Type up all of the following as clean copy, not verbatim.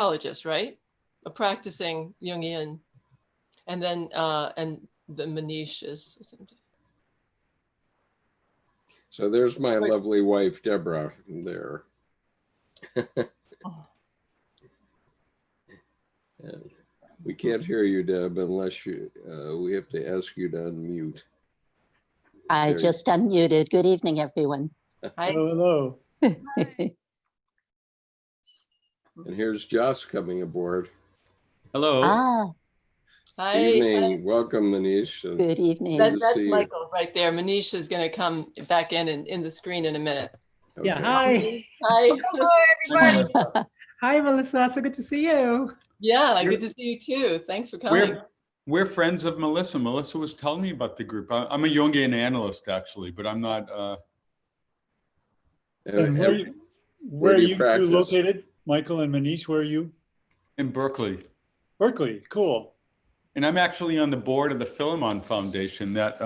psychologist, right? A practicing Jungian, and then and the Manish is. So there's my lovely wife, Deborah, there. We can't hear you, Deb, unless you, we have to ask you to unmute. I just unmuted. Good evening, everyone. Hi. Hello. And here's Joss coming aboard. Hello. Ah, Hi. Good evening. Welcome, Manish. good evening. That's Michael right there. Manish is going to come back in the screen in a minute. Okay. Yeah, hi. Hi. Hello, everybody. Hi, Melissa. So good to see you. Yeah, good to see you too. Thanks for coming. We're friends of Melissa. Melissa was telling me about the group. I'm a Jungian analyst, actually, but I'm not. And where are you located, Michael and Manish? Where are you? In Berkeley. Berkeley, cool. And I'm actually on the board of the Philemon Foundation that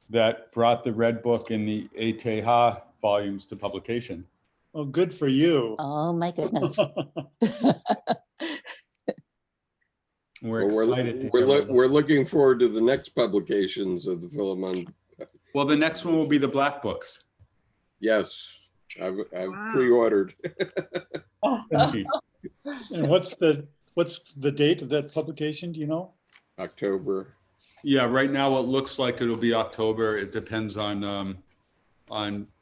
that brought the Red Book and the Eteha volumes to publication. Oh, good for you. Oh, my goodness. We're excited. We're looking forward to the next publications of the Philemon. Well, the next one will be the Black Books. Yes, I've pre-ordered. And what's the date of that publication? Do you know? October. Yeah, right now it looks like it'll be October. It depends on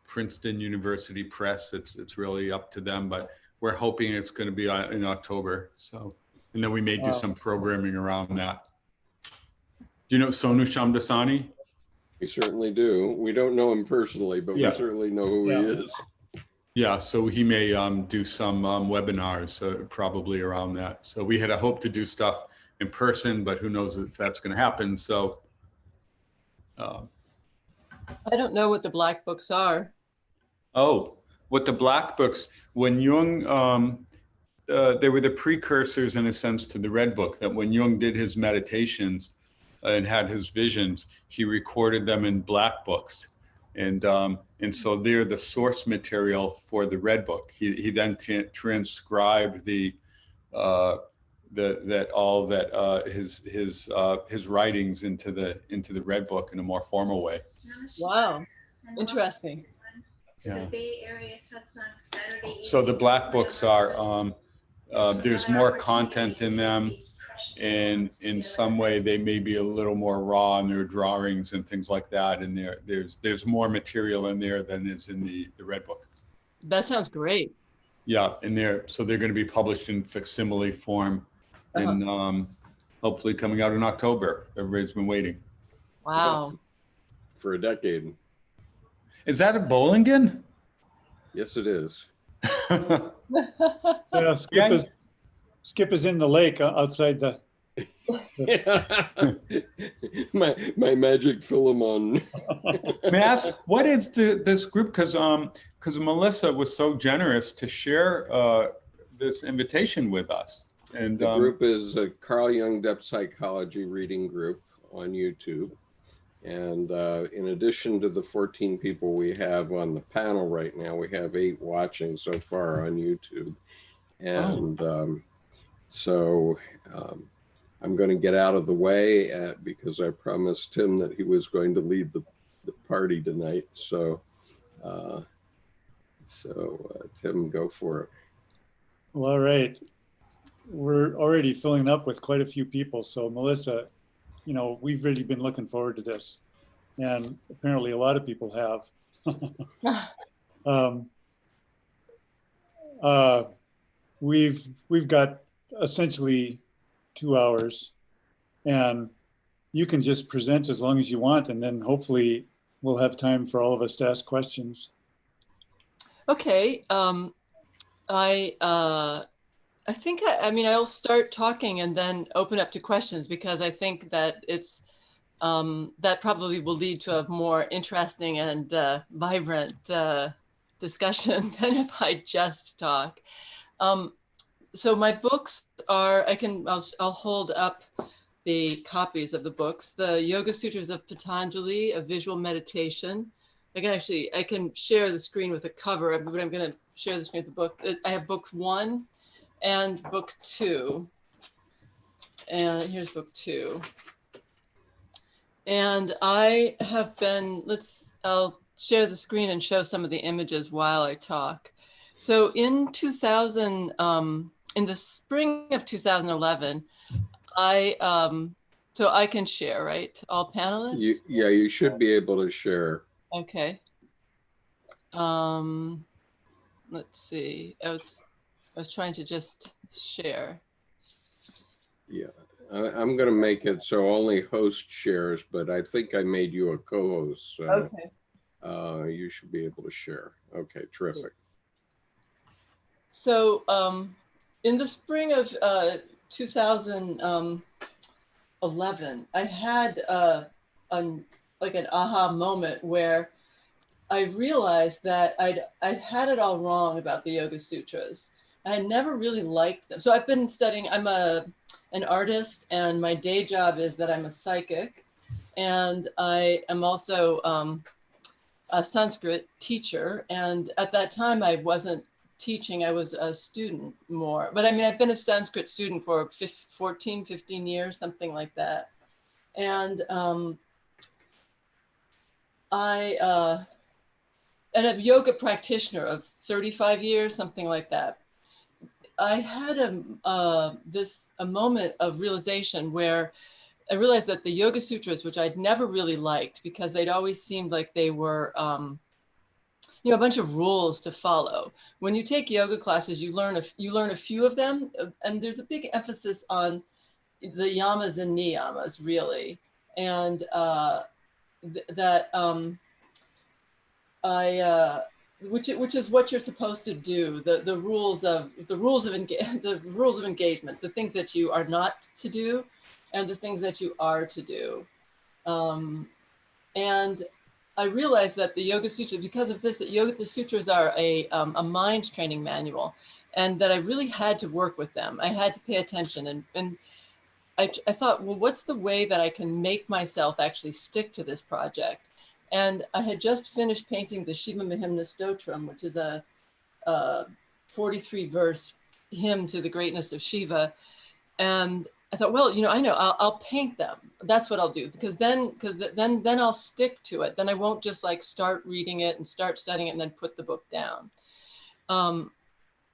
Princeton University Press. It's really up to them, but we're hoping it's going to be in October. So, and then we may do some programming around that. Do you know Sonu Shamdasani? We certainly do. We don't know him personally, but we certainly know who he is. Yeah, so he may do some webinars probably around that. So we had a hope to do stuff in person, but who knows if that's going to happen. So I don't know what the Black Books are. Oh, what the Black Books, when Jung, they were the precursors in a sense to the Red Book, that when Jung did his meditations and had his visions, he recorded them in Black Books. And so they're the source material for the Red Book. He then transcribed his writings into the Red Book in a more formal way. Wow, interesting. Yeah. So the Black Books are there's more content in them, and in some way they may be a little more raw in their drawings and things like that, and there's more material in there than is in the Red Book. That sounds great. Yeah, and they're going to be published in facsimile form, and hopefully coming out in October. Everybody's been waiting. Wow. For a decade. Is that a Bollingen? Yes, it is. Yeah, Skip is in the lake outside the. my magic Philemon. May I ask, what is this group? Because Melissa was so generous to share this invitation with us. And the group is a Carl Jung Depth Psychology reading group on YouTube. And in addition to the 14 people we have on the panel right now, we have 8 watching so far on YouTube. And so I'm going to get out of the way because I promised Tim that he was going to lead the party tonight. So, Tim, go for it. Well, all right. We're already filling up with quite a few people. So Melissa, you know, we've really been looking forward to this, and apparently a lot of people have. We've got essentially 2 hours, and you can just present as long as you want, and then hopefully we'll have time for all of us to ask questions. Okay. I think, I'll start talking and then open up to questions, because I think that it's, that probably will lead to a more interesting and vibrant discussion than if I just talk. So my books are, I'll hold up the copies of the books. The Yoga Sutras of Patañjali, a visual meditation. I can share the screen with a cover, but I'm going to share the screen with the book. I have book 1. and book 2. And here's book 2. And I have been, I'll share the screen and show some of the images while I talk. So in 2000, in the spring of 2011, so I can share, right? All panelists? Yeah, you should be able to share. Okay. Let's see. I was trying to just share. Yeah, I'm going to make it so only host shares, but I think I made you a co-host, so Okay. you should be able to share. Okay, terrific. So in the spring of 2011, I had like an aha moment where I realized that I'd had it all wrong about the Yoga Sutras. I had never really liked them. So I've been studying, I'm an artist, and my day job is that I'm a psychic. And I am also a Sanskrit teacher. And at that time, I wasn't teaching, I was a student more. But I mean, I've been a Sanskrit student for 14, 15 years, something like that. And and a yoga practitioner of 35 years, something like that. I had a moment of realization where I realized that the Yoga Sutras, which I'd never really liked because they'd always seemed like they were, a bunch of rules to follow. When you take yoga classes, you learn a few of them, and there's a big emphasis on the yamas and niyamas, really, and which is what you're supposed to do. The rules of engagement, the things that you are not to do, and the things that you are to do. And I realized that the Yoga Sutras, because of this, the Sutras are a mind training manual, and that I really had to work with them. I had to pay attention, and I thought, well, what's the way that I can make myself actually stick to this project? And I had just finished painting the Shiva Mahimna Stotram, which is a 43-verse hymn to the greatness of Shiva. And I thought, well, I know, I'll paint them. That's what I'll do, because then I'll stick to it. Then I won't just like start reading it and start studying it and then put the book down.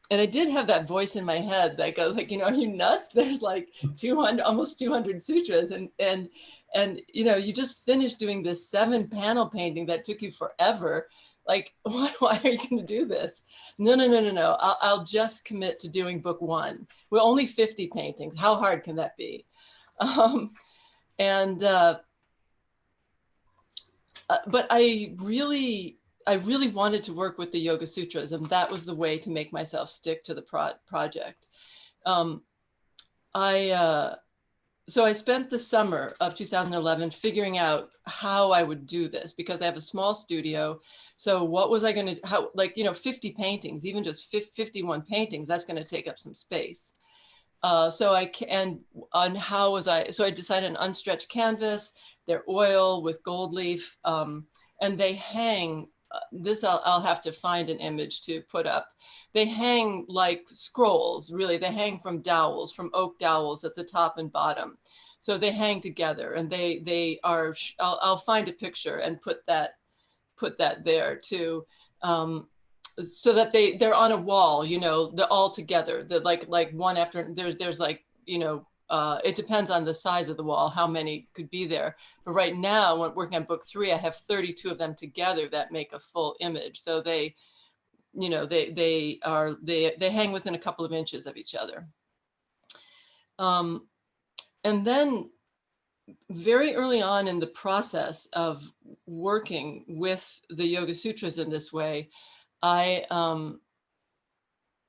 And I did have that voice in my head that goes like, are you nuts? There's like 200, almost 200 sutras, and you just finished doing this 7-panel painting that took you forever. Like, why are you going to do this? No. I'll just commit to doing book 1. We're only 50 paintings. How hard can that be? But I really wanted to work with the Yoga Sutras, and that was the way to make myself stick to the project. So I spent the summer of 2011 figuring out how I would do this, because I have a small studio. So what was I going to, 50 paintings, even just 51 paintings, that's going to take up some space. So I decided an unstretched canvas, they're oil with gold leaf, and they hang. This I'll have to find an image to put up. They hang like scrolls, really. They hang from dowels, from oak dowels at the top and bottom. So they hang together, and they are. I'll find a picture and put that there too, so that they're on a wall. They're all together. They're like one after. There's like it depends on the size of the wall, how many could be there. But right now, when working on book 3, I have 32 of them together that make a full image. So they hang within a couple of inches of each other. And then very early on in the process of working with the Yoga Sutras in this way,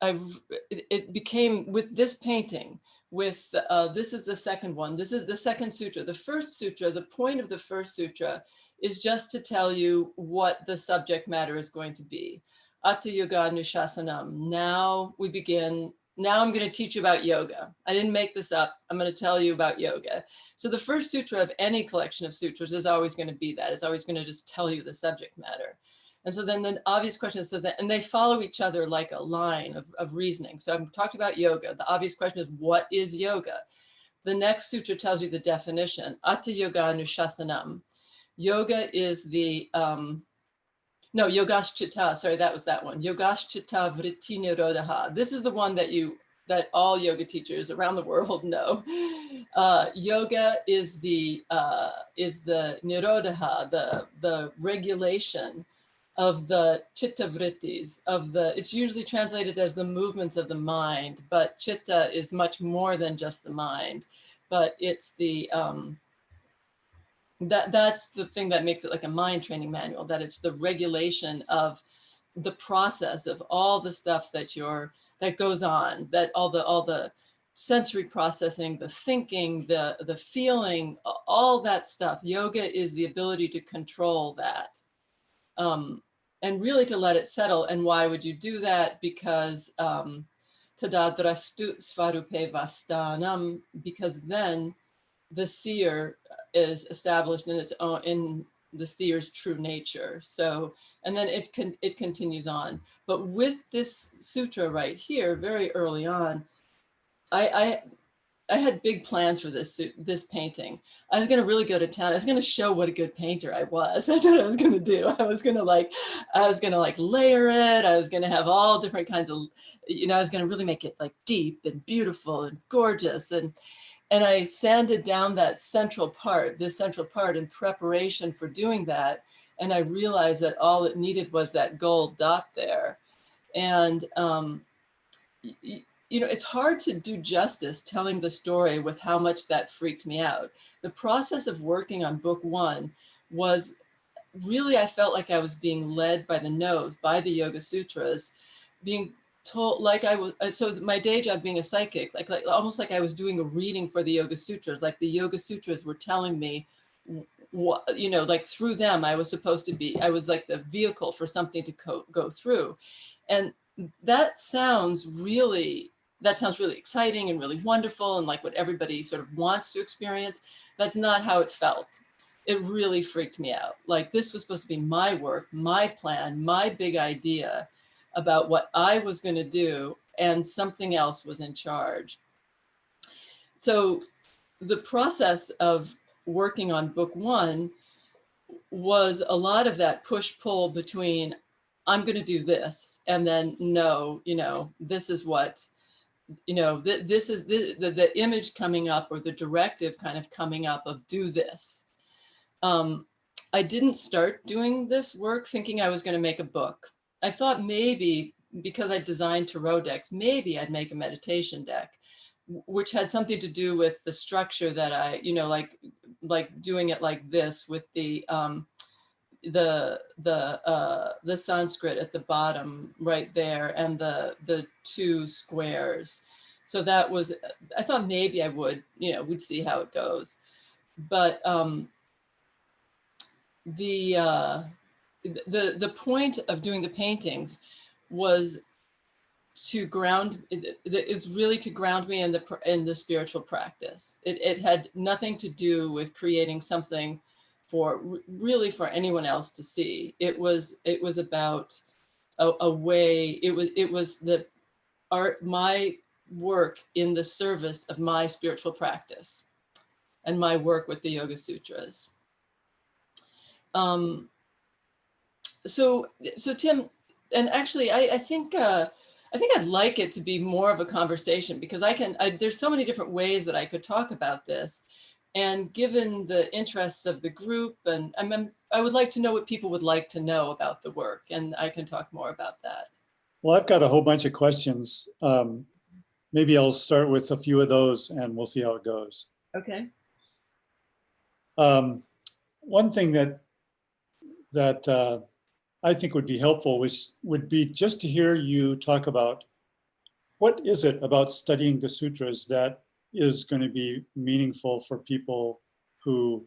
it became with this painting. This is the second one. This is the second sutra. The first sutra, the point of the first sutra is just to tell you what the subject matter is going to be. Atta Yoga Nushasanam. Now we begin. Now I'm going to teach you about yoga. I didn't make this up. I'm going to tell you about yoga. So the first sutra of any collection of sutras is always going to be that. It's always going to just tell you the subject matter. And so then the obvious question is, and they follow each other like a line of reasoning. So I'm talking about yoga. The obvious question is, what is yoga? The next sutra tells you the definition, Atta Yoga Anushasanam. Yoga is the, Yogaśchita, sorry, that was that one. Yogaśchita Vritti Nirodha. This is the one that all yoga teachers around the world know. Yoga is the Nirodha, the regulation of the chitta vrittis, it's usually translated as the movements of the mind, but chitta is much more than just the mind, but it's the, that's the thing that makes it like a mind training manual, that it's the regulation of the process of all the stuff that goes on, that all the sensory processing, the thinking, the feeling, all that stuff. Yoga is the ability to control that. And really to let it settle. And why would you do that? Because tadadrastu svarupe vastanam, because then the seer is established in its own, in the seer's true nature. So, and then it continues on. But with this sutra right here, very early on, I had big plans for this painting. I was going to really go to town. I was going to show what a good painter I was. That's what I was going to do. I was going to layer it. I was going to have all different kinds of, I was going to really make it like deep and beautiful and gorgeous. And I sanded down that central part, this central part, in preparation for doing that. And I realized that all it needed was that gold dot there. And, it's hard to do justice telling the story with how much that freaked me out. The process of working on book one was really, I felt like I was being led by the nose, by the Yoga Sutras, being told like I was, so my day job being a psychic, like almost like I was doing a reading for the Yoga Sutras, like the Yoga Sutras were telling me what, like through them, I was supposed to be, I was like the vehicle for something to go through. And that sounds really exciting and really wonderful and like what everybody sort of wants to experience. That's not how it felt. It really freaked me out. Like this was supposed to be my work, my plan, my big idea about what I was going to do, and something else was in charge. So the process of working on book one was a lot of that push-pull between I'm going to do this, and then no, this is what, this is the image coming up, or the directive kind of coming up of do this. I didn't start doing this work thinking I was going to make a book. I thought maybe because I designed tarot decks, maybe I'd make a meditation deck, which had something to do with the structure that I, like doing it like this with the Sanskrit at the bottom right there, and the two squares. So that was, I thought maybe I would, we'd see how it goes. But the point of doing the paintings was to ground, is really to ground me in the spiritual practice. It had nothing to do with creating something for anyone else to see. It was about a way, it was my work in the service of my spiritual practice and my work with the Yoga Sutras. So Tim, and actually I think I'd like it to be more of a conversation, because there's so many different ways that I could talk about this. And given the interests of the group, and I would like to know what people would like to know about the work, and I can talk more about that. Well, I've got a whole bunch of questions. Maybe I'll start with a few of those and we'll see how it goes. Okay. One thing that I think would be helpful would be just to hear you talk about what is it about studying the sutras that is going to be meaningful for people who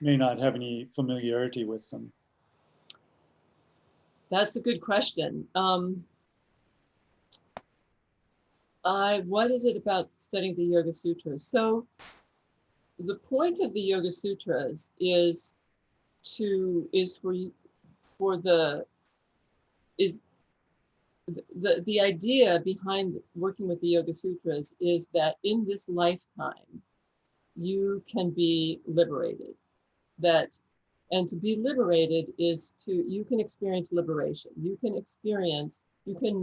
may not have any familiarity with them? That's a good question. What is it about studying the Yoga Sutras? So the point of the Yoga Sutras is for the is the idea behind working with the Yoga Sutras is that in this lifetime, you can be liberated. And to be liberated is you can experience liberation. You can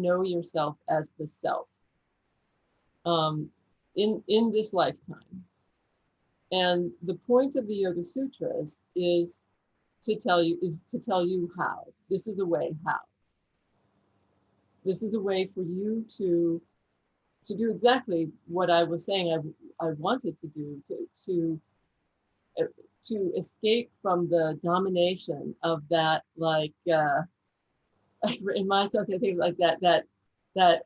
know yourself as the self in this lifetime. And the point of the Yoga Sutras is to tell you how. This is a way how. This is a way for you to do exactly what I was saying I wanted to do, to escape from the domination of that, like in my sense, I think like that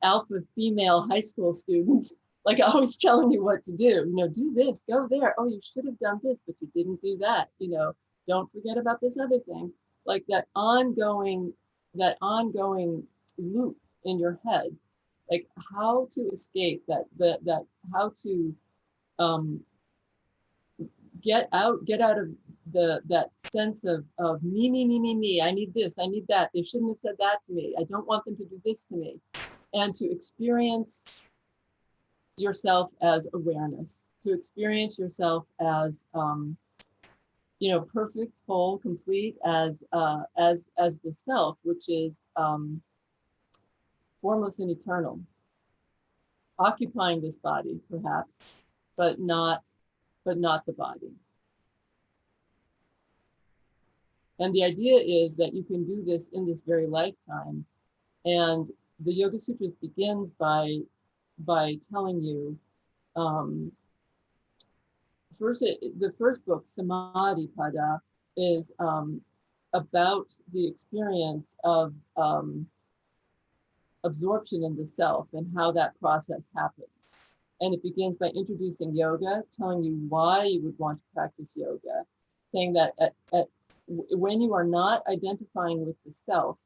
alpha female high school student, like always telling you what to do. Do this, go there. Oh, you should have done this, but you didn't do that. Don't forget about this other thing. Like that ongoing loop in your head, like how to escape that how to get out of that sense of me. I need this, I need that. They shouldn't have said that to me. I don't want them to do this to me. And to experience yourself as awareness, to experience yourself as perfect, whole, complete, as the self, which is formless and eternal, occupying this body perhaps, but not the body. And the idea is that you can do this in this very lifetime. And the Yoga Sutras begins by telling you, the first book, Samadhi Pada, is about the experience of absorption in the self and how that process happens. And it begins by introducing yoga, telling you why you would want to practice yoga, saying that when you are not identifying with the self,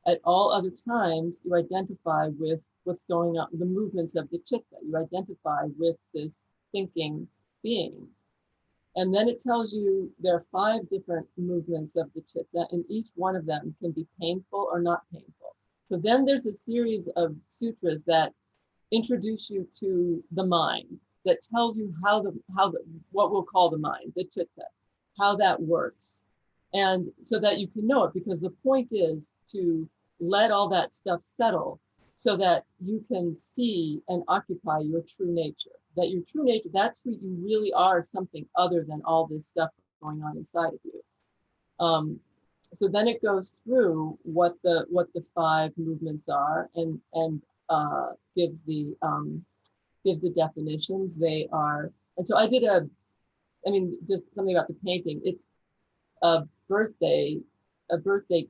at all other times, you identify with what's going on, the movements of the chitta. You identify with this thinking being. And then it tells you there are 5 different movements of the chitta, and each one of them can be painful or not painful. So then there's a series of sutras that introduce you to the mind, that tells you what we'll call the mind, the chitta, how that works. And so that you can know it, because the point is to let all that stuff settle so that you can see and occupy your true nature. That your true nature, that's who you really are, something other than all this stuff going on inside of you. So then it goes through what the 5 movements are and gives the definitions. They are, and so I did just something about the painting. It's a birthday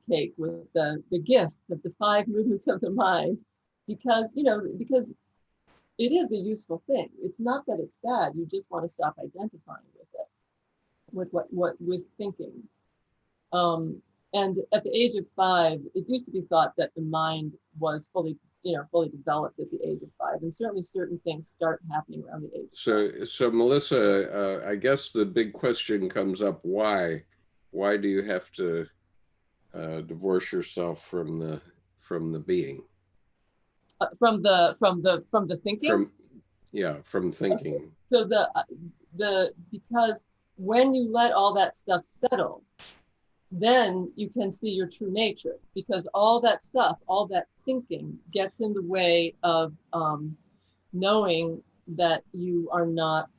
cake with the gifts of the 5 movements of the mind, because it is a useful thing. It's not that it's bad. You just want to stop identifying with it, with thinking. And at the age of 5, it used to be thought that the mind was fully developed at the age of 5, and certainly certain things start happening around the age of 5. So Melissa, I guess the big question comes up: why do you have to divorce yourself from the being? From the thinking. From thinking. So because when you let all that stuff settle, then you can see your true nature, because all that stuff, all that thinking gets in the way of knowing that you are not,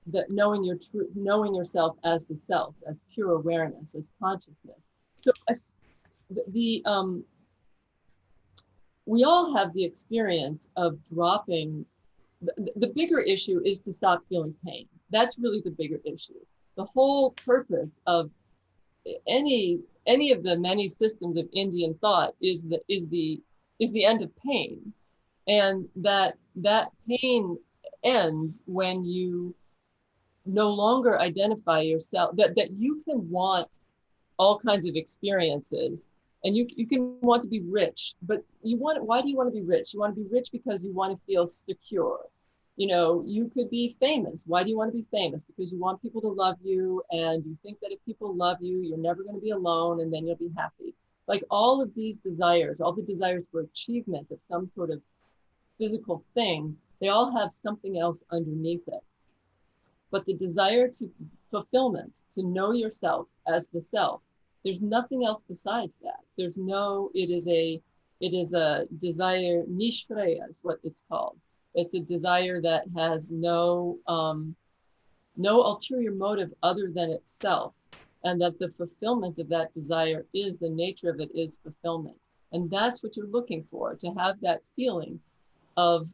that knowing yourself as the self, as pure awareness, as consciousness. So we all have the experience of dropping. The bigger issue is to stop feeling pain. That's really the bigger issue. The whole purpose of any of the many systems of Indian thought is the end of pain, and that pain ends when you no longer identify yourself, that you can want all kinds of experiences, and you can want to be rich, but why do you want to be rich? You want to be rich because you want to feel secure. You could be famous. Why do you want to be famous? Because you want people to love you, and you think that if people love you, you're never going to be alone, and then you'll be happy. like all of these desires, all the desires for achievement of some sort of physical thing, they all have something else underneath it. But the desire to fulfillment, to know yourself as the self, there's nothing else besides that. There's no, it is a desire, nishreya is what it's called. It's a desire that has no ulterior motive other than itself. And that the fulfillment of that desire is, the nature of it is fulfillment. And that's what you're looking for, to have that feeling of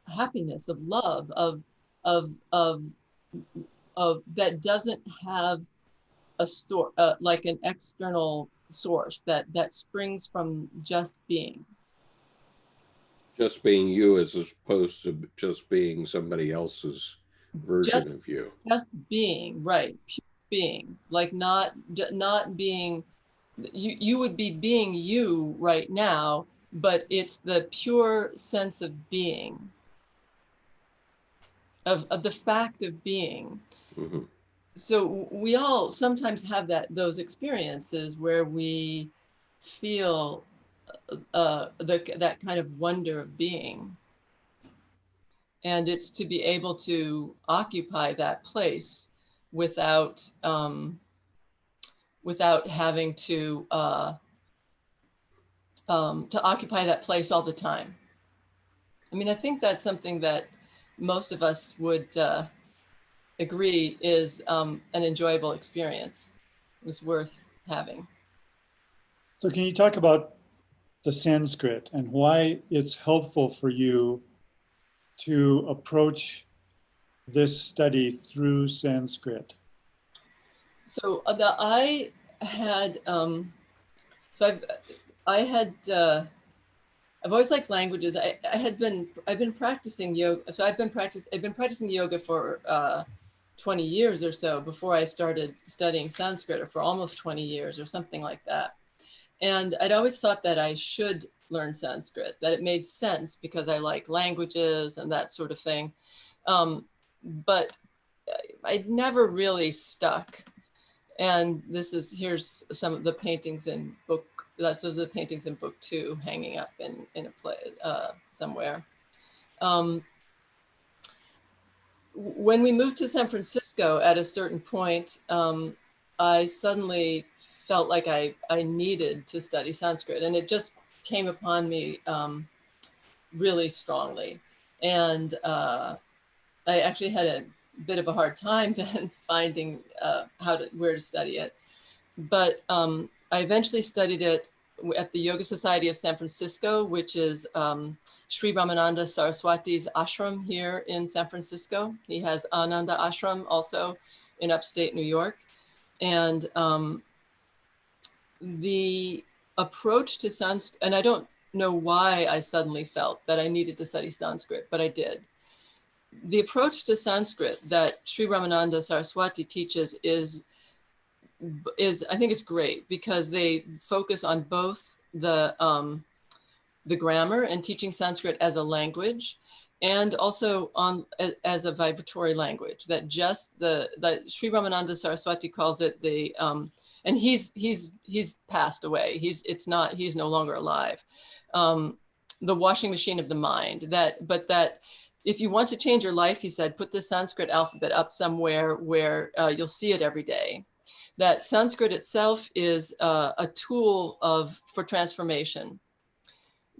happiness, of love, of that doesn't have a like an external source that springs from just being. Just being you as opposed to just being somebody else's version of you. Just being, right? Pure being, like not being. You would be being you right now, but it's the pure sense of being, of the fact of being. Mm-hmm. So we all sometimes have those experiences where we feel that kind of wonder of being. And it's to be able to occupy that place without having to occupy that place all the time. I mean, I think that's something that most of us would agree is an enjoyable experience. It's worth having. So can you talk about the Sanskrit and why it's helpful for you to approach this study through Sanskrit? So I had I've always liked languages. I've been practicing yoga. So I've been practicing yoga for 20 years or so before I started studying Sanskrit, or for almost 20 years or something like that. And I'd always thought that I should learn Sanskrit, that it made sense because I like languages and that sort of thing. But I'd never really stuck. And here's some of the paintings in book. Those are the paintings in book 2 hanging up in a place somewhere. When we moved to San Francisco at a certain point, I suddenly felt like I needed to study Sanskrit, and it just came upon me really strongly. And I actually had a bit of a hard time then finding where to study it. But I eventually studied it at the Yoga Society of San Francisco, which is Sri Ramananda Saraswati's ashram here in San Francisco. He has Ananda Ashram also in upstate New York. And the approach to Sanskrit, and I don't know why I suddenly felt that I needed to study Sanskrit, but I did. The approach to Sanskrit that Sri Ramananda Saraswati teaches is I think it's great, because they focus on both the grammar and teaching Sanskrit as a language, and also as a vibratory language. That Sri Ramananda Saraswati calls it the and he's passed away. He's no longer alive. The washing machine of the mind. That if you want to change your life, he said, put the Sanskrit alphabet up somewhere where you'll see it every day. That Sanskrit itself is a tool for transformation.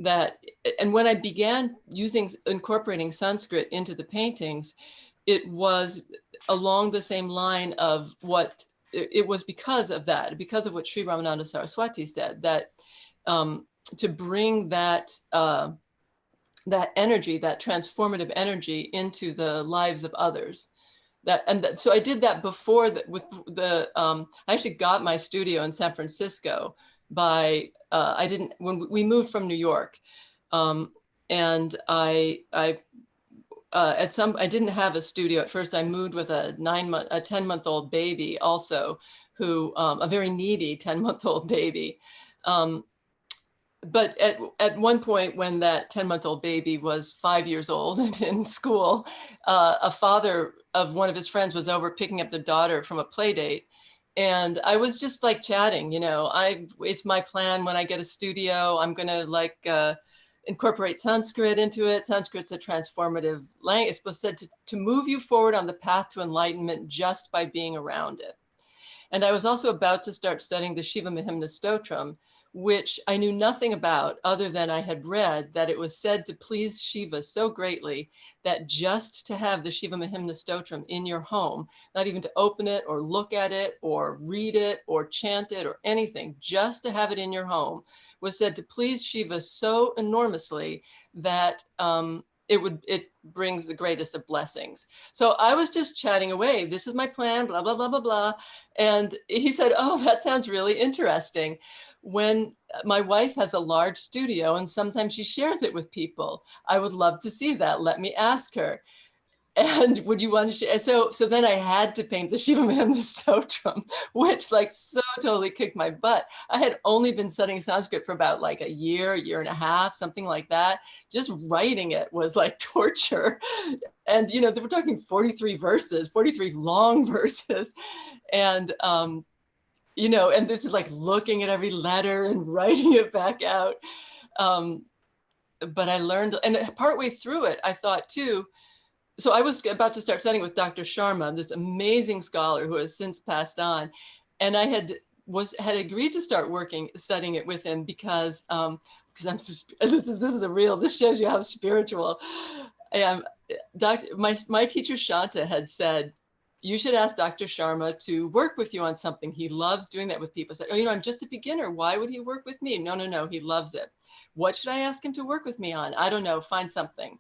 And when I began incorporating Sanskrit into the paintings, it was along the same line of it was because of what Sri Ramananda Saraswati said, that to bring that energy, that transformative energy, into the lives of others. So I did that before I actually got my studio in San Francisco when we moved from New York, and I didn't have a studio at first. I moved with a 10-month-old baby also, who a very needy 10-month-old baby. But at one point, when that 10-month-old baby was 5 years old and in school, a father of one of his friends was over picking up the daughter from a play date. And I was just like chatting, it's my plan when I get a studio, I'm going to incorporate Sanskrit into it. Sanskrit's a transformative language. It's supposed to move you forward on the path to enlightenment just by being around it. And I was also about to start studying the Shiva Mahimna Stotram, which I knew nothing about other than I had read that it was said to please Shiva so greatly that just to have the Shiva Mahimna Stotram in your home, not even to open it or look at it or read it or chant it or anything, just to have it in your home was said to please Shiva so enormously that it brings the greatest of blessings. So I was just chatting away. This is my plan, blah, blah, blah, blah, blah. And he said, oh, that sounds really interesting. When my wife has a large studio and sometimes she shares it with people, I would love to see that. Let me ask her. And would you want to share? So then I had to paint the Shiva Mahimna Stotram, which like so totally kicked my butt. I had only been studying Sanskrit for about like a year and a half, something like that. Just writing it was like torture. And, they were talking 43 verses, 43 long verses. And, and this is like looking at every letter and writing it back out. But I learned, and partway through it, I thought too, so I was about to start studying with Dr. Sharma, this amazing scholar who has since passed on. And I had agreed to start studying it with him because I'm just, this shows you how spiritual I am. My teacher Shanta had said, you should ask Dr. Sharma to work with you on something. He loves doing that with people. I said, oh, I'm just a beginner. Why would he work with me? No, he loves it. What should I ask him to work with me on? I don't know, find something.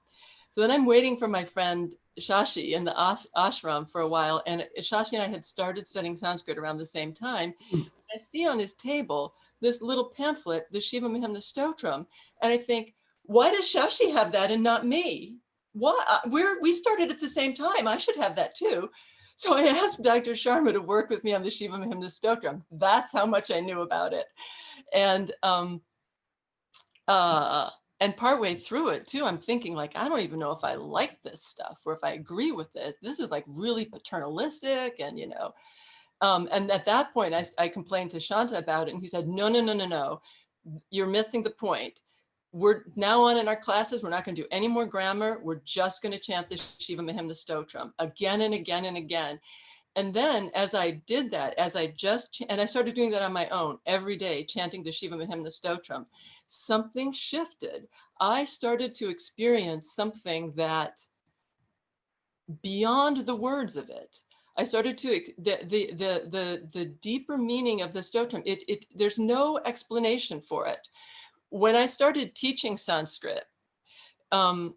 So then I'm waiting for my friend Shashi in the ashram for a while. And Shashi and I had started studying Sanskrit around the same time. I see on his table this little pamphlet, the Shiva Mahimna Stotram. And I think, why does Shashi have that and not me? We started at the same time. I should have that too. So I asked Dr. Sharma to work with me on the Shiva Mahimna Stotram. That's how much I knew about it. And partway through it too, I'm thinking like, I don't even know if I like this stuff or if I agree with it. This is like really paternalistic and, and at that point I complained to Shanta about it and he said, no, you're missing the point. We're now on in our classes, we're not going to do any more grammar. We're just going to chant the Shiva Mahimna Stotram again and again and again. And then as I did that, and I started doing that on my own every day, chanting the Shiva Mahimna Stotram, something shifted. I started to experience something that beyond the words of it, I started to, the deeper meaning of the Stotram, there's no explanation for it. When I started teaching Sanskrit, I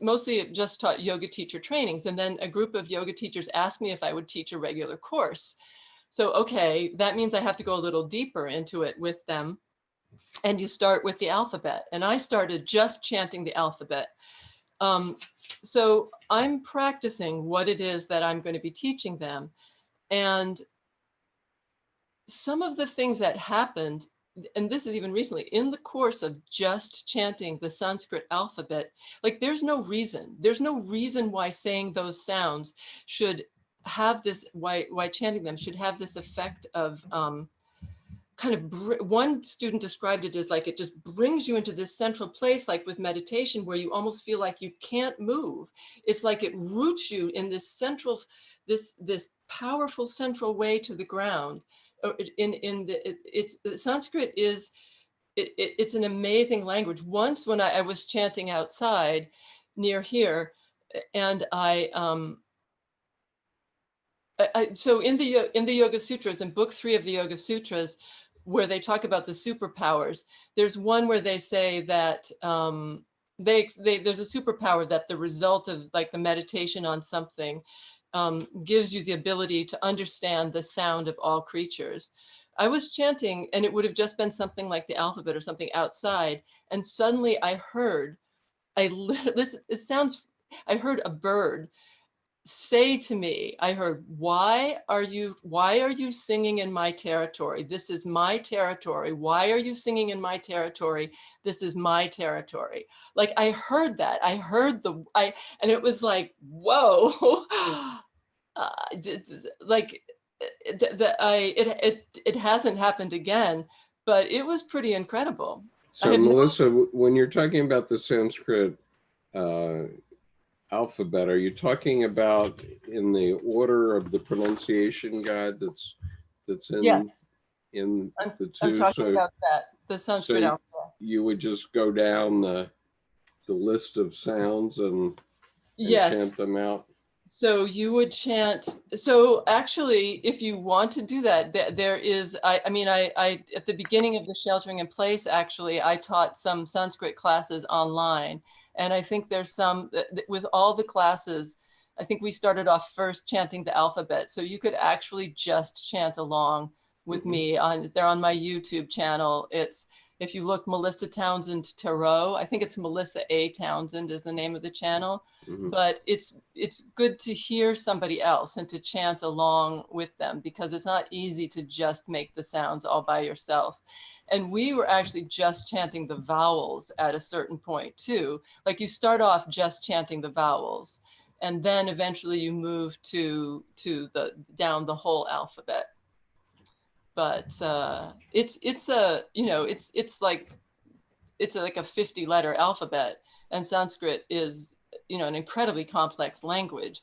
mostly just taught yoga teacher trainings, and then a group of yoga teachers asked me if I would teach a regular course. So, okay, that means I have to go a little deeper into it with them. And you start with the alphabet. And I started just chanting the alphabet. So I'm practicing what it is that I'm going to be teaching them. And some of the things that happened, and this is even recently, in the course of just chanting the Sanskrit alphabet, like there's no reason why saying those sounds should have this, why chanting them should have this effect of one student described it as like, it just brings you into this central place, like with meditation, where you almost feel like you can't move. It's like it roots you in this central, this powerful central way to the ground. Sanskrit is, it's an amazing language. Once when I was chanting outside near here, and so in the Yoga Sutras, in book 3 of the Yoga Sutras, where they talk about the superpowers, there's one where they say that there's a superpower that the result of like the meditation on something gives you the ability to understand the sound of all creatures. I was chanting and it would have just been something like the alphabet or something outside. And suddenly I heard, I heard a bird say to me, I heard, why are you singing in my territory? This is my territory. Why are you singing in my territory? This is my territory. Like I heard that, and it was like, whoa. like it hasn't happened again, but it was pretty incredible. So Melissa, when you're talking about the Sanskrit alphabet, are you talking about in the order of the pronunciation guide that's in Yes, in I'm the I'm two? talking So about that, the Sanskrit so alphabet. you would just go down the list of sounds and Yes. chant them out. So you would chant. So actually, if you want to do that, there is, I mean, I, at the beginning of the sheltering in place, actually, I taught some Sanskrit classes online. And I think there's some, with all the classes, I think we started off first chanting the alphabet. So you could actually just chant along with me they're on my YouTube channel. It's, if you look, Melissa Townsend Tarot, I think it's Melissa A. Townsend is the name of the channel. But it's good to hear somebody else and to chant along with them, because it's not easy to just make the sounds all by yourself. And we were actually just chanting the vowels at a certain point too. Like you start off just chanting the vowels, and then eventually you move to the down the whole alphabet. But it's a, you know, it's like a 50-letter alphabet, and Sanskrit is, you know, an incredibly complex language.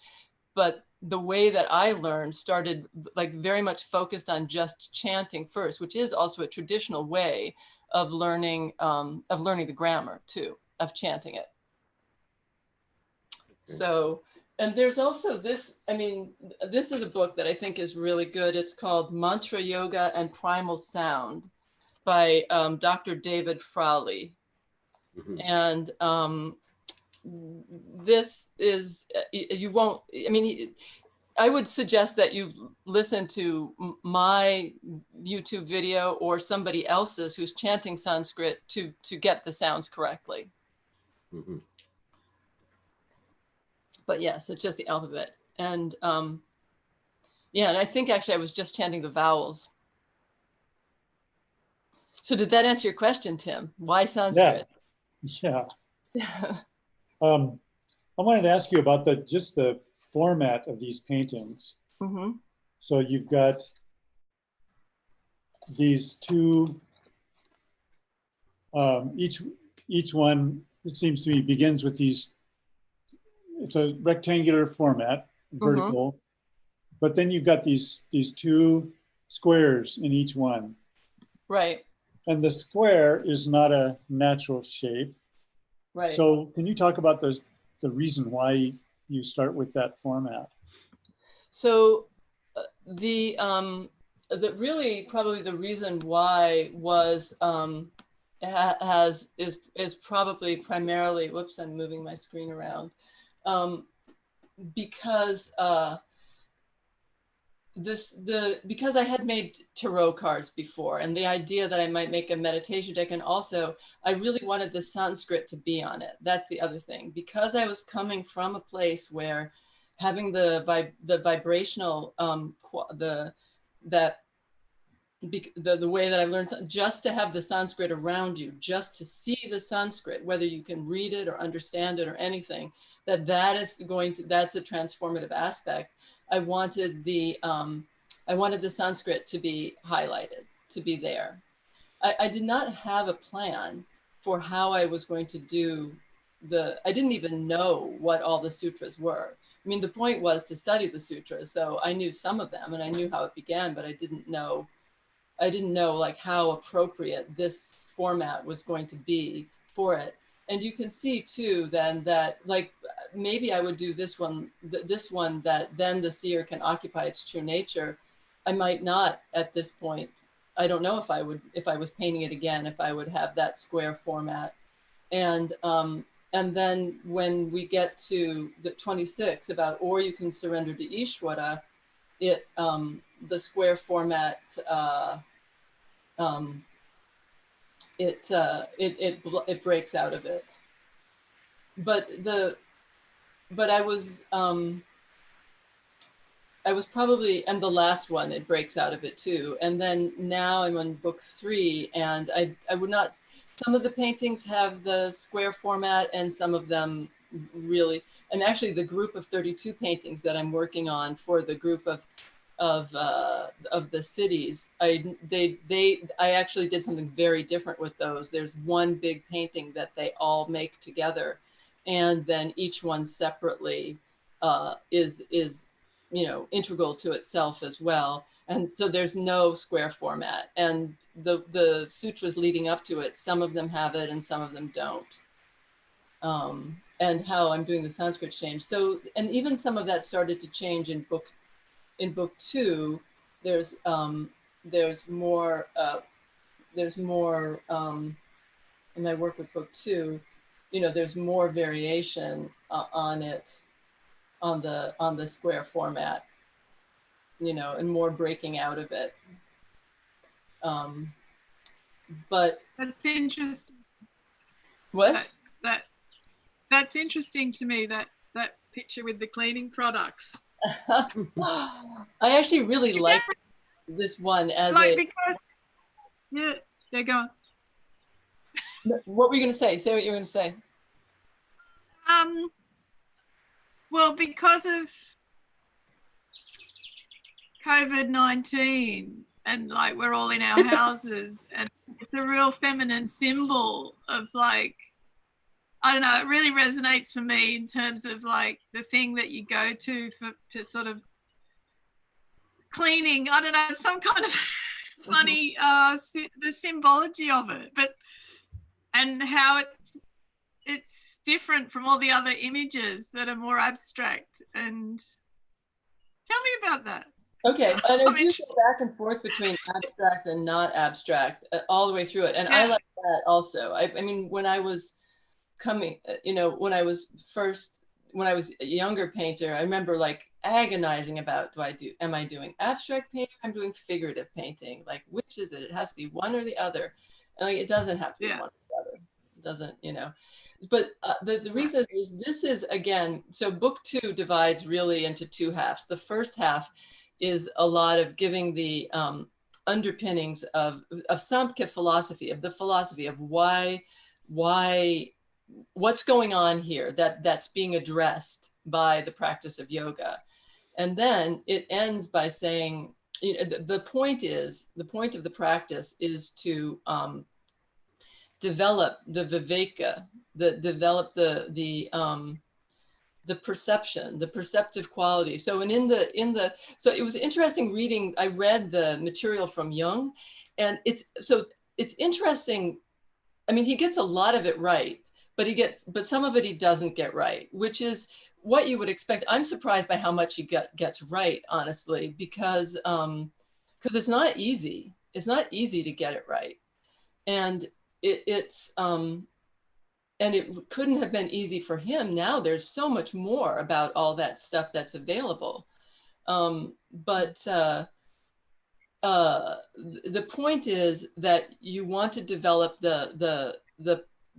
But the way that I learned started like very much focused on just chanting first, which is also a traditional way of learning the grammar too, of chanting it. So, and there's also this, I mean, this is a book that I think is really good. It's called Mantra Yoga and Primal Sound by Dr. David Frawley. And this is, you won't, I mean, I would suggest that you listen to my YouTube video or somebody else's who's chanting Sanskrit to get the sounds correctly. But yes, it's just the alphabet. And yeah, and I think actually I was just chanting the vowels. So did that answer your question, Tim? Why Sanskrit? Yeah. I wanted to ask you about just the format of these paintings. So you've got these two, each one, it seems to me, begins with these, it's a rectangular format, vertical, but then you've got these two squares in each one. Right. And the square is not a natural shape. Right. So can you talk about the reason why you start with that format? So really probably the reason why was is probably primarily, whoops, I'm moving my screen around, because because I had made tarot cards before, and the idea that I might make a meditation deck, and also I really wanted the Sanskrit to be on it. That's the other thing, because I was coming from a place where having the vibrational the way that I learned, just to have the Sanskrit around you, just to see the Sanskrit, whether you can read it or understand it or anything, that's a transformative aspect. I wanted the Sanskrit to be highlighted, to be there. I did not have a plan for how I was going to do I didn't even know what all the sutras were. I mean, the point was to study the sutras, so I knew some of them and I knew how it began, but I didn't know like how appropriate this format was going to be for it. And you can see too then that like maybe I would do this one that then the seer can occupy its true nature. I might not at this point. I don't know if I was painting it again, if I would have that square format. And then when we get to the 26 about, or you can surrender to Ishvara, the square format, it breaks out of it. But I was probably, and the last one, it breaks out of it too. And then now I'm on book 3, and I would not, some of the paintings have the square format and some of them really, and actually the group of 32 paintings that I'm working on for the group of the cities, I actually did something very different with those. There's one big painting that they all make together, and then each one separately is integral to itself as well. And so there's no square format. And the sutras leading up to it, some of them have it and some of them don't. And how I'm doing the Sanskrit change. So, and even some of that started to change in book 2. There's more in my work with book 2, there's more variation on it, on the square format, and more breaking out of it. But that's interesting. What? That's interesting to me, that picture with the cleaning products. I actually really like this one as yeah, go on. What were you going to say? Say what you were going to say. Well, because of COVID-19 and like we're all in our houses, and it's a real feminine symbol of like, I don't know, it really resonates for me in terms of like the thing that you go to sort of cleaning. I don't know, some kind of funny the symbology of it, but and how it's different from all the other images that are more abstract. And tell me about that. Okay, and I do go back and forth between abstract and not abstract all the way through it, and I like that also. I mean, when I was coming, when I was a younger painter, I remember like agonizing about, am I doing abstract painting? I'm doing figurative painting. Like, which is it? It has to be one or the other. And like, it doesn't have to be one or the other. It doesn't, But the reason is this is, again, so book 2 divides really into 2 halves. The first half is a lot of giving the underpinnings of Samkhya philosophy, of the philosophy of why what's going on here that's being addressed by the practice of yoga. And then it ends by saying, the point of the practice is to develop the viveka, develop the perception, the perceptive quality. So, and so it was interesting reading. I read the material from Jung, and it's interesting. I mean, he gets a lot of it right, but some of it he doesn't get right, which is what you would expect. I'm surprised by how much he gets right, honestly, because it's not easy. It's not easy to get it right, and and it couldn't have been easy for him. Now there's so much more about all that stuff that's available, but the point is that you want to develop the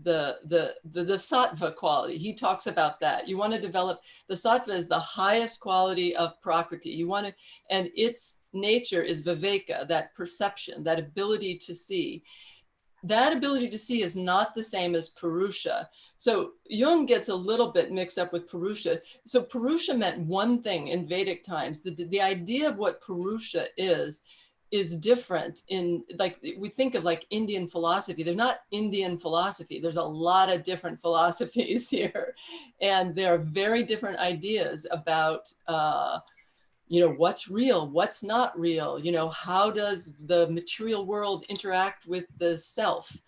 sattva quality. He talks about that. You want to develop the sattva is the highest quality of prakriti. You want to, and its nature is viveka, that perception, that ability to see. That ability to see is not the same as Purusha. So Jung gets a little bit mixed up with Purusha. So Purusha meant one thing in Vedic times. The idea of what Purusha is different in, like, we think of like Indian philosophy. They're not Indian philosophy. There's a lot of different philosophies here. And there are very different ideas about what's real, what's not real, how does the material world interact with the self?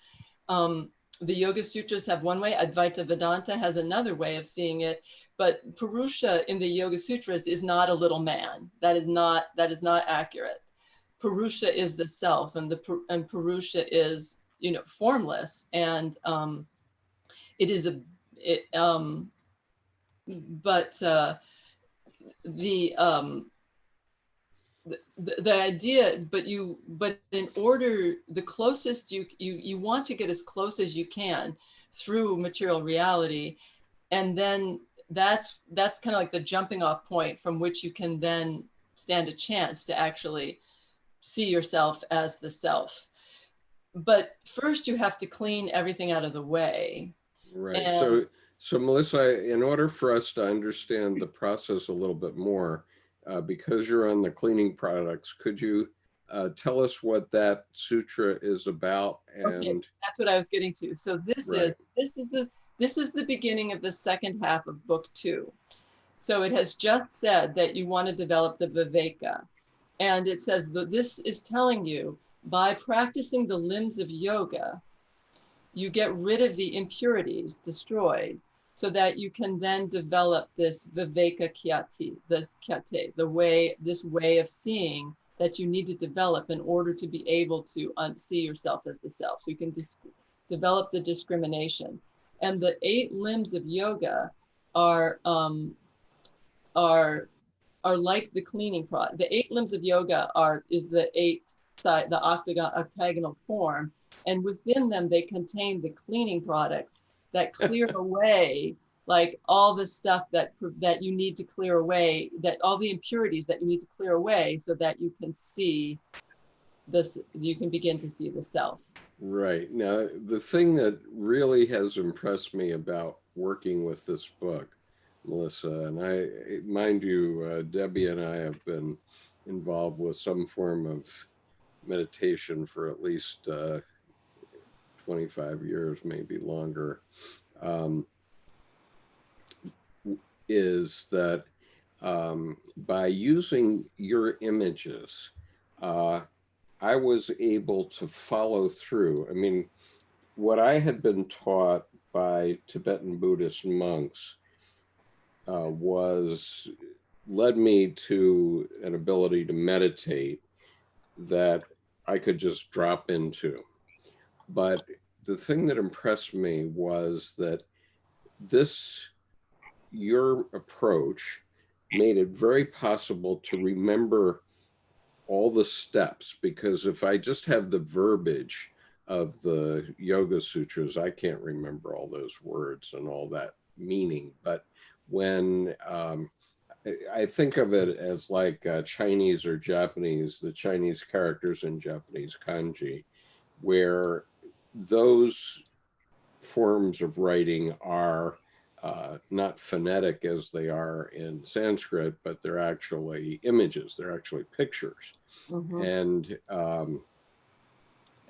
The Yoga Sutras have one way, Advaita Vedanta has another way of seeing it, but Purusha in the Yoga Sutras is not a little man. That is not accurate. Purusha is the self, and Purusha is, formless, and it is the idea, but in order, the closest you want to get as close as you can through material reality, and then that's kind of like the jumping off point from which you can then stand a chance to actually see yourself as the self. But first you have to clean everything out of the way. Right. So So Melissa, in order for us to understand the process a little bit more, because you're on the cleaning products, could you tell us what that sutra is about? Okay, And that's what I was getting to. So right. this is the beginning of the second half of book 2. So it has just said that you want to develop the viveka. And it says that this is telling you, by practicing the limbs of yoga, you get rid of the impurities, destroyed, so that you can then develop this viveka kyati, this way of seeing that you need to develop in order to be able to see yourself as the self. So you can develop the discrimination. And the 8 limbs of yoga are like the cleaning product. The 8 limbs of yoga is the 8 side, the octagonal form, and within them they contain the cleaning products that clear away like all the stuff that you need to clear away, that all the impurities that you need to clear away, so that you can see this, you can begin to see the self. Right. Now, the thing that really has impressed me about working with this book, Melissa, and mind you, Debbie and I have been involved with some form of meditation for at least 25 years, maybe longer, is that by using your images, I was able to follow through. I mean, what I had been taught by Tibetan Buddhist monks led me to an ability to meditate that I could just drop into. But the thing that impressed me was that your approach made it very possible to remember all the steps, because if I just have the verbiage of the Yoga Sutras, I can't remember all those words and all that meaning. But when I think of it as like Chinese or Japanese, the Chinese characters in Japanese kanji, where those forms of writing are not phonetic as they are in Sanskrit, but they're actually images, they're actually pictures. Mm-hmm.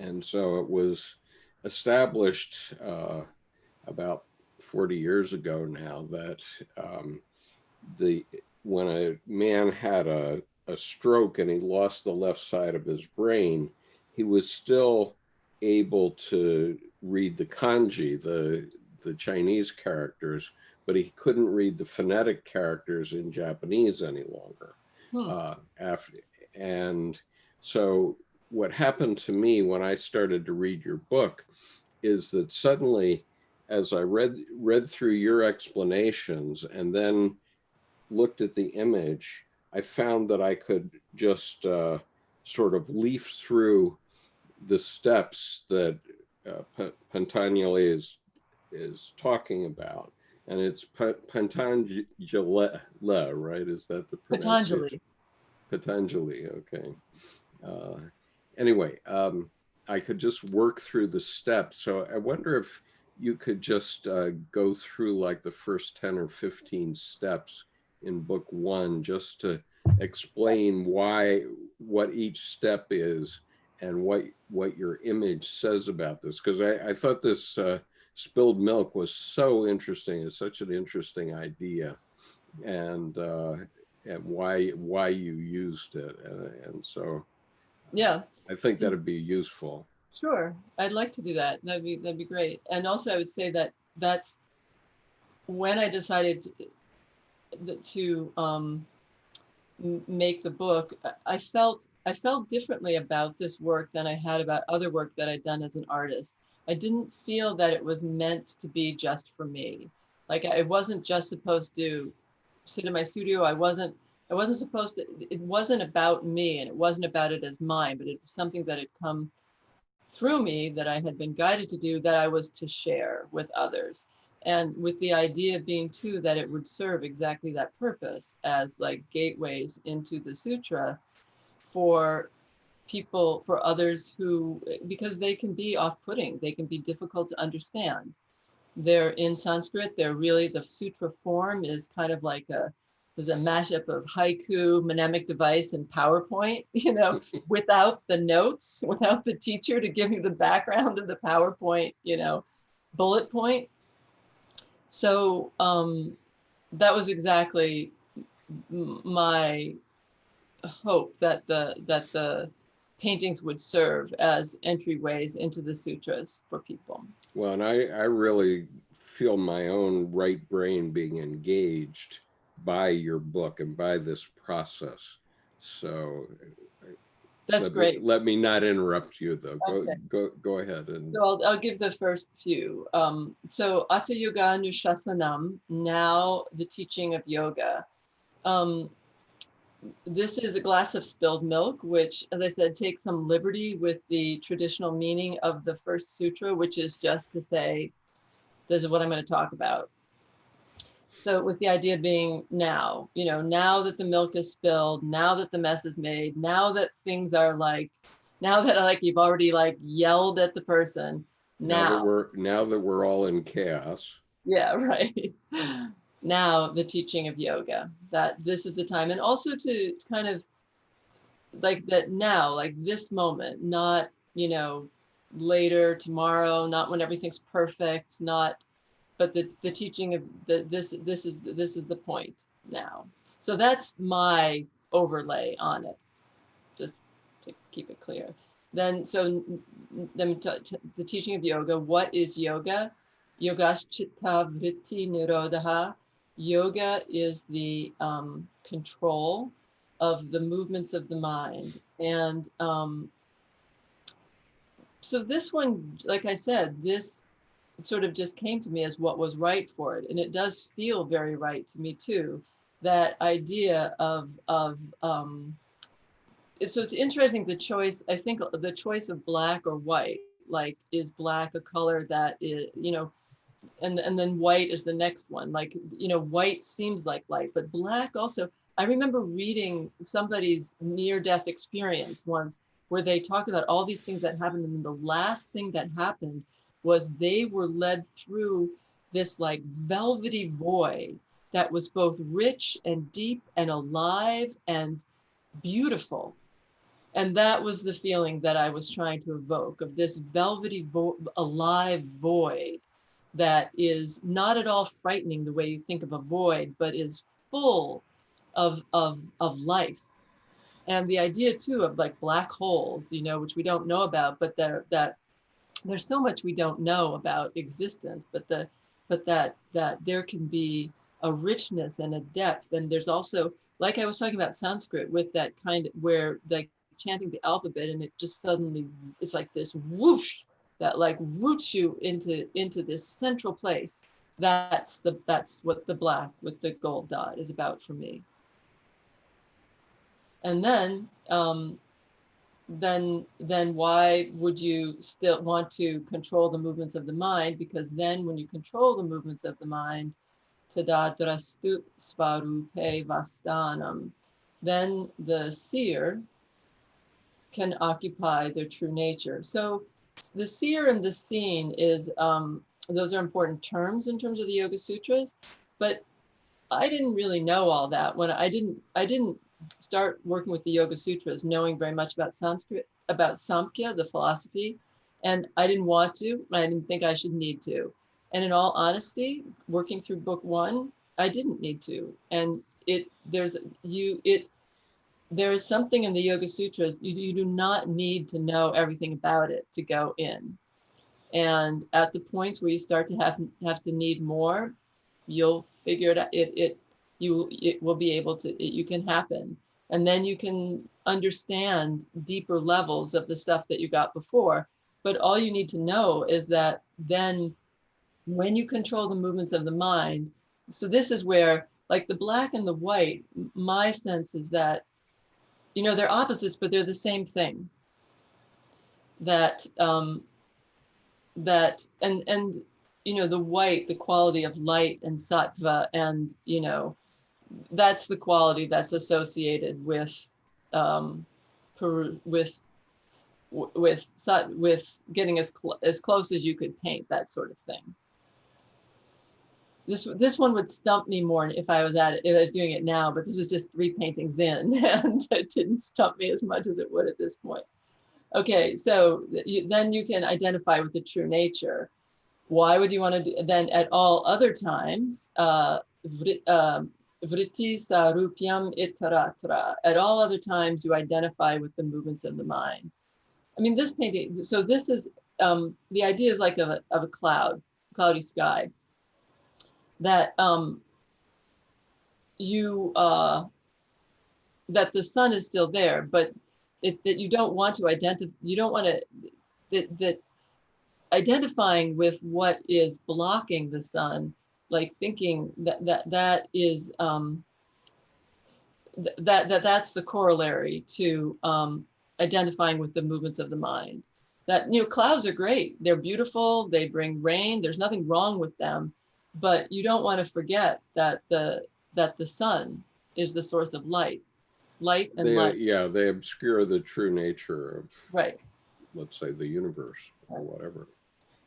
And so it was established about 40 years ago now that when a man had a stroke and he lost the left side of his brain, he was still able to read the kanji, the Chinese characters, but he couldn't read the phonetic characters in Japanese any longer. And so what happened to me when I started to read your book is that suddenly, as I read through your explanations and then looked at the image, I found that I could just sort of leaf through the steps that Patañjali is talking about. And it's Patañjali, right? Is that the pronunciation? Patañjali, okay. Anyway, I could just work through the steps. So I wonder if you could just go through like the first 10 or 15 steps in book 1, just to explain what each step is and what your image says about this. Because I thought this spilled milk was so interesting. It's such an interesting idea, and why you used it, and so yeah, I think that'd be useful. Sure, I'd like to do that. That'd be great. And also, I would say that that's when I decided to make the book. I felt differently about this work than I had about other work that I'd done as an artist. I didn't feel that it was meant to be just for me. Like I wasn't just supposed to sit in my studio. I wasn't supposed to, it wasn't about me, and it wasn't about it as mine, but it was something that had come through me that I had been guided to do, that I was to share with others. And with the idea being too that it would serve exactly that purpose as like gateways into the sutra for people, for others who, because they can be off-putting, they can be difficult to understand. They're in Sanskrit. They're really, the sutra form is kind of like a mashup of haiku, mnemonic device, and PowerPoint, you know, without the notes, without the teacher to give you the background of the PowerPoint, you know, bullet point. So that was exactly my hope, that the paintings would serve as entryways into the sutras for people. Well, and I really feel my own right brain being engaged by your book and by this process. So that's great. Let me not interrupt you, though. Okay. Go ahead. And so I'll give the first few. So Atha Yoga Nushasanam, now the teaching of yoga. This is a glass of spilled milk, which, as I said, takes some liberty with the traditional meaning of the first sutra, which is just to say, this is what I'm going to talk about. So with the idea being now, you know, now that the milk is spilled, now that the mess is made, now that things are like, now that like you've already like yelled at the person, now that we're all in chaos. Yeah, right. Now the teaching of yoga, that this is the time, and also to kind of like that now, like this moment, not, you know, later, tomorrow, not when everything's perfect, not, but the teaching of this is the point now. So that's my overlay on it, just to keep it clear. Then the teaching of yoga. What is yoga? Yogaschitta vritti nirodha. Yoga is the control of the movements of the mind. And so this one, like I said, this sort of just came to me as what was right for it. And it does feel very right to me too. That idea of so it's interesting, the choice, I think the choice of black or white, like is black a color that is, you know, and then white is the next one. Like, you know, white seems like light, but black also, I remember reading somebody's near-death experience once where they talked about all these things that happened. And the last thing that happened was they were led through this like velvety void that was both rich and deep and alive and beautiful. And that was the feeling that I was trying to evoke, of this velvety, alive void that is not at all frightening the way you think of a void, but is full of life. And the idea too of like black holes, you know, which we don't know about, but that there's so much we don't know about existence, but that there can be a richness and a depth. And there's also, like I was talking about Sanskrit, with that kind of where like chanting the alphabet and it just suddenly, it's like this whoosh that like roots you into this central place. That's what the black with the gold dot is about for me. And then why would you still want to control the movements of the mind? Because then when you control the movements of the mind, tadadrastu svarupe vastanam, then the seer can occupy their true nature. So the seer and the seen is, those are important terms in terms of the Yoga Sutras, but I didn't really know all that when I didn't start working with the Yoga Sutras knowing very much about Sanskrit, about Samkhya, the philosophy, and I didn't want to, I didn't think I should need to. And in all honesty, working through book one, I didn't need to. And there is something in the Yoga Sutras, you do not need to know everything about it to go in. And at the point where you start to have to need more, you'll figure it out. It will be able to, you can happen. And then you can understand deeper levels of the stuff that you got before. But all you need to know is that then when you control the movements of the mind, so this is where like the black and the white, my sense is that, you know, they're opposites, but they're the same thing. That, and you know, the white, the quality of light and sattva, and, you know, that's the quality that's associated with getting as close as you could paint, that sort of thing. This one would stump me more if I was doing it now, but this was just 3 paintings in, and it didn't stump me as much as it would at this point. Okay, so then you can identify with the true nature. Why would you want to do then at all other times? Vritti sarupyam itaratra. At all other times, you identify with the movements of the mind. I mean, this painting. So this is the idea is like of a cloudy sky. That that the sun is still there, but that you don't want to identify. You don't want to that identifying with what is blocking the sun, like thinking that is that's the corollary to identifying with the movements of the mind. That clouds are great, they're beautiful, they bring rain, there's nothing wrong with them, but you don't want to forget that the sun is the source of light and light. Yeah, they obscure the true nature of, right, let's say, the universe or whatever.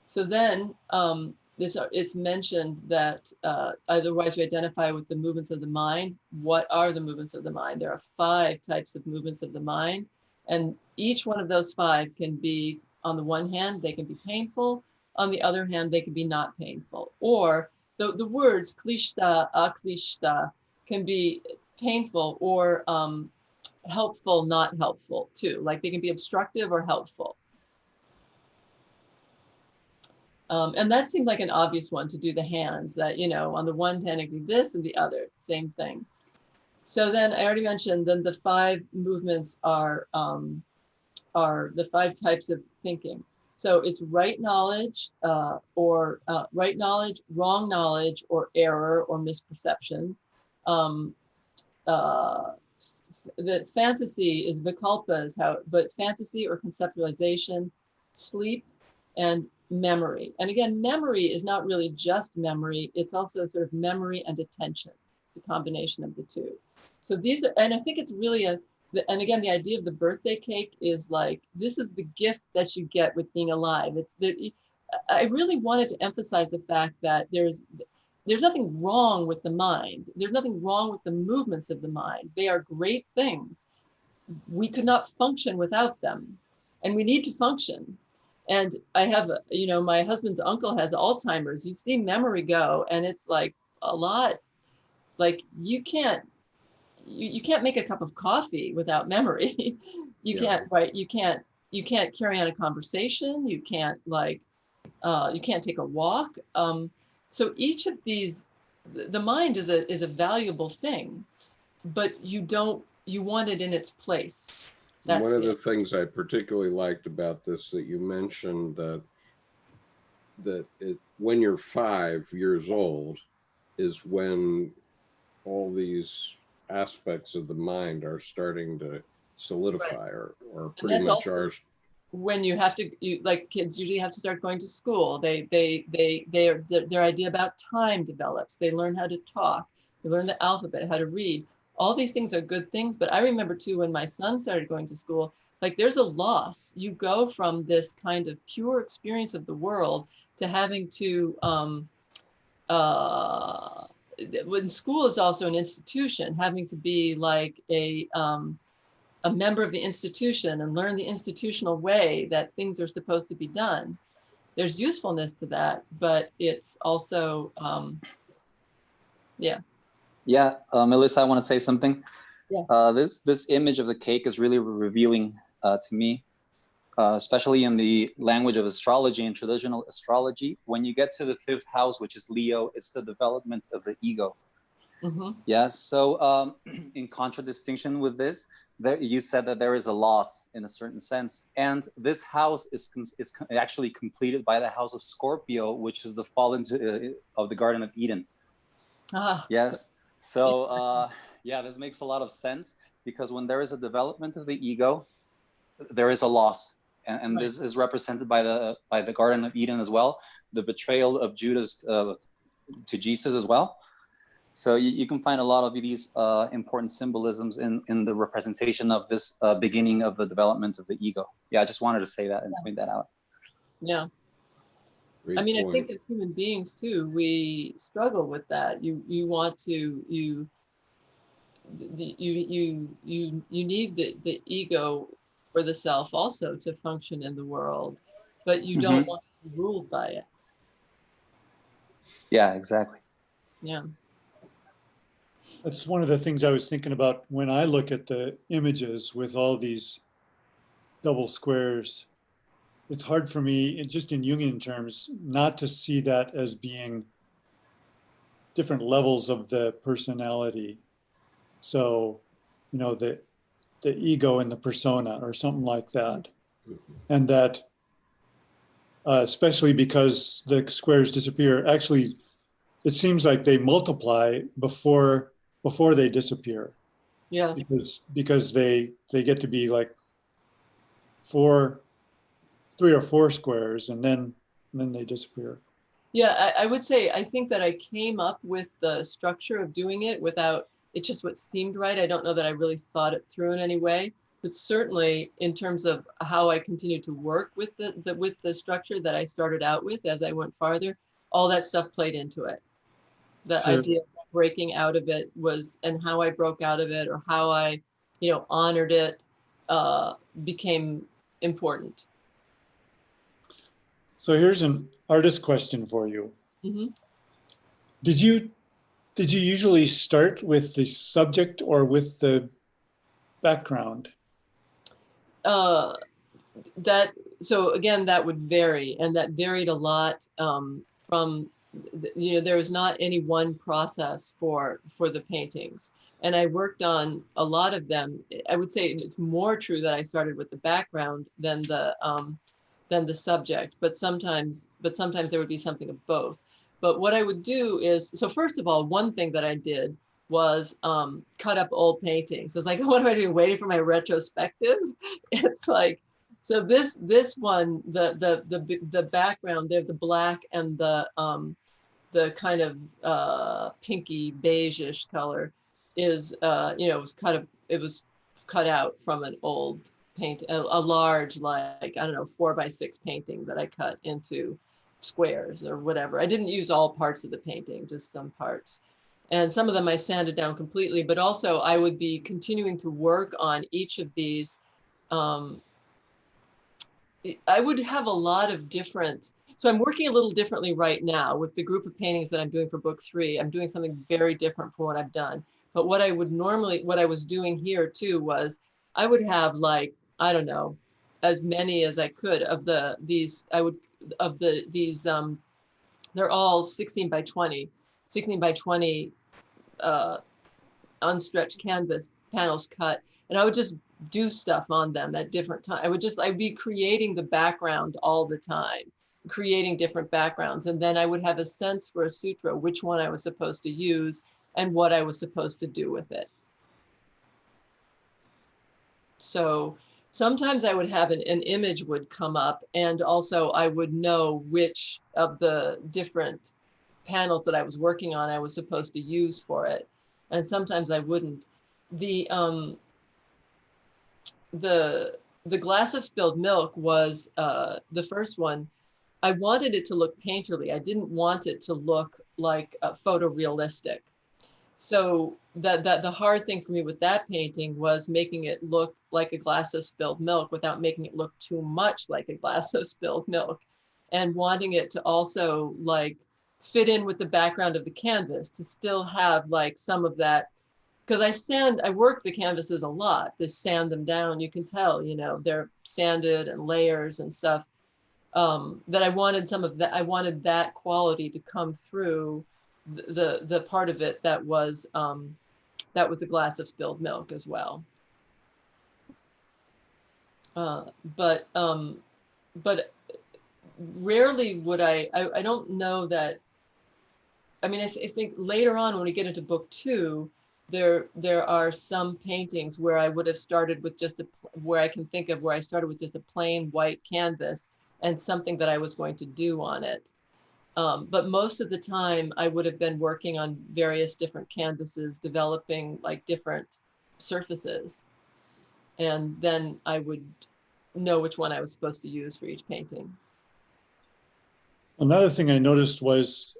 So then it's mentioned that otherwise you identify with the movements of the mind. What are the movements of the mind? There are 5 types of movements of the mind, and each one of those 5 can be, on the one hand, they can be painful. On the other hand, they can be not painful. Or the words klishta, aklishta can be painful or helpful, not helpful too. Like they can be obstructive or helpful. And that seemed like an obvious one to do the hands, that, on the one hand, it can be this and the other, same thing. So then I already mentioned then the 5 movements are the 5 types of thinking. So it's right knowledge, or right knowledge, wrong knowledge, or error or misperception. The fantasy is vikalpas, but fantasy or conceptualization, sleep, and memory. And again, memory is not really just memory, it's also sort of memory and attention, the combination of the two. So these are, and I think it's really and again, the idea of the birthday cake is like, this is the gift that you get with being alive. I really wanted to emphasize the fact that there's nothing wrong with the mind. There's nothing wrong with the movements of the mind. They are great things. We could not function without them, and we need to function. And I have, my husband's uncle has Alzheimer's. You see memory go, and it's like a lot. Like you can't make a cup of coffee without memory. You can't write. You can't carry on a conversation. You can't you can't take a walk. So each of these, the mind is a valuable thing, but you want it in its place. That's one of the things I particularly liked about this that you mentioned that when you're 5 years old is when all these aspects of the mind are starting to solidify, or pretty much are. When you have to, like kids usually have to start going to school. Their idea about time develops. They learn how to talk. They learn the alphabet, how to read. All these things are good things. But I remember too, when my son started going to school, like there's a loss. You go from this kind of pure experience of the world to having to, when school is also an institution, having to be like a member of the institution and learn the institutional way that things are supposed to be done. There's usefulness to that, but it's also, yeah. Yeah, Melissa, I want to say something. Yeah. This image of the cake is really revealing to me, especially in the language of astrology and traditional astrology. When you get to the 5th house, which is Leo, it's the development of the ego. Mm-hmm. Yes. So in contradistinction with this, you said that there is a loss in a certain sense. And this house is actually completed by the house of Scorpio, which is the fall of the Garden of Eden. Ah. Yes. So yeah, this makes a lot of sense, because when there is a development of the ego, there is a loss. And this is represented by the Garden of Eden as well, the betrayal of Judas to Jesus as well. So you can find a lot of these important symbolisms in the representation of this beginning of the development of the ego. Yeah, I just wanted to say that and point that out. Yeah. Great I mean, I point. think as human beings too, we struggle with that. You want to you need the ego or the self also to function in the world, but you don't want to be ruled by it. Yeah, exactly. Yeah. That's one of the things I was thinking about when I look at the images with all these double squares. It's hard for me, just in Jungian terms, not to see that as being different levels of the personality. So, you know, the ego and the persona or something like that. And that, especially because the squares disappear, actually, it seems like they multiply before they disappear. Yeah. Because they get to be like 3 or 4 squares, and then they disappear. Yeah, I would say I think that I came up with the structure of doing it without, it's just what seemed right. I don't know that I really thought it through in any way, but certainly in terms of how I continued to work with the structure that I started out with as I went farther, all that stuff played into it. The Sure. idea of breaking out of it was, and how I broke out of it or how I, honored it became important. So here's an artist question for you. Mm-hmm. Did you usually start with the subject or with the background? So again, that would vary, and that varied a lot from, there was not any one process for the paintings, and I worked on a lot of them. I would say it's more true that I started with the background than the subject, but sometimes there would be something of both. But what I would do is, so first of all, one thing that I did was cut up old paintings. It's like, what am I doing, waiting for my retrospective? It's like, so this one, the background there, the black and the kind of pinky beigeish color is it was cut out from an old paint, a large, like, I don't know, 4x6 painting that I cut into squares or whatever. I didn't use all parts of the painting, just some parts. And some of them I sanded down completely, but also I would be continuing to work on each of these. I would have a lot of different, so I'm working a little differently right now with the group of paintings that I'm doing for book 3. I'm doing something very different from what I've done. But what I was doing here too was I would have, like, I don't know, as many as I could of these, they're all 16 by 20 unstretched canvas panels cut, and I would just do stuff on them at different times. I'd be creating the background all the time, creating different backgrounds, and then I would have a sense for a sutra, which one I was supposed to use and what I was supposed to do with it. So sometimes I would have an image would come up, and also I would know which of the different panels that I was working on I was supposed to use for it. And sometimes I wouldn't. The glass of spilled milk was the first one. I wanted it to look painterly. I didn't want it to look like photorealistic. So the hard thing for me with that painting was making it look like a glass of spilled milk without making it look too much like a glass of spilled milk, and wanting it to also like fit in with the background of the canvas to still have like some of that, because I work the canvases a lot, to sand them down. You can tell, they're sanded and layers and stuff, that I wanted I wanted that quality to come through the part of it that was a glass of spilled milk as well. But rarely would I don't know that. I mean, I think later on when we get into book 2, there are some paintings where I would have started with where I can think of where I started with just a plain white canvas and something that I was going to do on it. But most of the time I would have been working on various different canvases, developing like different surfaces. And then I would know which one I was supposed to use for each painting. Another thing I noticed was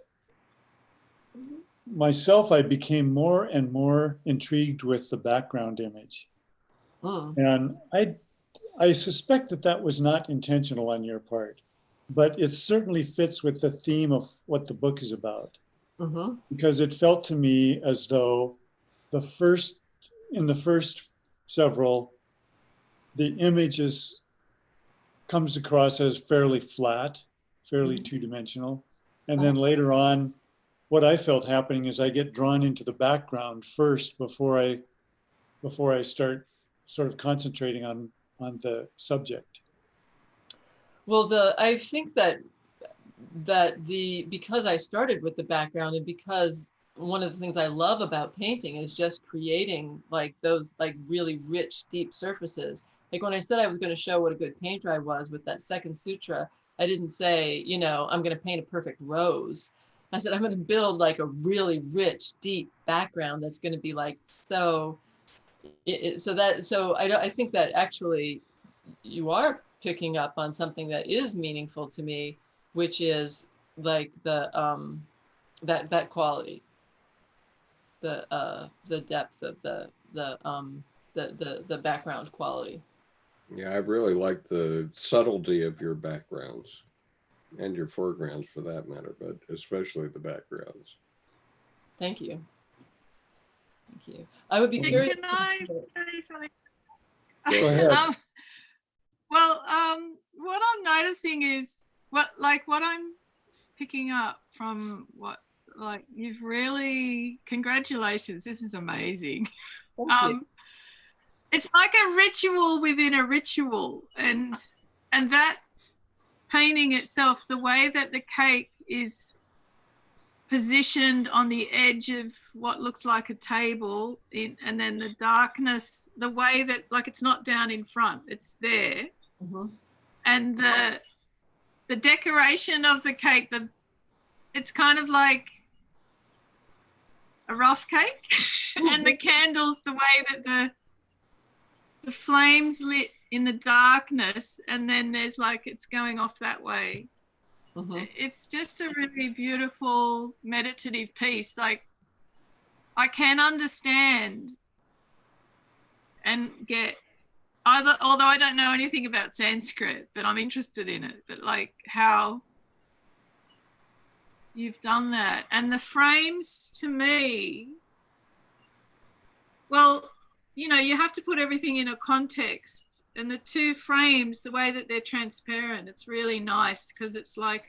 myself, I became more and more intrigued with the background image. And I suspect that that was not intentional on your part, but it certainly fits with the theme of what the book is about. Because it felt to me as though in the first several, the image comes across as fairly flat, fairly two-dimensional. And then later on, what I felt happening is I get drawn into the background first before I start sort of concentrating on the subject. Well, I think that because I started with the background, and because one of the things I love about painting is just creating like those like really rich, deep surfaces. Like when I said I was going to show what a good painter I was with that second sutra, I didn't say, you know, I'm going to paint a perfect rose. I said, I'm going to build like a really rich, deep background that's going to be like, so I think that actually you are picking up on something that is meaningful to me, which is like the that quality, the depth of the background quality. Yeah, I really like the subtlety of your backgrounds and your foregrounds for that matter, but especially the backgrounds. Thank you. Thank you. I would be curious. Can I say something? Go ahead. What I'm noticing is what I'm picking up from you've really, congratulations, this is amazing. It's like a ritual within a ritual, and that painting itself, the way that the cake is positioned on the edge of what looks like a table, and then the darkness, the way that like it's not down in front, it's there. And the decoration of the cake, it's kind of like a rough cake. And the candles, the way that the flames lit in the darkness, and then there's like it's going off that way. It's just a really beautiful meditative piece. Like I can understand and get either, although I don't know anything about Sanskrit, but I'm interested in it, but like how you've done that. And the frames, to me, well, you know, you have to put everything in a context, and the two frames, the way that they're transparent, it's really nice because it's like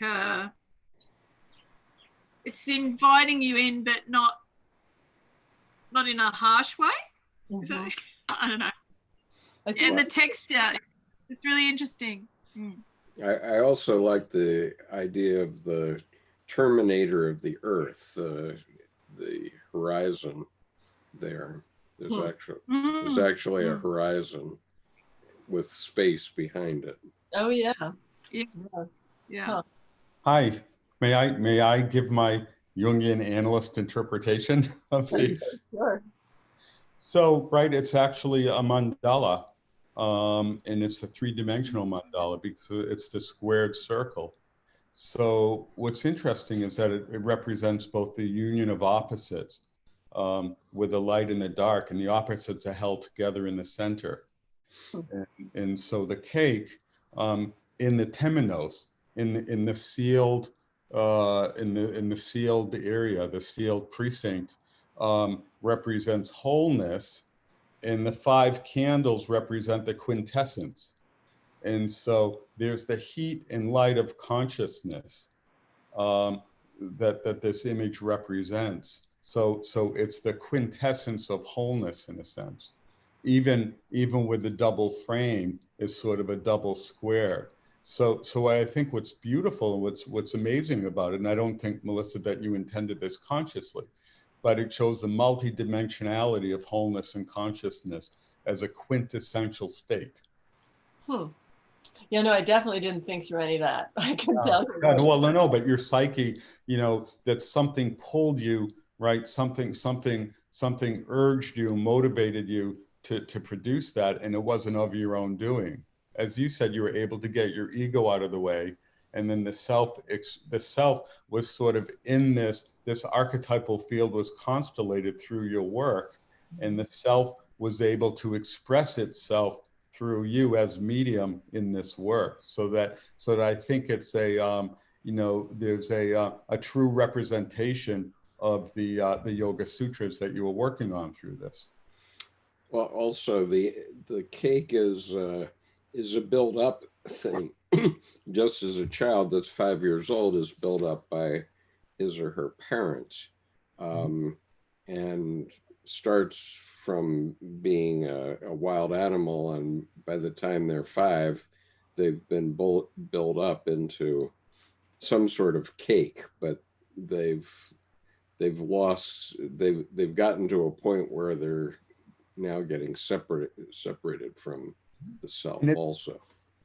it's inviting you in, but not in a harsh way. I don't know. And the texture, it's really interesting. I also like the idea of the terminator of the earth, the horizon there. There's actually a horizon with space behind it. Oh yeah. Yeah. Hi, may I give my Jungian analyst interpretation of the? Sure. So, right, it's actually a mandala, and it's a three-dimensional mandala because it's the squared circle. So what's interesting is that it represents both the union of opposites, with the light and the dark, and the opposites are held together in the center. And so the cake, in the temenos, in the sealed area, the sealed precinct, represents wholeness, and the 5 candles represent the quintessence. And so there's the heat and light of consciousness that this image represents. So it's the quintessence of wholeness in a sense. Even with the double frame is sort of a double square. So I think what's beautiful and what's amazing about it, and I don't think, Melissa, that you intended this consciously, but it shows the multidimensionality of wholeness and consciousness as a quintessential state. Yeah, no, I definitely didn't think through any of that. I can tell you. Well, no, but your psyche, you know, that something pulled you, right? Something urged you, motivated you to produce that, and it wasn't of your own doing. As you said, you were able to get your ego out of the way and then the self was sort of in this archetypal field was constellated through your work, and the self was able to express itself through you as medium in this work. So that I think it's a there's a true representation of the Yoga Sutras that you were working on through this. Well, also the cake is a built up thing. Just as a child that's 5 years old is built up by his or her parents, and starts from being a wild animal, and by the time they're 5, they've been built up into some sort of cake, but they've gotten to a point where they're now getting separated from the self also.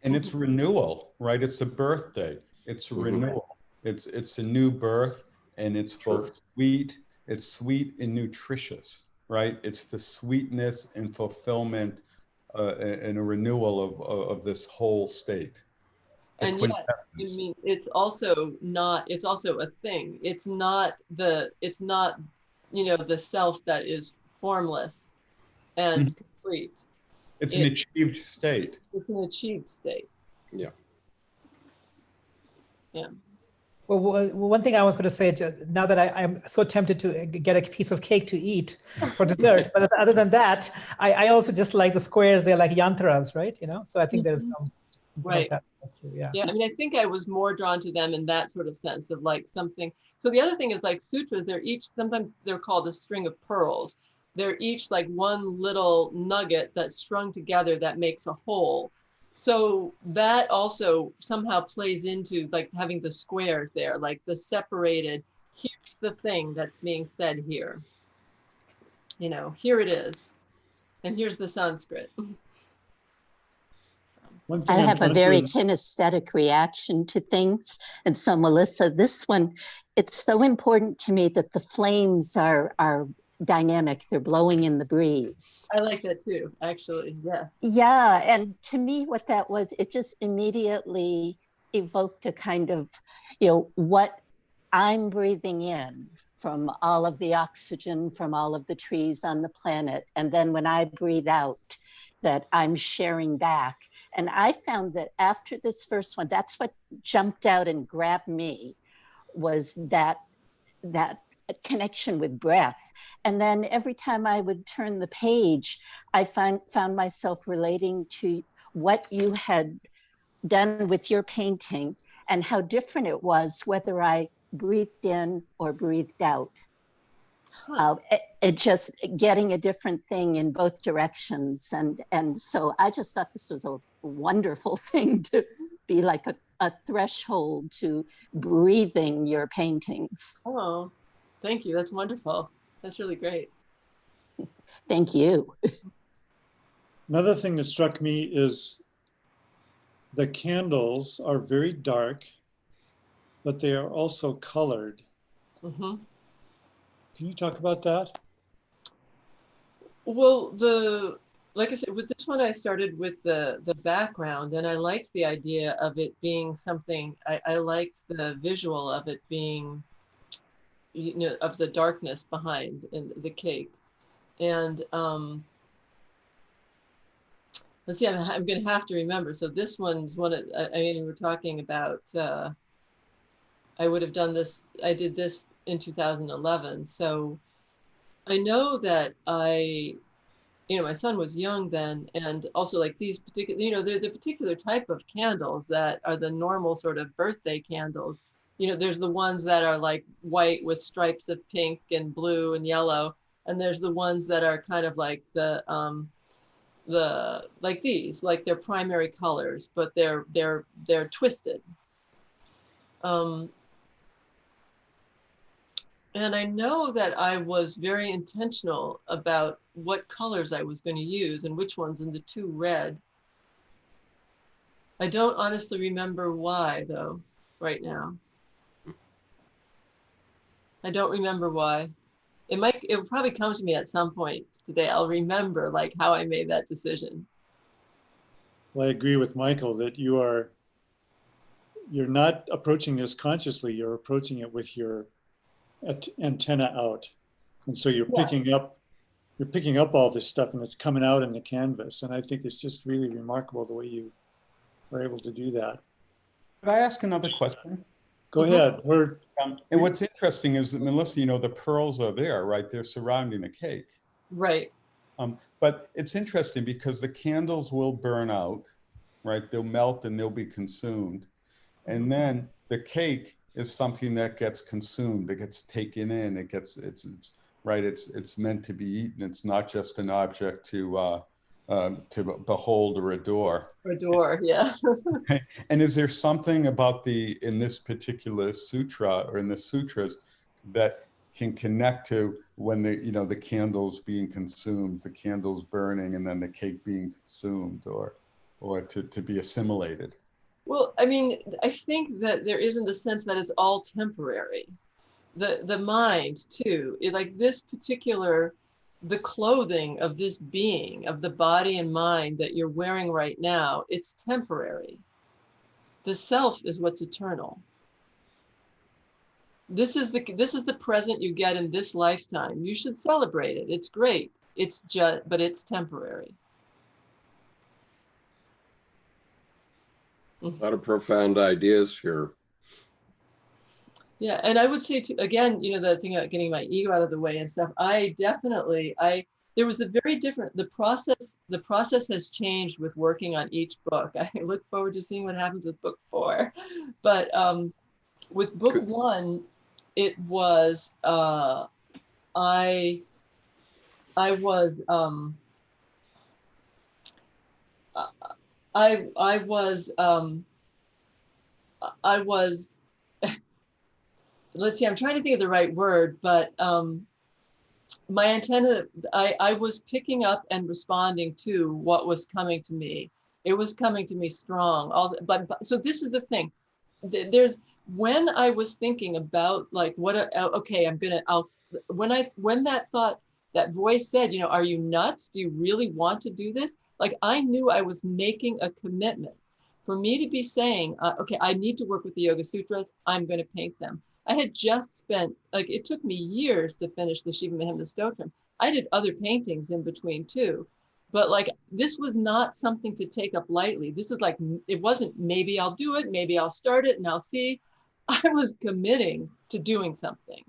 And it's renewal, right? It's a birthday. It's a renewal. It's a new birth, and it's both sweet. It's sweet and nutritious, right? It's the sweetness and fulfillment and a renewal of this whole state. And yet, I mean, it's also a thing. It's not the self that is formless and complete. It's an achieved state. It's an achieved state. Yeah. Yeah. Well, one thing I was going to say, now that I'm so tempted to get a piece of cake to eat for dessert, but other than that, I also just like the squares. They're like yantras, right? So I think there's some right. Like that too, yeah. I mean, I think I was more drawn to them in that sort of sense of like something. So the other thing is like sutras, sometimes they're called a string of pearls. They're each like one little nugget that's strung together that makes a whole. So that also somehow plays into like having the squares there, like the separated, here's the thing that's being said here. Here it is. And here's the Sanskrit. I have a very kinesthetic reaction to things. And so Melissa, this one, it's so important to me that the flames are dynamic. They're blowing in the breeze. I like that too, actually. Yeah. Yeah. And to me, what that was, it just immediately evoked a kind of, what I'm breathing in from all of the oxygen, from all of the trees on the planet. And then when I breathe out, that I'm sharing back. And I found that after this first one, that's what jumped out and grabbed me, was that connection with breath. And then every time I would turn the page, I found myself relating to what you had done with your painting and how different it was, whether I breathed in or breathed out. It just getting a different thing in both directions. And so I just thought this was a wonderful thing to be like a threshold to breathing your paintings. Oh, thank you. That's wonderful. That's really great. Thank you. Another thing that struck me is the candles are very dark, but they are also colored. Mm-hmm. Can you talk about that? Well, like I said, with this one, I started with the background, and I liked the idea of it being something. I liked the visual of it being, of the darkness behind in the cake, and let's see. I'm going to have to remember. So this one's one. I mean, we're talking about. I would have done this. I did this in 2011. So I know that my son was young then, and also like these particular, they're the particular type of candles that are the normal sort of birthday candles. There's the ones that are like white with stripes of pink and blue and yellow, and there's the ones that are kind of like like these, like their primary colors, but they're twisted. And I know that I was very intentional about what colors I was going to use and which ones, and the 2 red. I don't honestly remember why, though, right now. I don't remember why. It will probably come to me at some point today. I'll remember like how I made that decision. Well, I agree with Michael that you are you're not approaching this consciously, you're approaching it with your antenna out. And so you're picking up all this stuff and it's coming out in the canvas. And I think it's just really remarkable the way you were able to do that. Could I ask another question? Go ahead. And what's interesting is that, Melissa, you know, the pearls are there, right? They're surrounding the cake. Right. But it's interesting because the candles will burn out, right? They'll melt and they'll be consumed. And then the cake is something that gets consumed. It gets taken in. It gets, it's right. It's meant to be eaten. It's not just an object to behold or adore. Adore, yeah. And is there something about in this particular sutra or in the sutras that can connect to when the candles being consumed, the candles burning, and then the cake being consumed, or to be assimilated? Well, I mean, I think that there isn't the sense that it's all temporary. The mind too, like this particular, the clothing of this being, of the body and mind that you're wearing right now, it's temporary. The self is what's eternal. This is the present you get in this lifetime. You should celebrate it. It's great. It's just, but it's temporary. A lot of profound ideas here. Yeah, and I would say too, again, you know, the thing about getting my ego out of the way and stuff, there was a very different, the process has changed with working on each book. I look forward to seeing what happens with book 4. But with book 1, it was, I was let's see, I'm trying to think of the right word, but my antenna, I was picking up and responding to what was coming to me. It was coming to me strong. But so this is the thing. When I was thinking about like when that thought, that voice said, you know, are you nuts? Do you really want to do this? Like I knew I was making a commitment. For me to be saying, okay, I need to work with the Yoga Sutras, I'm going to paint them. I had just spent, like, it took me years to finish the Shiva Mahimna Stotram. I did other paintings in between too, but like, this was not something to take up lightly. This is like, it wasn't maybe I'll do it, maybe I'll start it and I'll see. I was committing to doing something.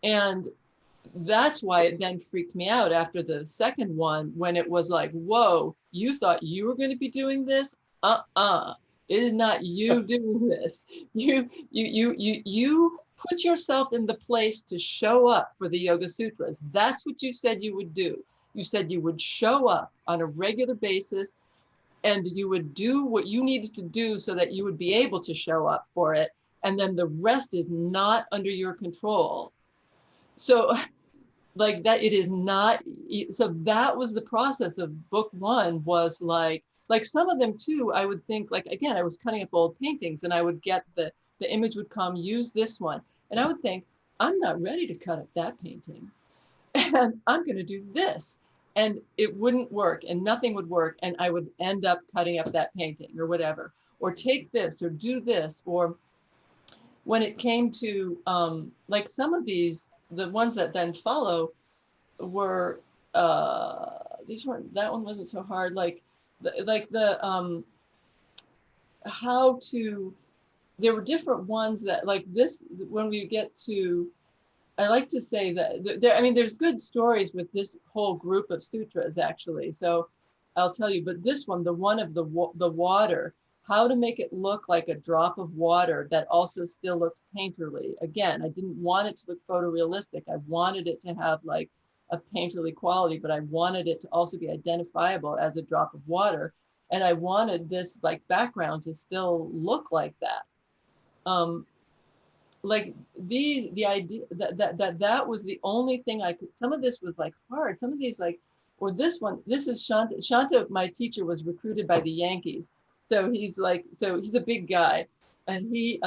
And that's why it then freaked me out after the second one, when it was like, whoa, you thought you were going to be doing this? It is not you doing this. You put yourself in the place to show up for the Yoga Sutras. That's what you said you would do. You said you would show up on a regular basis and you would do what you needed to do so that you would be able to show up for it. And then the rest is not under your control. So like that, it is not. So that was the process of book 1, was like some of them too, I would think, like, again, I was cutting up old paintings and I would get the image would come, use this one. And I would think, I'm not ready to cut up that painting. And I'm going to do this. And it wouldn't work and nothing would work. And I would end up cutting up that painting or whatever, or take this or do this. Or when it came to like some of these, the ones that then follow were, these weren't, that one wasn't so hard. How to, there were different ones that like this, when we get to, I like to say that there's good stories with this whole group of sutras actually. So I'll tell you, but this one, the one of the water, how to make it look like a drop of water that also still looked painterly. Again, I didn't want it to look photorealistic. I wanted it to have like a painterly quality, but I wanted it to also be identifiable as a drop of water. And I wanted this like background to still look like that. Like the idea that was the only thing I could, some of this was like hard. Some of these like, or this one, this is Shanta. Shanta, my teacher, was recruited by the Yankees. So he's a big guy. And he,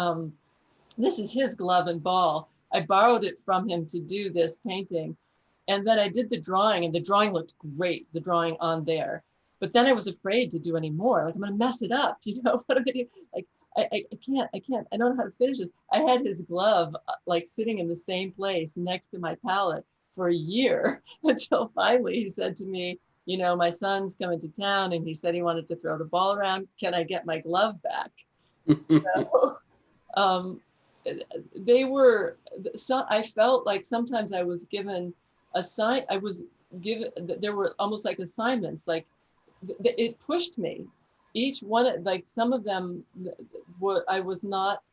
this is his glove and ball. I borrowed it from him to do this painting. And then I did the drawing and the drawing looked great, the drawing on there. But then I was afraid to do any more. Like, I'm going to mess it up, you know, what am I doing? Like, I don't know how to finish this. I had his glove like sitting in the same place next to my palette for a year until finally he said to me, you know, my son's coming to town and he said he wanted to throw the ball around. Can I get my glove back? So, they were, so I felt like sometimes I was given there were almost like assignments, like it pushed me. Each one, like some of them were, it was not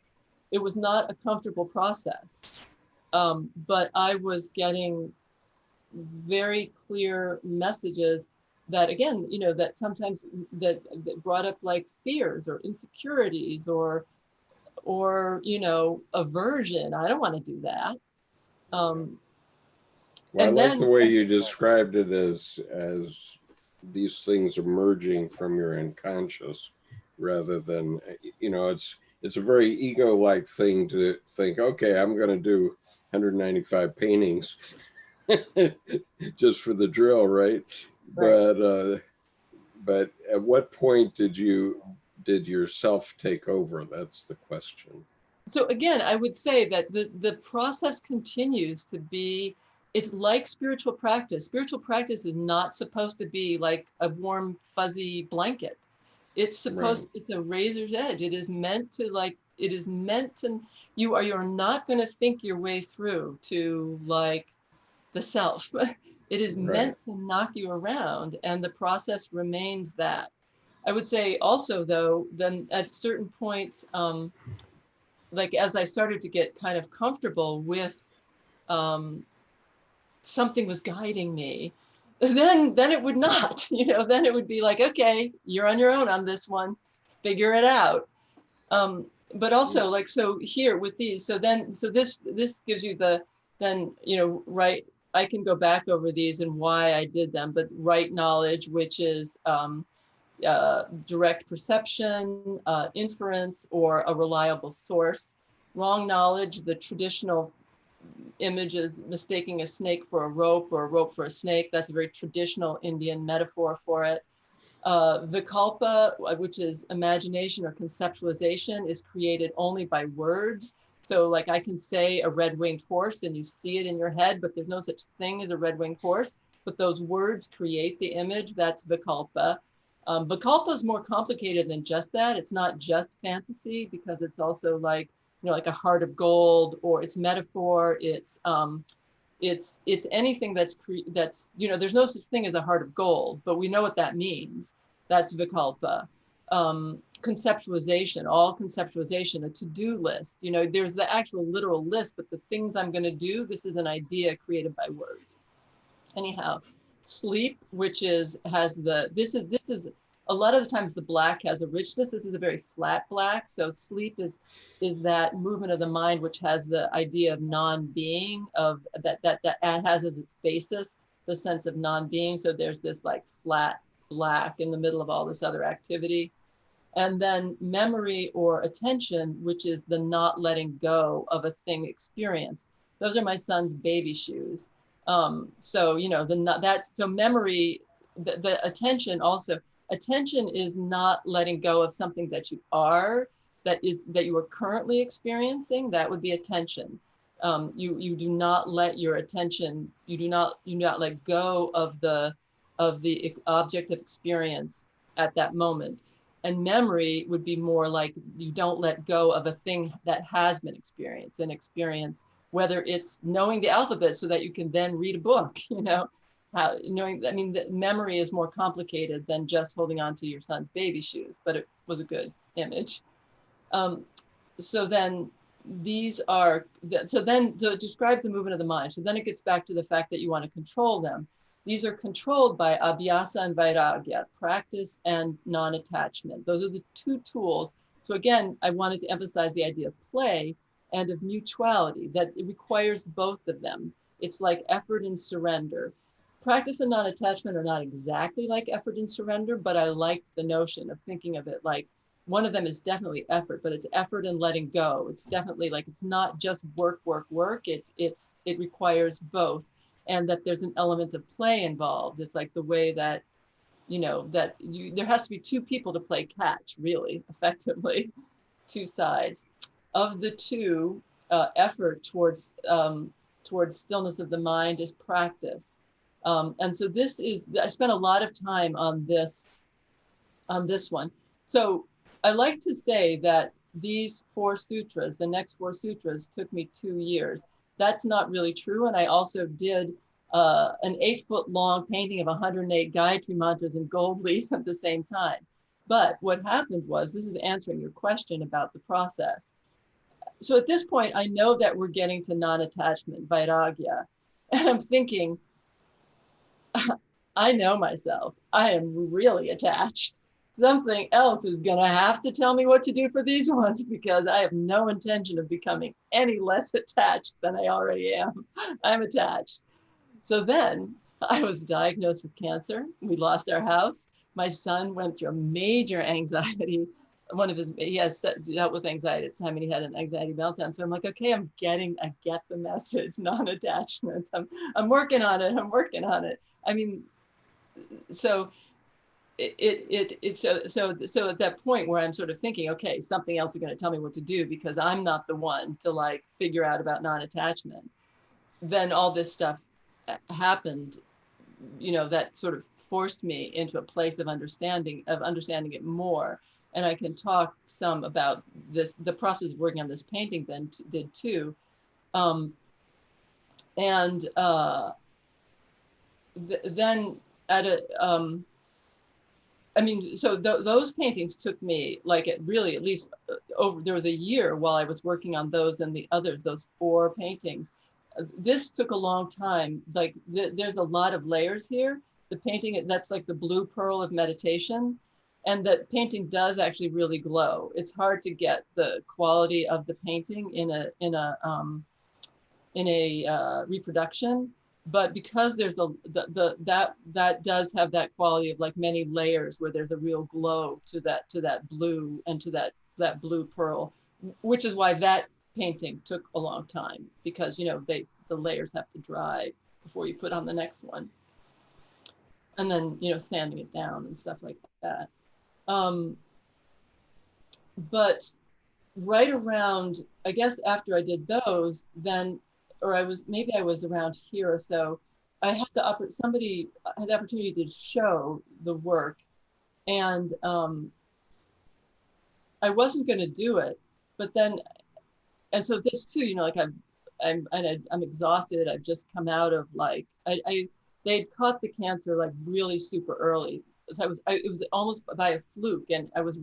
a comfortable process. But I was getting very clear messages that, again, you know, that sometimes that brought up like fears or insecurities or you know, aversion. I don't want to do that. Well, I And like the then way you described it as these things emerging from your unconscious, rather than, you know, it's a very ego-like thing to think, okay, I'm going to do 195 paintings just for the drill, right? But at what point did yourself take over? That's the question. So again, I would say that the process continues to be, it's like spiritual practice. Spiritual practice is not supposed to be like a warm, fuzzy blanket. It's supposed, it's a razor's edge. It is meant to you're not going to think your way through to like the self. It is meant to knock you around, and the process remains that. I would say also though, then at certain points, like as I started to get kind of comfortable with something was guiding me, then it would not, you know, then it would be like, okay, you're on your own on this one, figure it out. But also like, so here with these, so this gives you then, you know, right, I can go back over these and why I did them, but right knowledge, which is direct perception, inference, or a reliable source. Wrong knowledge, the traditional image is mistaking a snake for a rope or a rope for a snake. That's a very traditional Indian metaphor for it. Vikalpa, which is imagination or conceptualization, is created only by words. So like I can say a red-winged horse and you see it in your head, but there's no such thing as a red-winged horse. But those words create the image. That's Vikalpa. Vikalpa is more complicated than just that. It's not just fantasy, because it's also like, you know, like a heart of gold, or it's metaphor. It's anything that's, you know, there's no such thing as a heart of gold, but we know what that means. That's Vikalpa. Conceptualization, all conceptualization, a to-do list. You know, there's the actual literal list, but the things I'm going to do, this is an idea created by words. Anyhow, sleep, which this is a lot of the times the black has a richness. This is a very flat black. So sleep is that movement of the mind, which has the idea of non-being, of that has as its basis the sense of non-being. So there's this like flat black in the middle of all this other activity. And then memory or attention, which is the not letting go of a thing experienced. Those are my son's baby shoes. So, you know, so memory, the attention also, attention is not letting go of something that you are, that you are currently experiencing. That would be attention. You do not let your attention, you do not let go of the object of experience at that moment. And memory would be more like you don't let go of a thing that has been experienced, an experience, whether it's knowing the alphabet so that you can then read a book, you know, knowing, I mean, the memory is more complicated than just holding on to your son's baby shoes, but it was a good image. So then it describes the movement of the mind. So then it gets back to the fact that you want to control them. These are controlled by abhyasa and vairagya, practice and non-attachment. Those are the two tools. So again, I wanted to emphasize the idea of play and of mutuality, that it requires both of them. It's like effort and surrender. Practice and non-attachment are not exactly like effort and surrender, but I liked the notion of thinking of it like one of them is definitely effort, but it's effort and letting go. It's definitely like, it's not just work, work, work. It requires both. And that there's an element of play involved. It's like the way that, you know, there has to be two people to play catch, really, effectively. two sides. Of the two, effort towards stillness of the mind is practice. And so this is, I spent a lot of time on this one. So I like to say that these 4 sutras, the next 4 sutras, took me 2 years. That's not really true. And I also did an 8-foot long painting of 108 Gayatri mantras in gold leaf at the same time. But what happened was, this is answering your question about the process. So at this point, I know that we're getting to non-attachment, vairagya. And I'm thinking, I know myself. I am really attached. Something else is going to have to tell me what to do for these ones, because I have no intention of becoming any less attached than I already am. I'm attached. So then I was diagnosed with cancer. We lost our house. My son went through a major anxiety. He has dealt with anxiety at the time, and he had an anxiety meltdown. So I'm like, okay, I get the message, non-attachment. I'm working on it. I'm working on it. I mean, so so at that point where I'm sort of thinking, okay, something else is going to tell me what to do, because I'm not the one to like figure out about non-attachment. Then all this stuff happened, you know, that sort of forced me into a place of understanding it more. And I can talk some about this, the process of working on this painting then did too. Then at a, I mean, so those paintings took me like at least over, there was a year while I was working on those and the others, those 4 paintings. This took a long time. Like there's a lot of layers here. The painting, that's like the blue pearl of meditation. And that painting does actually really glow. It's hard to get the quality of the painting in a reproduction. But because there's that does have that quality of like many layers where there's a real glow to that blue and to that blue pearl, which is why that painting took a long time, because you know the layers have to dry before you put on the next one, and then you know sanding it down and stuff like that. But right around, I guess after I did those, then, or I was around here or so, I had somebody had the opportunity to show the work, and I wasn't going to do it, but then, and so this too, you know, like I'm exhausted. I've just come out of like, they'd caught the cancer like really super early. So it was almost by a fluke, and I was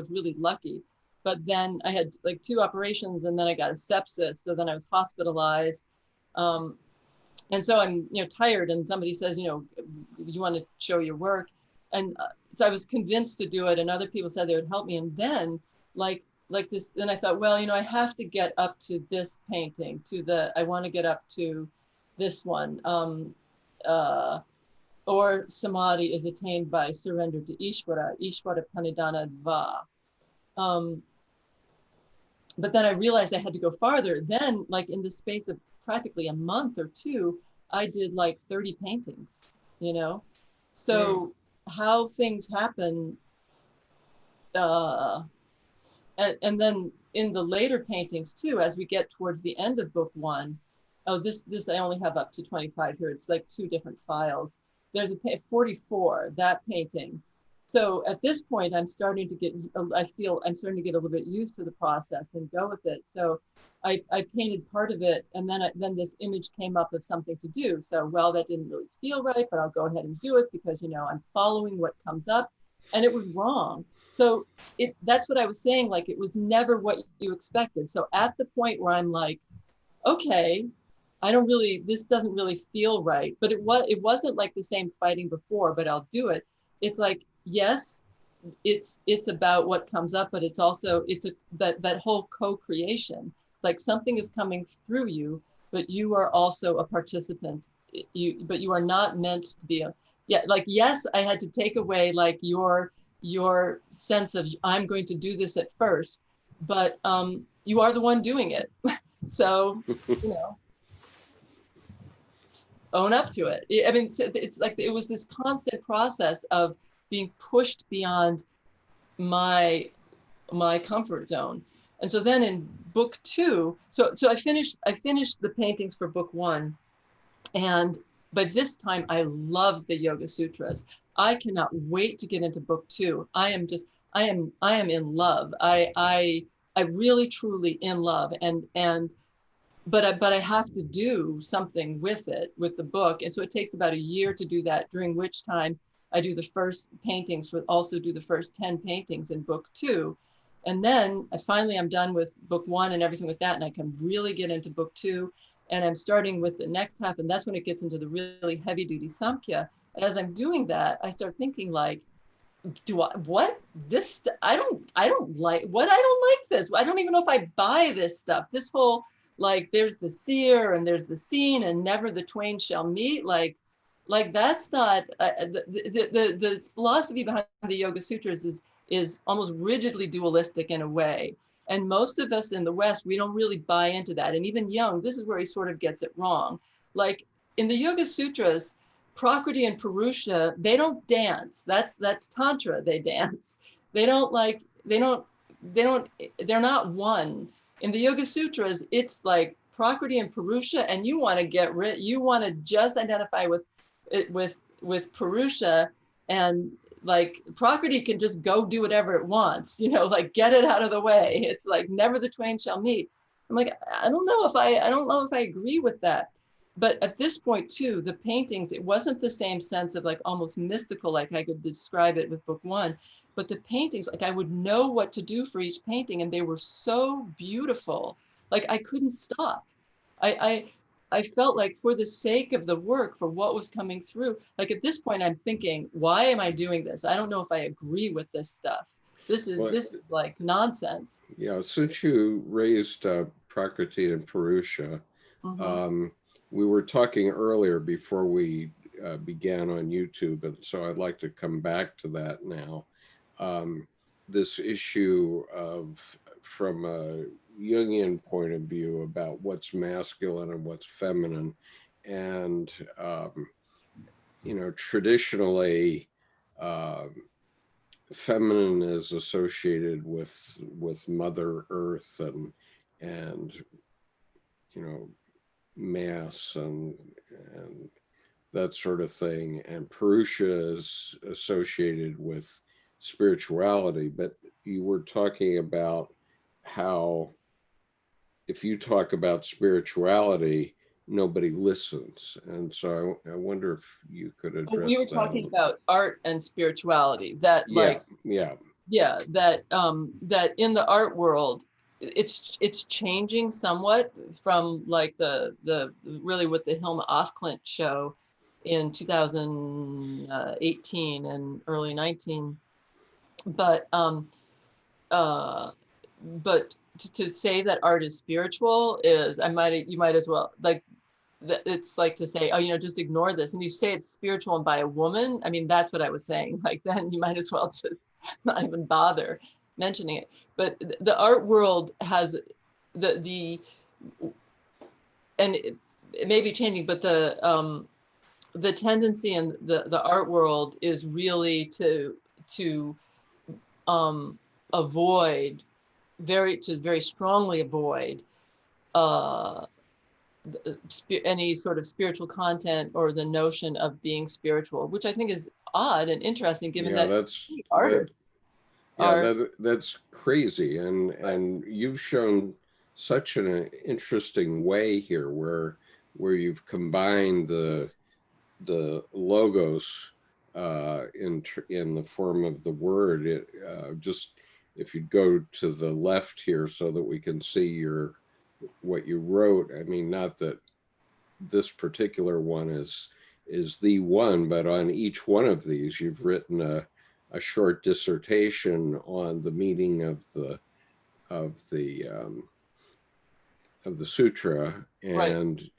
really lucky. But then I had like 2 operations, and then I got a sepsis. So then I was hospitalized. And so I'm, you know, tired, and somebody says, you know, you want to show your work. And so I was convinced to do it, and other people said they would help me. And then like this, then I thought, well, you know, I have to get up to this painting, I want to get up to this one. Or samadhi is attained by surrender to Ishvara Pranidhana Dva. But then I realized I had to go farther. Then, like in the space of practically a month or 2, I did like 30 paintings, you know? So how things happen, and then in the later paintings too, as we get towards the end of book 1, this I only have up to 25 here. It's like 2 different files. There's a 44, that painting. So at this point, I'm starting to get a little bit used to the process and go with it. So I painted part of it, and then this image came up of something to do. So, well, that didn't really feel right, but I'll go ahead and do it because, you know, I'm following what comes up, and it was wrong. So that's what I was saying, like it was never what you expected. So at the point where I'm like, okay, this doesn't really feel right, but it wasn't like the same fighting before, but I'll do it. It's like, yes, it's about what comes up, but it's also, that whole co-creation, like something is coming through you, but you are also a participant. But you are not meant to be yes, I had to take away like your sense of I'm going to do this at first, but you are the one doing it. So, you know, own up to it. I mean, it's like it was this constant process of being pushed beyond my my comfort zone. And so then in book 2, so I finished the paintings for book 1, and by this time I loved the Yoga Sutras. I cannot wait to get into book 2. I am in love. I really truly in love, but I have to do something with it, with the book. And so it takes about a year to do that, during which time I do the first paintings, also do the first 10 paintings in book 2. And then I'm done with book 1 and everything with that. And I can really get into book 2. And I'm starting with the next half. And that's when it gets into the really heavy duty Samkhya. And as I'm doing that, I start thinking like, I don't like this. I don't even know if I buy this stuff. This whole, like, there's the seer and there's the seen and never the twain shall meet. Like that's not, the philosophy behind the Yoga Sutras is almost rigidly dualistic in a way. And most of us in the West, we don't really buy into that. And even Jung, this is where he sort of gets it wrong. Like in the Yoga Sutras, Prakriti and Purusha, they don't dance. That's Tantra, they dance. They're not one. In the Yoga Sutras, it's like Prakriti and Purusha, and you want to just identify with Purusha, and like Prakriti can just go do whatever it wants, like get it out of the way. It's like never the twain shall meet. I'm like, I don't know if I agree with that. But at this point too, the paintings, it wasn't the same sense of like almost mystical, like I could describe it with book 1, but the paintings, like I would know what to do for each painting, and they were so beautiful. Like I couldn't stop. I felt like for the sake of the work, for what was coming through, like at this point I'm thinking, why am I doing this? I don't know if I agree with this stuff. This is like nonsense. Yeah, since you raised Prakriti and Purusha, we were talking earlier before we began on YouTube, and so I'd like to come back to that now. This issue of, from a Jungian point of view, about what's masculine and what's feminine. And, traditionally, feminine is associated with Mother Earth and mass and that sort of thing, and Purusha is associated with spirituality. But you were talking about how if you talk about spirituality, nobody listens, and so I wonder if you could address we were that talking about art and spirituality, that that in the art world, it's changing somewhat from like the really with the Hilma af Klint show in 2018 and early 19, but to say that art is spiritual is, you might as well, like, it's like to say, oh, just ignore this, and you say it's spiritual and by a woman. I mean, that's what I was saying. Like, then you might as well just not even bother mentioning it. But the art world has and it may be changing, but the tendency in the art world is really to very strongly avoid any sort of spiritual content or the notion of being spiritual, which I think is odd and interesting, given that artists that's crazy. And you've shown such an interesting way here where you've combined the logos in the form of the word. Just if you go to the left here so that we can see what you wrote. I mean, not that this particular one is the one, but on each one of these, you've written a short dissertation on the meaning of the sutra, and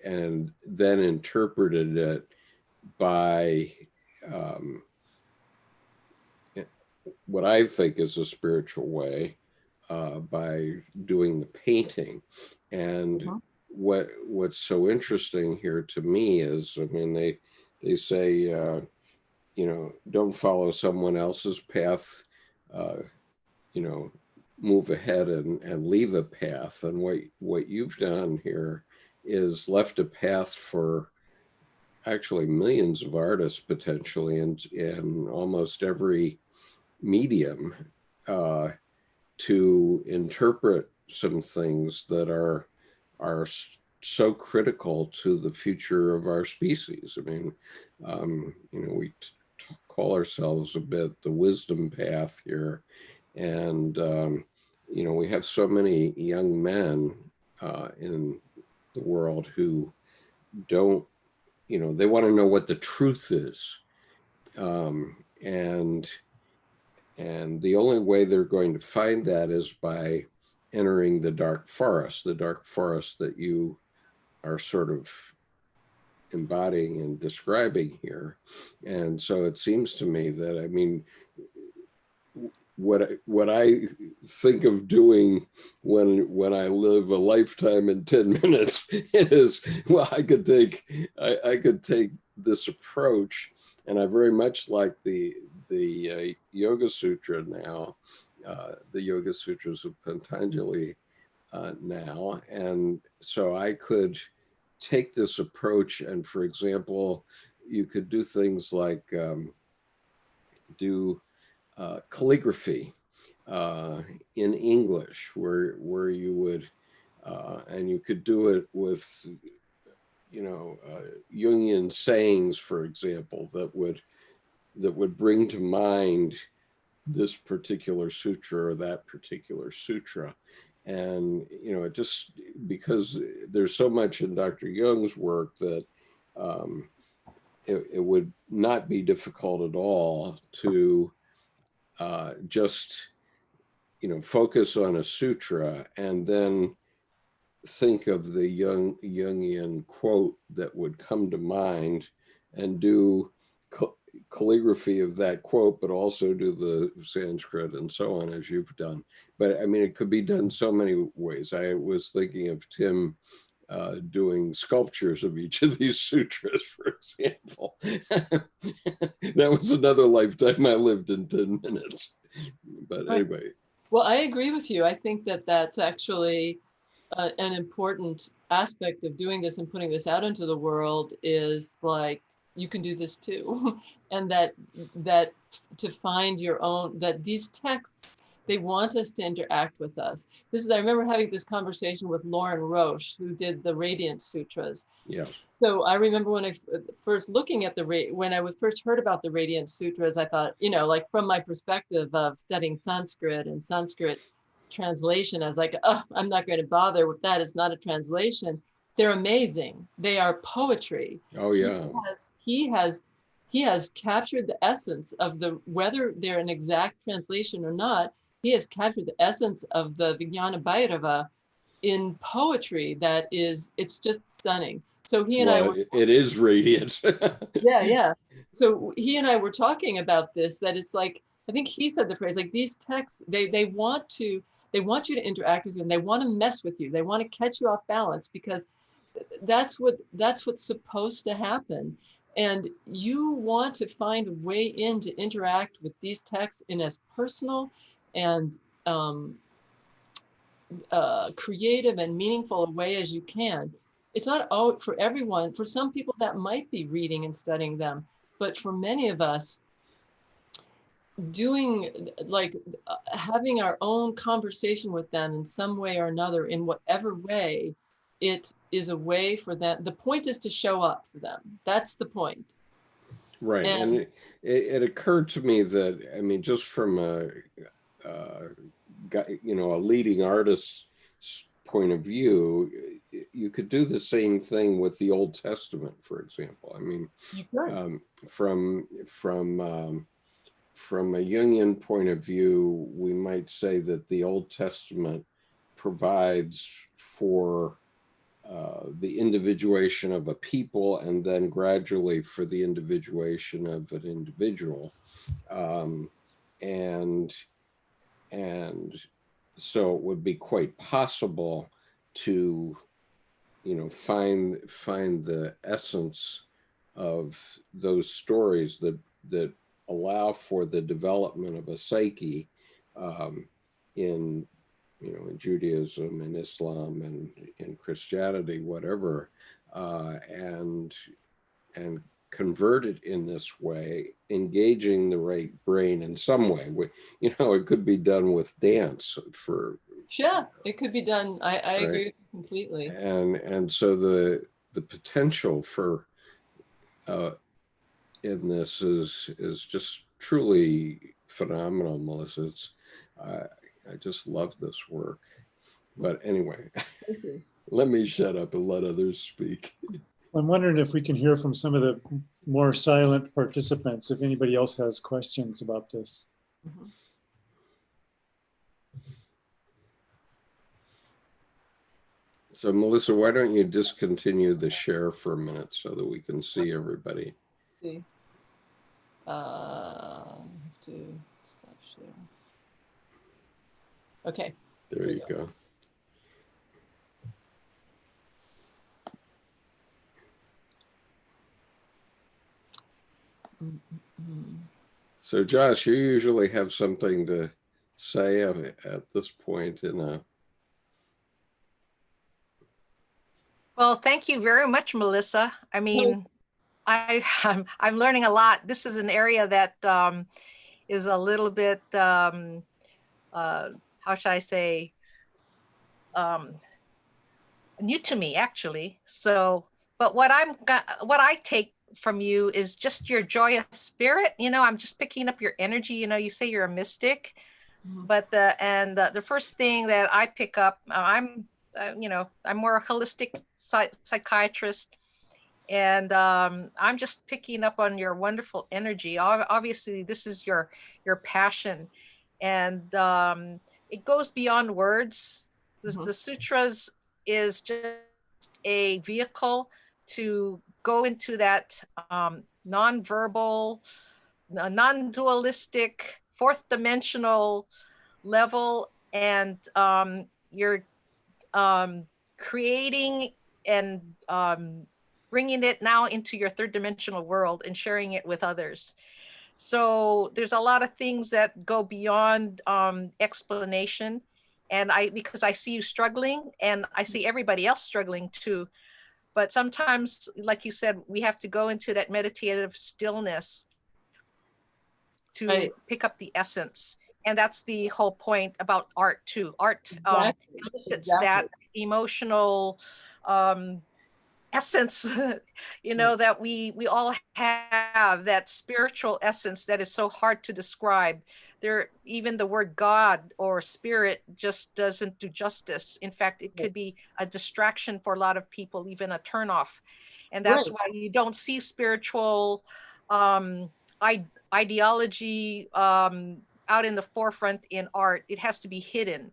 then interpreted it by what I think is a spiritual way, by doing the painting. And what's so interesting here to me is, I mean, they say, don't follow someone else's path, move ahead and leave a path. And what you've done here is left a path for actually millions of artists potentially in almost every medium to interpret some things that are so critical to the future of our species. I mean, you know, we call ourselves a bit the wisdom path here, and you know, we have so many young men in the world who don't, you know, they want to know what the truth is, and the only way they're going to find that is by entering the dark forest that you are sort of embodying and describing here. And so it seems to me that, I mean, what I think of doing when I live a lifetime in 10 minutes is, well, I could take this approach, and I very much like the Yoga Sutra now, the Yoga Sutras of Patanjali now. And so I could take this approach, and for example, you could do things like do calligraphy in English, where you would, and you could do it with, you know, Jungian sayings, for example, that would bring to mind this particular sutra or that particular sutra. And, you know, it just, because there's so much in Dr. Jung's work that it would not be difficult at all to just, you know, focus on a sutra and then think of the Jungian quote that would come to mind and do calligraphy of that quote, but also do the Sanskrit and so on, as you've done. But I mean, it could be done so many ways. I was thinking of Tim doing sculptures of each of these sutras, for example. That was another lifetime I lived in 10 minutes. But anyway. Well, I agree with you. I think that that's actually an important aspect of doing this and putting this out into the world, is like, you can do this too. And that to find your own, that these texts, they want us to interact with us. I remember having this conversation with Lauren Roche, who did the Radiant Sutras. Yes. So I remember when I first looking at when I first heard about the Radiant Sutras, I thought, you know, like from my perspective of studying Sanskrit and Sanskrit translation, I was like, oh, I'm not going to bother with that. It's not a translation. They're amazing. They are poetry. Oh yeah. He has captured the essence of whether they're an exact translation or not, he has captured the essence of the Vijnana Bhairava in poetry that is, it's just stunning. So he and I were, it is radiant. yeah. So he and I were talking about this, that it's like, I think he said the phrase, like, these texts, they want you to interact with them. They want to mess with you. They want to catch you off balance, because that's what's supposed to happen. And you want to find a way in to interact with these texts in as personal and creative and meaningful a way as you can. It's not for everyone. For some people, that might be reading and studying them. But for many of us, doing, like, having our own conversation with them in some way or another, in whatever way, it is a way for them. The point is to show up for them. That's the point. Right. And it occurred to me that, I mean, just from a leading artist's point of view, you could do the same thing with the Old Testament, for example. I mean, from a Jungian point of view, we might say that the Old Testament provides for the individuation of a people, and then gradually for the individuation of an individual. And so it would be quite possible to, you know, find the essence of those stories that allow for the development of a psyche in, in Judaism and Islam and in Christianity, whatever, and convert it in this way, engaging the right brain in some way. It could be done with dance for. Sure, it could be done. I Right. agree with you completely. And so the potential for in this is just truly phenomenal, Melissa. I just love this work. But anyway, let me shut up and let others speak. I'm wondering if we can hear from some of the more silent participants, if anybody else has questions about this. Mhm. So Melissa, why don't you discontinue the share for a minute so that we can see everybody? See. I have to stop sharing. Okay. There you go. So Josh, you usually have something to say at this point in a. Well, thank you very much, Melissa. I mean, I'm learning a lot. This is an area that is a little bit, how should I say, new to me, actually. So, but what I take from you is just your joyous spirit. I'm just picking up your energy. You say you're a mystic, but the first thing that I pick up, I'm more a holistic psychiatrist, and I'm just picking up on your wonderful energy. Obviously, this is your passion, and it goes beyond words. The Sutras is just a vehicle to go into that non-verbal, non-dualistic, fourth dimensional level, and you're creating and bringing it now into your third dimensional world and sharing it with others. So there's a lot of things that go beyond explanation. And because I see you struggling, and I see everybody else struggling too. But sometimes, like you said, we have to go into that meditative stillness to pick up the essence. And that's the whole point about art too. Art elicits that emotional essence, that we all have, that spiritual essence that is so hard to describe. Even the word God or spirit just doesn't do justice. In fact, it could be a distraction for a lot of people, even a turnoff. And that's why you don't see spiritual ideology out in the forefront in art. It has to be hidden.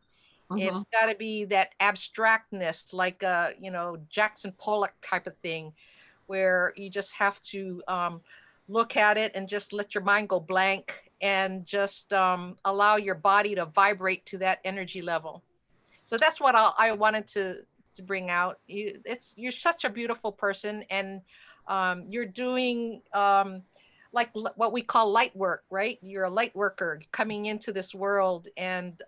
It's got to be that abstractness, like Jackson Pollock type of thing, where you just have to look at it and just let your mind go blank and just allow your body to vibrate to that energy level. So that's what I wanted to bring out. You're such a beautiful person, and you're doing like what we call light work, right? You're a light worker coming into this world and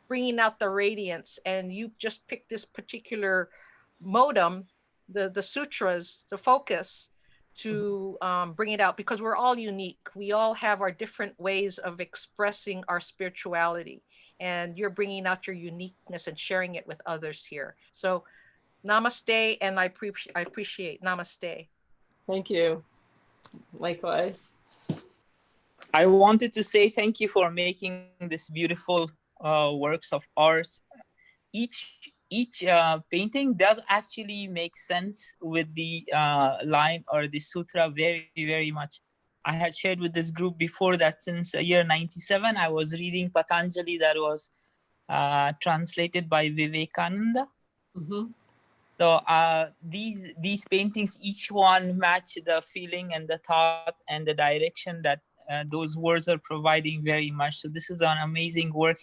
bringing out the radiance, and you just picked this particular modem, the Sutras, the focus, to bring it out, because we're all unique. We all have our different ways of expressing our spirituality, and you're bringing out your uniqueness and sharing it with others here. So namaste, and I appreciate namaste. Thank you. Likewise. I wanted to say thank you for making this beautiful works of ours. Each painting does actually make sense with the line or the sutra very, very much. I had shared with this group before that since the year 97, I was reading Patañjali that was translated by Vivekananda. So these paintings, each one match the feeling and the thought and the direction that those words are providing very much. So this is an amazing work.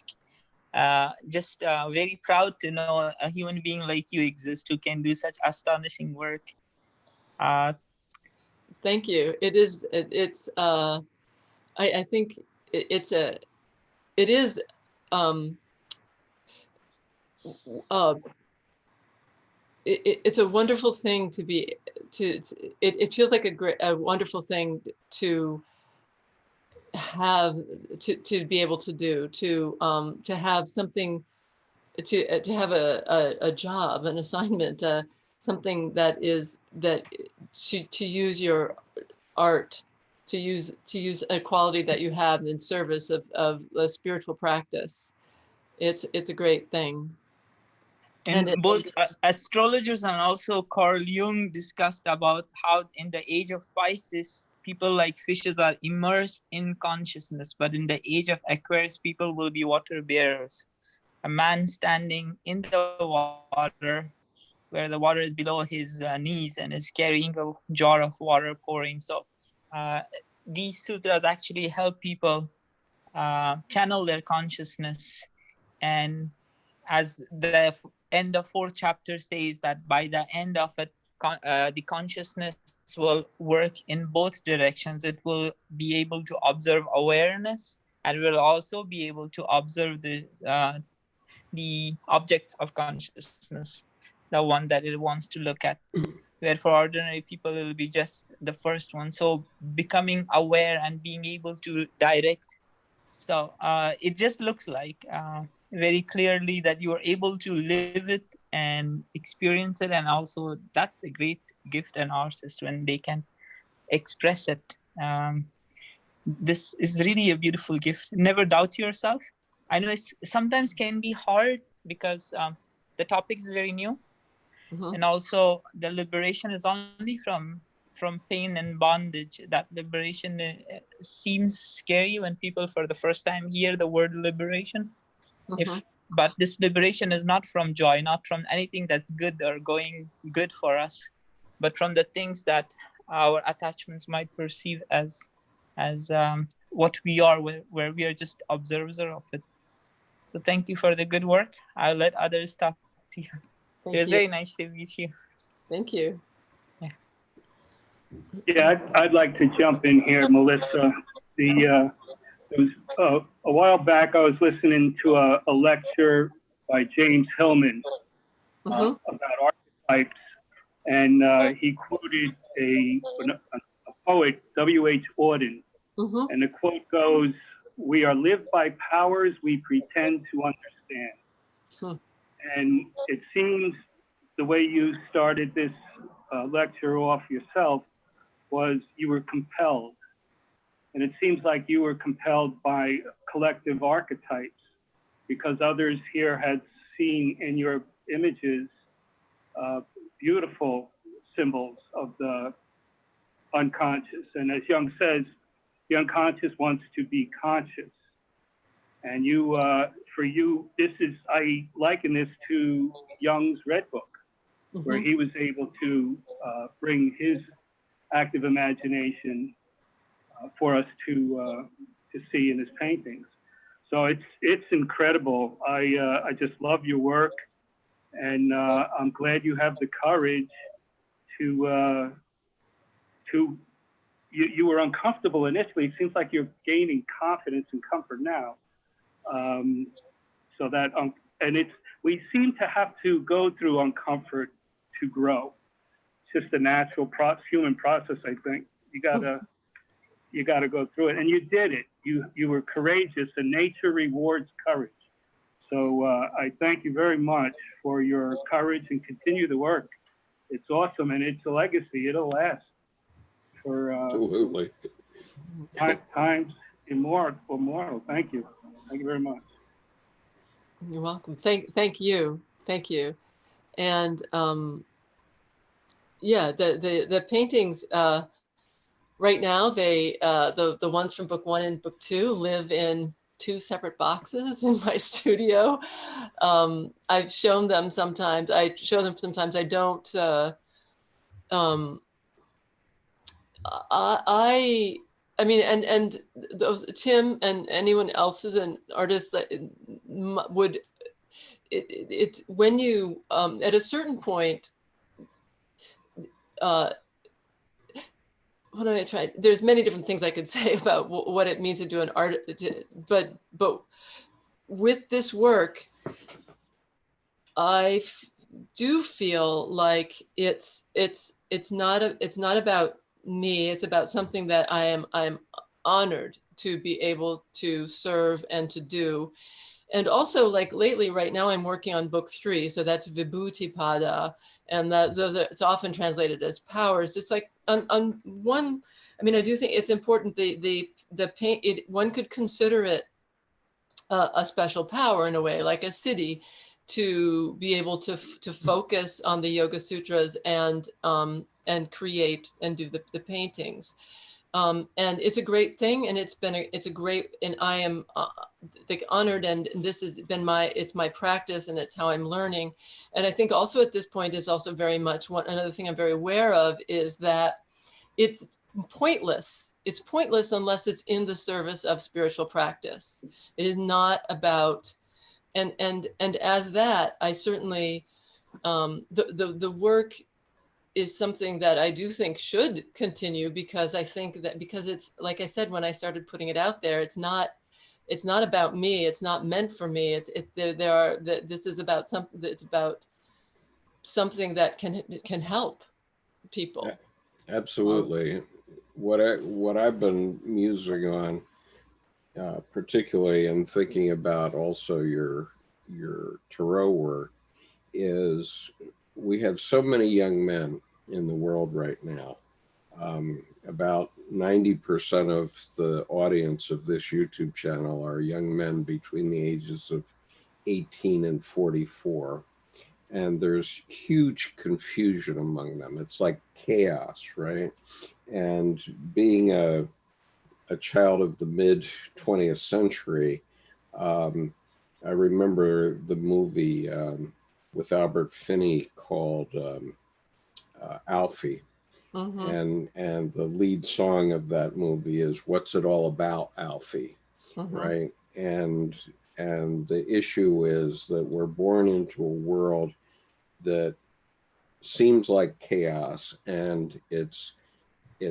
Just very proud to know a human being like you exist who can do such astonishing work. Thank you. It is. I think it is it's a wonderful thing to be it feels like a wonderful thing to have to be able to do, to have something, to have a job, an assignment, something that is to use your art, to use a quality that you have in service of a spiritual practice. It's a great thing. And both astrologers and also Carl Jung discussed about how in the age of Pisces, people like fishes are immersed in consciousness, but in the age of Aquarius, people will be water bearers. A man standing in the water, where the water is below his knees, and is carrying a jar of water pouring. So these sutras actually help people channel their consciousness. And as the end of 4th chapter says, that by the end of it, the consciousness will work in both directions. It will be able to observe awareness, and will also be able to observe the objects of consciousness, the one that it wants to look at. Where for ordinary people, it will be just the first one. So becoming aware and being able to direct. So it just looks like very clearly that you are able to live it and experience it. And also that's the great gift an artist, when they can express it. This is really a beautiful gift. Never doubt yourself. I know it sometimes can be hard because the topic is very new. Mm-hmm. And also the liberation is only from pain and bondage. That liberation seems scary when people for the first time hear the word liberation. Mm-hmm. But this liberation is not from joy, not from anything that's good or going good for us, but from the things that our attachments might perceive as what we are, where we are just observers of it. So thank you for the good work. I'll let others talk to you. It was very nice to meet you. Thank you. Yeah, I'd like to jump in here, Melissa. It was a while back, I was listening to a lecture by James Hillman about archetypes, and he quoted a poet, W.H. Auden, and the quote goes, "We are lived by powers we pretend to understand." And it seems the way you started this lecture off yourself was you were compelled. And it seems like you were compelled by collective archetypes, because others here had seen in your images beautiful symbols of the unconscious. And as Jung says, the unconscious wants to be conscious. And you, for you, I liken this to Jung's Red Book, where he was able to bring his active imagination for us to see in his paintings. So it's incredible. I just love your work, and I'm glad you have the courage to you were uncomfortable initially. It seems like you're gaining confidence and comfort now. So that and we seem to have to go through uncomfort to grow. It's just a natural human process, I think. You gotta go through it, and you did it. You were courageous, and nature rewards courage. So I thank you very much for your courage, and continue the work. It's awesome, and it's a legacy. It'll last for absolutely times immortal. Thank you. Thank you very much. You're welcome. Thank you. And yeah, the paintings right now, they the ones from book 1 and book 2 live in 2 separate boxes in my studio. I've shown them sometimes. I show them sometimes. I don't. I mean, and those Tim and anyone else who's an artist that would it when you at a certain point. What am I trying? There's many different things I could say about what it means to do an art, but with this work, I do feel like it's not about me. It's about something that I'm honored to be able to serve and to do. And also, like lately, right now, I'm working on book 3, so that's Vibhuti Pada, and it's often translated as powers. It's like on one. I mean, I do think it's important. The paint. One could consider it a special power in a way, like a siddhi, to be able to focus on the Yoga Sutras and create and do the paintings. And it's a great thing, and it's a great, and I am honored, and this has been it's my practice, and it's how I'm learning. And I think also at this point is also very much another thing I'm very aware of is that it's pointless. It's pointless unless it's in the service of spiritual practice. It is not about, and as that, I certainly, the work is something that I do think should continue, because I think that, because it's, like I said, when I started putting it out there, it's not about me. It's not meant for me. This is about something. It's about something that can help people. Absolutely. What I've been musing on, particularly in thinking about also your tarot work, is we have so many young men in the world right now. About 90% of the audience of this YouTube channel are young men between the ages of 18 and 44. And there's huge confusion among them. It's like chaos, right? And being a child of the mid 20th century, I remember the movie with Albert Finney called Alfie. Mm-hmm. And the lead song of that movie is "What's It All About, Alfie?" Mm-hmm. Right? And the issue is that we're born into a world that seems like chaos, and it's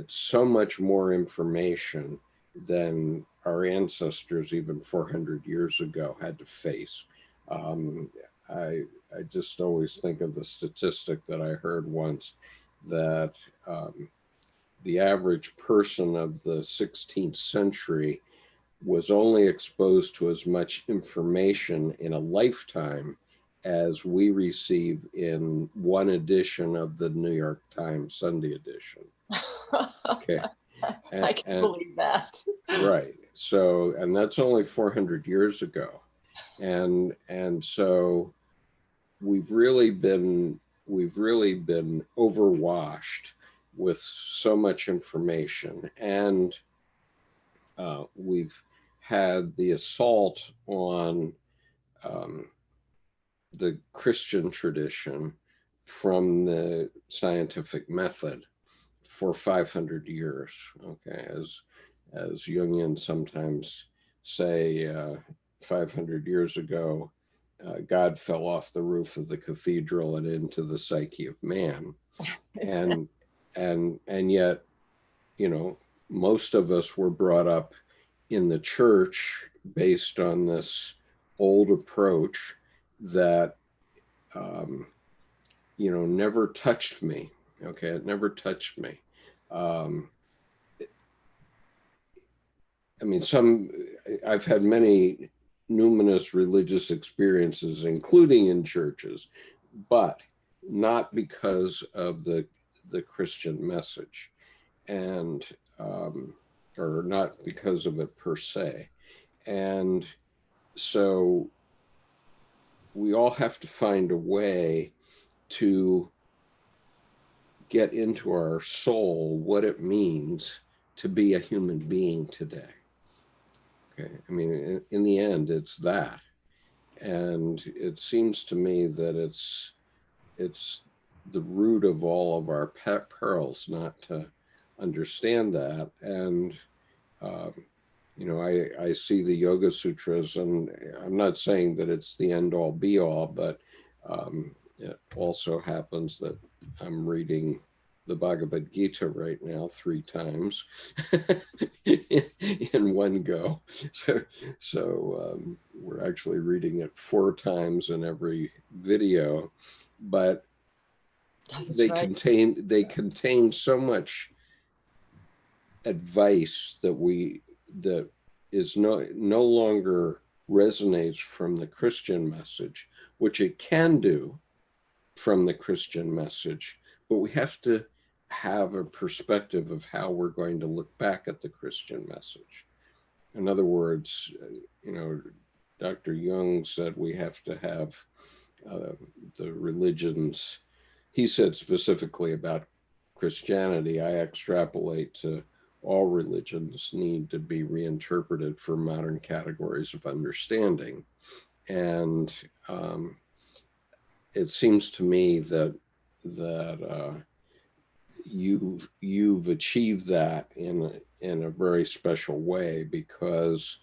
so much more information than our ancestors even 400 years ago had to face. I just always think of the statistic that I heard once, that the average person of the 16th century was only exposed to as much information in a lifetime as we receive in one edition of the New York Times Sunday edition. Okay. I can believe that. Right. So, and that's only 400 years ago. And so we've really been overwashed with so much information, and we've had the assault on the Christian tradition from the scientific method for 500 years. Okay, as Jungian sometimes say, 500 years ago, God fell off the roof of the cathedral and into the psyche of man. And yet, you know, most of us were brought up in the church based on this old approach that, you know, never touched me. Okay, it never touched me. I mean, I've had many numinous religious experiences, including in churches, but not because of the Christian message, and or not because of it per se. And so we all have to find a way to get into our soul what it means to be a human being today. Okay, I mean, in the end, it's that. And it seems to me that it's the root of all of our perils not to understand that. And, you know, I see the Yoga Sutras, and I'm not saying that it's the end all be all, but it also happens that I'm reading the Bhagavad Gita right now 3 times in one go. So we're actually reading it 4 times in every video, but they contain so much advice that is no longer resonates from the Christian message, which it can do from the Christian message, but we have to have a perspective of how we're going to look back at the Christian message. In other words, you know, Dr. Jung said we have to have the religions. He said specifically about Christianity, I extrapolate to all religions need to be reinterpreted for modern categories of understanding. And it seems to me that you've achieved that in a very special way, because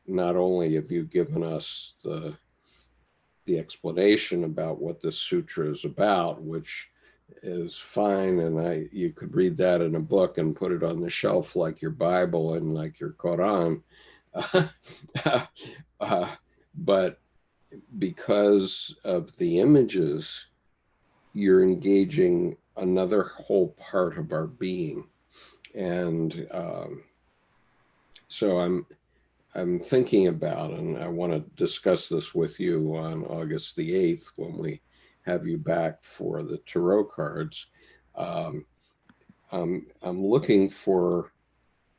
not only have you given us the explanation about what this sutra is about, which is fine, and you could read that in a book and put it on the shelf like your Bible and like your Quran, but because of the images, you're engaging another whole part of our being. And so I'm thinking about, and I want to discuss this with you on August the 8th when we have you back for the tarot cards. I'm looking for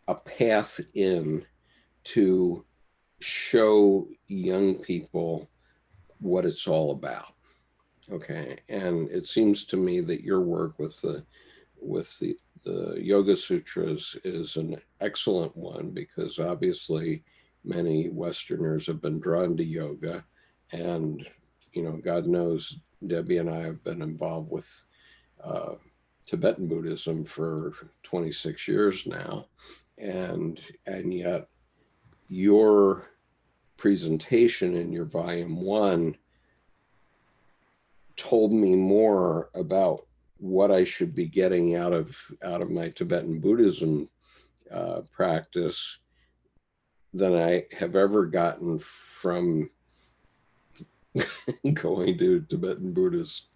a path in to show young people what it's all about. Okay, and it seems to me that your work with the Yoga Sutras is an excellent one, because obviously many Westerners have been drawn to yoga, and you know, God knows Debbie and I have been involved with Tibetan Buddhism for 26 years now, and yet your presentation in your volume 1 told me more about what I should be getting out of my Tibetan Buddhism practice than I have ever gotten from going to Tibetan Buddhist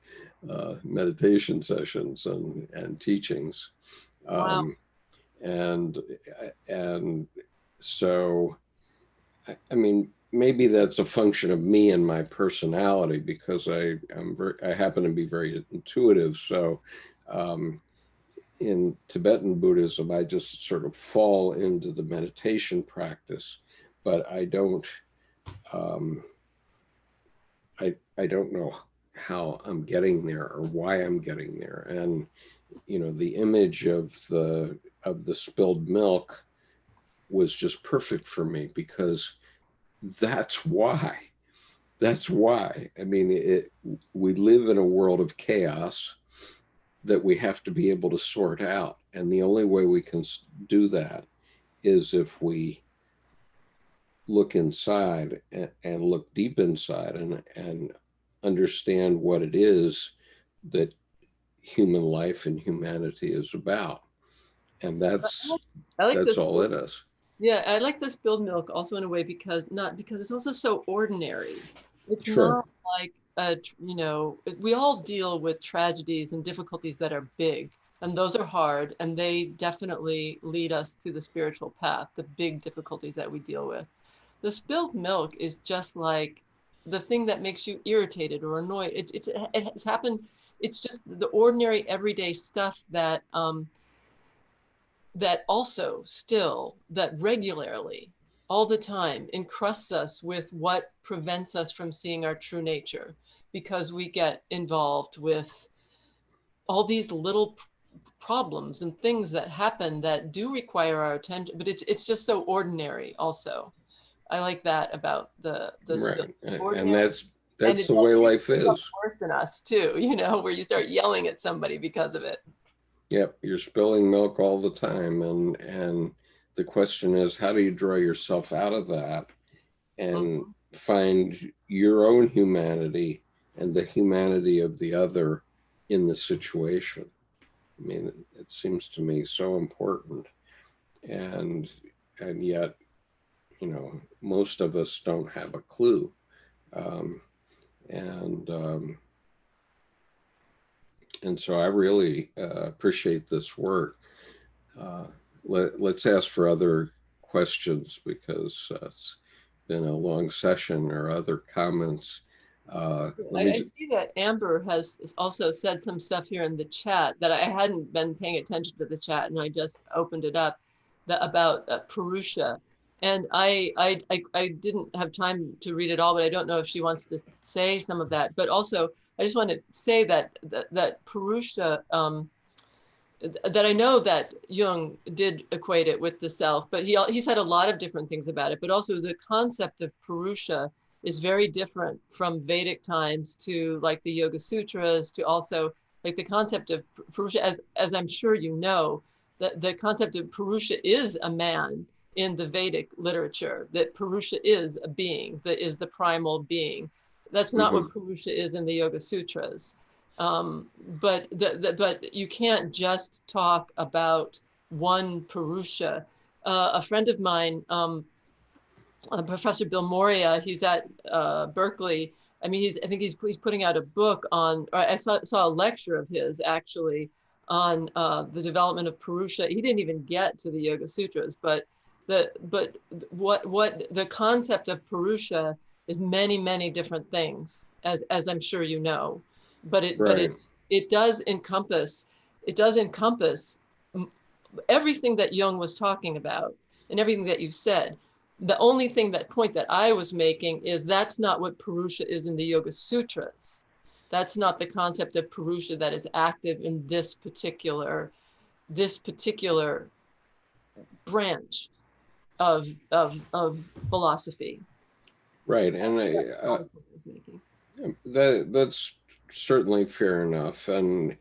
meditation sessions and teachings. Wow. And so, I mean, maybe that's a function of me and my personality, because I happen to be very intuitive. So in Tibetan Buddhism, I just sort of fall into the meditation practice, but I don't know how I'm getting there or why I'm getting there. And you know, the image of the spilled milk was just perfect for me, because that's why. I mean, we live in a world of chaos that we have to be able to sort out. And the only way we can do that is if we look inside and look deep inside and understand what it is that human life and humanity is about. And that's all it is. Yeah, I like the spilled milk also in a way because it's also so ordinary. It's Sure. not like you know, we all deal with tragedies and difficulties that are big, and those are hard, and they definitely lead us to the spiritual path, the big difficulties that we deal with. The spilled milk is just like the thing that makes you irritated or annoyed. It's happened. It's just the ordinary everyday stuff that that also still, that regularly, all the time, encrusts us with what prevents us from seeing our true nature, because we get involved with all these little problems and things that happen that do require our attention, but it's just so ordinary also. I like that about the Right. And ordinary. that's the way life is. Worse than us too, you know, where you start yelling at somebody because of it. Yep, you're spilling milk all the time, and the question is, how do you draw yourself out of that and find your own humanity and the humanity of the other in the situation? I mean, it seems to me so important, and yet you know, most of us don't have a clue. Um, and so I really appreciate this work. Let's ask for other questions, because it's been a long session, or other comments. I see that Amber has also said some stuff here in the chat that I hadn't been paying attention to the chat, and I just opened it up, about Purusha. And I didn't have time to read it all, but I don't know if she wants to say some of that. But also, I just want to say that Purusha, that I know that Jung did equate it with the self, but he said a lot of different things about it. But also the concept of Purusha is very different from Vedic times to like the Yoga Sutras, to also like the concept of Purusha, as I'm sure you know, that the concept of Purusha is a man in the Vedic literature, that Purusha is a being, that is the primal being. That's not what Purusha is in the Yoga Sutras. But you can't just talk about one Purusha. A friend of mine, Professor Bill Moria, he's at Berkeley. I mean, I think he's putting out a book on, or I saw a lecture of his actually on the development of Purusha. He didn't even get to the Yoga Sutras, but what the concept of Purusha is many different things, as I'm sure you know, but it does encompass everything that Jung was talking about and everything that you said. The only point that I was making is that's not what Purusha is in the Yoga Sutras. That's not the concept of Purusha that is active in this particular branch of philosophy. Right, and that's certainly fair enough. And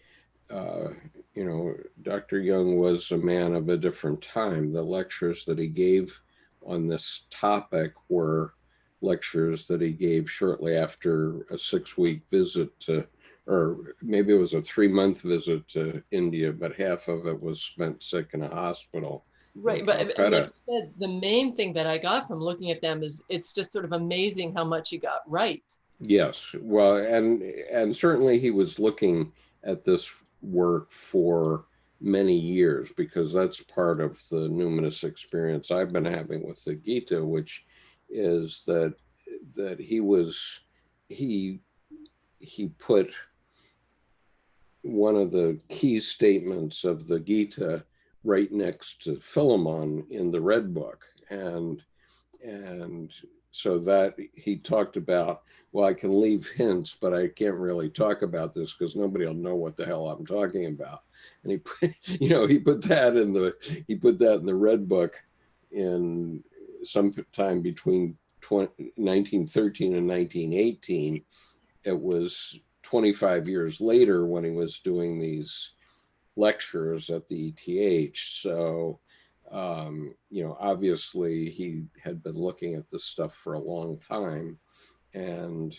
you know, Dr. Jung was a man of a different time. The lectures that he gave on this topic were lectures that he gave shortly after a 6-week visit to, or maybe it was a 3-month visit to India, but half of it was spent sick in a hospital. Right, but like you said, the main thing that I got from looking at them is it's just sort of amazing how much he got right. Yes, well, and certainly he was looking at this work for many years, because that's part of the numinous experience I've been having with the Gita, which is that he put one of the key statements of the Gita right next to Philemon in the Red Book, and so that he talked about, well, I can leave hints, but I can't really talk about this because nobody will know what the hell I'm talking about. And he put that in the Red Book in sometime between 1913 and 1918. It was 25 years later when he was doing these lectures at the ETH. So you know, obviously he had been looking at this stuff for a long time, and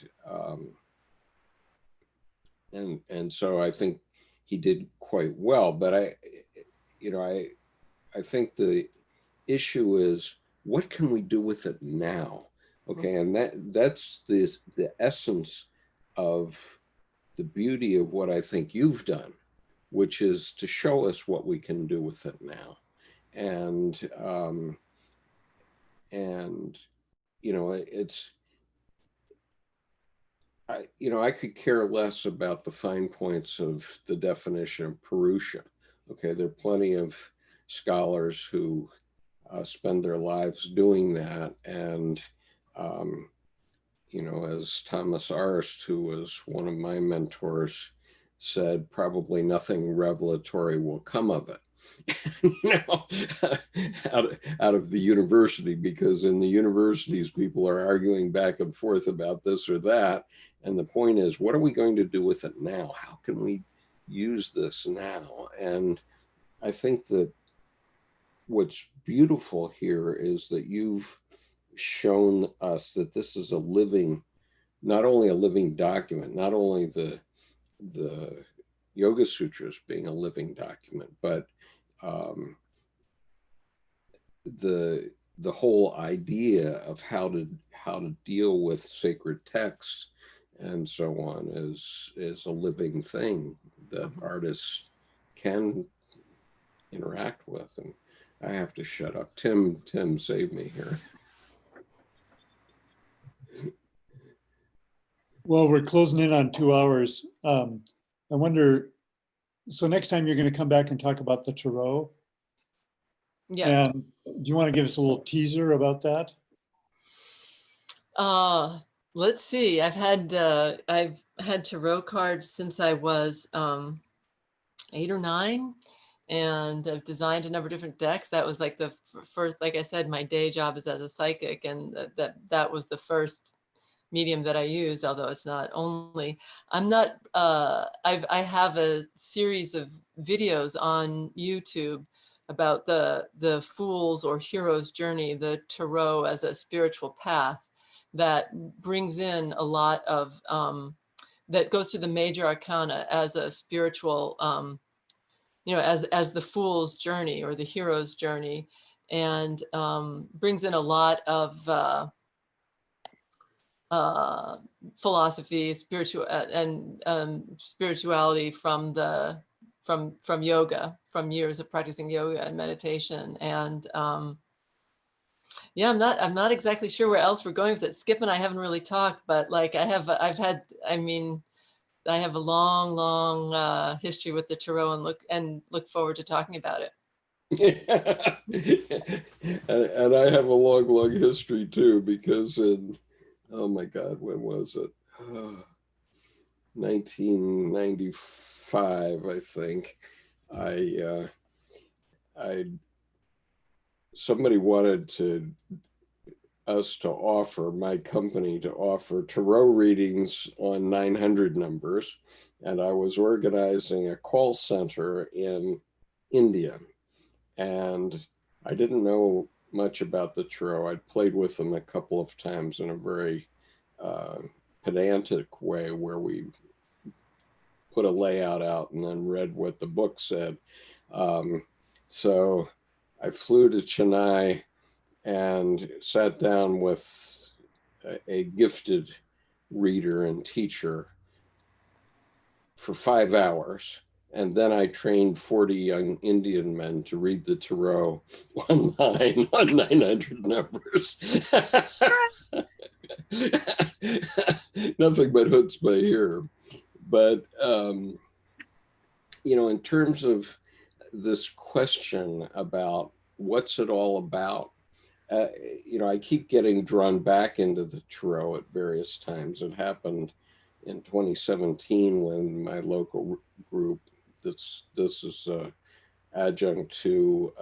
so I think he did quite well. But I think the issue is, what can we do with it now? Okay, and that's the essence of the beauty of what I think you've done, which is to show us what we can do with it now. And you know, I could care less about the fine points of the definition of Purusha. Okay, there are plenty of scholars who spend their lives doing that, and you know, as Thomas Arst, who was one of my mentors, said, probably nothing revelatory will come of it. You know, out of the university, because in the universities people are arguing back and forth about this or that, and the point is, what are we going to do with it now? How can we use this now? And I think that what's beautiful here is that you've shown us that this is a living, not only a living document, not only the Yoga Sutras being a living document, but the the whole idea of how to deal with sacred texts and so on is a living thing that artists can interact with. And I have to shut up. Tim save me here. Well, we're closing in on 2 hours. I wonder, so next time you're going to come back and talk about the Tarot? Yeah. And do you want to give us a little teaser about that? Let's see. I've had tarot cards since I was 8 or 9, and I've designed a number of different decks. That was like the first, like I said, my day job is as a psychic, and that was the first medium that I used, although it's not only. I'm not, I have a series of videos on YouTube about the fool's or hero's journey, the Tarot as a spiritual path that brings in a lot of, that goes to the major arcana as a spiritual, you know, as the fool's journey or the hero's journey, and brings in a lot of philosophy, spirituality from yoga, from years of practicing yoga and meditation. And yeah, I'm not exactly sure where else we're going with it. Skip and I haven't really talked, but like I have a long history with the Tarot, and look forward to talking about it. And I have a long history too, because in, oh my God, when was it? 1995, I think. Somebody wanted us to offer, my company to offer tarot readings on 900 numbers, and I was organizing a call center in India, and I didn't know much about the tarot. I'd played with them a couple of times in a very pedantic way, where we put a layout out and then read what the book said. So I flew to Chennai and sat down with a gifted reader and teacher for 5 hours. And then I trained 40 young Indian men to read the Tarot online on 900 numbers. Nothing but chutzpah here. But, you know, in terms of this question about what's it all about, you know, I keep getting drawn back into the Tarot at various times. It happened in 2017 when my local group, this is adjunct to,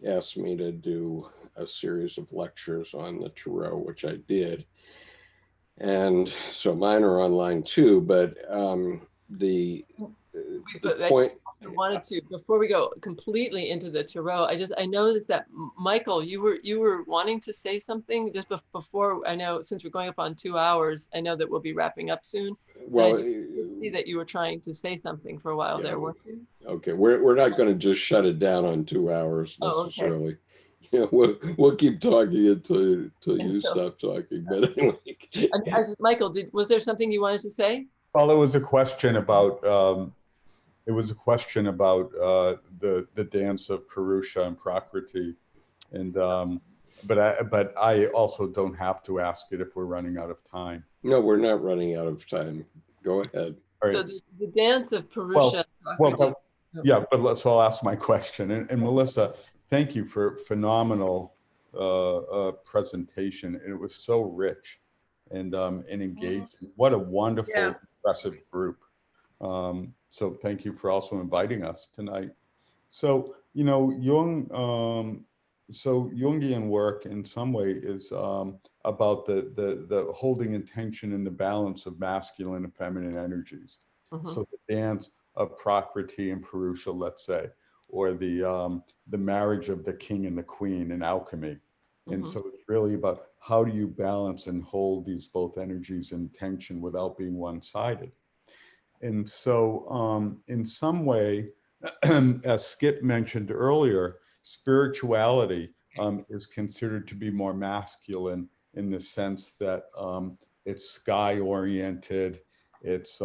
asked me to do a series of lectures on the Tarot, which I did. And so mine are online too, but the point I wanted to, before we go completely into the Tarot, I noticed that Michael, you were wanting to say something just before. I know, since we're going up on 2 hours, I know that we'll be wrapping up soon. Well, I see that you were trying to say something for a while there, weren't you? Okay, we're not going to just shut it down on 2 hours necessarily. Okay. Yeah, we'll keep talking until you stop talking. But anyway, Michael, was there something you wanted to say? Well, it was a question about the dance of Purusha and Prakriti, and but I also don't have to ask it if we're running out of time. No, we're not running out of time. Go ahead. All right. So the dance of Purusha. Yeah, but so I'll ask my question. And Melissa, thank you for phenomenal presentation. And it was so rich and engaging. What a wonderful, impressive group. So thank you for also inviting us tonight. So, you know, Jungian work in some way is about the holding intention and the balance of masculine and feminine energies. So the dance of Prakriti and Purusha, let's say, or the marriage of the king and the queen in alchemy. And so it's really about how do you balance and hold these both energies in tension without being one-sided. And so in some way, as Skip mentioned earlier, spirituality is considered to be more masculine in the sense that it's sky oriented, it's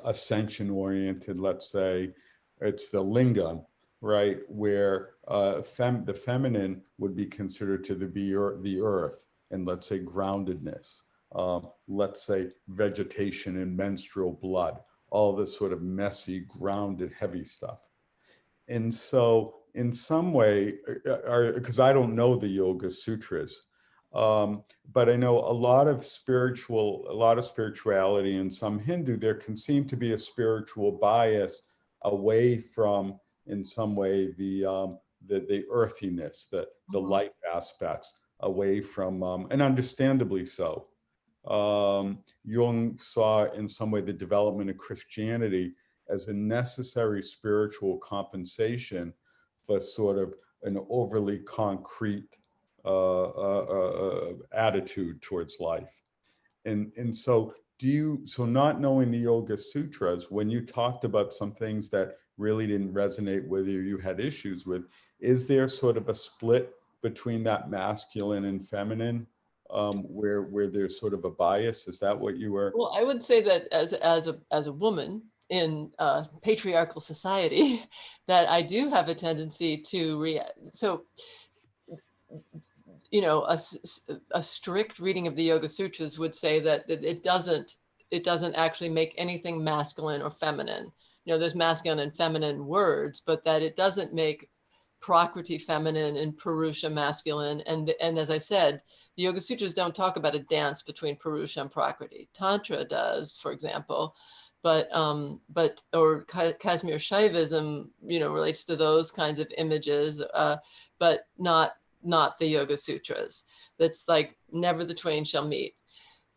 ascension oriented, let's say. It's the lingam, right, where the feminine would be considered to be the earth, and let's say groundedness, let's say vegetation and menstrual blood, all this sort of messy, grounded, heavy stuff. And so in some way, because I don't know the Yoga Sutras, but I know a lot of spirituality in some Hindu, there can seem to be a spiritual bias away from, in some way, the earthiness, the life aspects, away from, and understandably so. Jung saw in some way the development of Christianity as a necessary spiritual compensation for sort of an overly concrete attitude towards life. And so not knowing the Yoga Sutras, when you talked about some things that really didn't resonate with you, you had issues with, is there sort of a split between that masculine and feminine, where there's sort of a bias? Is that what you were? Well, I would say that as a woman in patriarchal society, that I do have a tendency to react. So, you know, a strict reading of the Yoga Sutras would say that it doesn't actually make anything masculine or feminine. You know, there's masculine and feminine words, but that it doesn't make Prakriti feminine and Purusha masculine. And as I said, the Yoga Sutras don't talk about a dance between Purusha and Prakriti. Tantra does, for example, or Kashmir Shaivism, you know, relates to those kinds of images, but not the Yoga Sutras. That's like never the twain shall meet.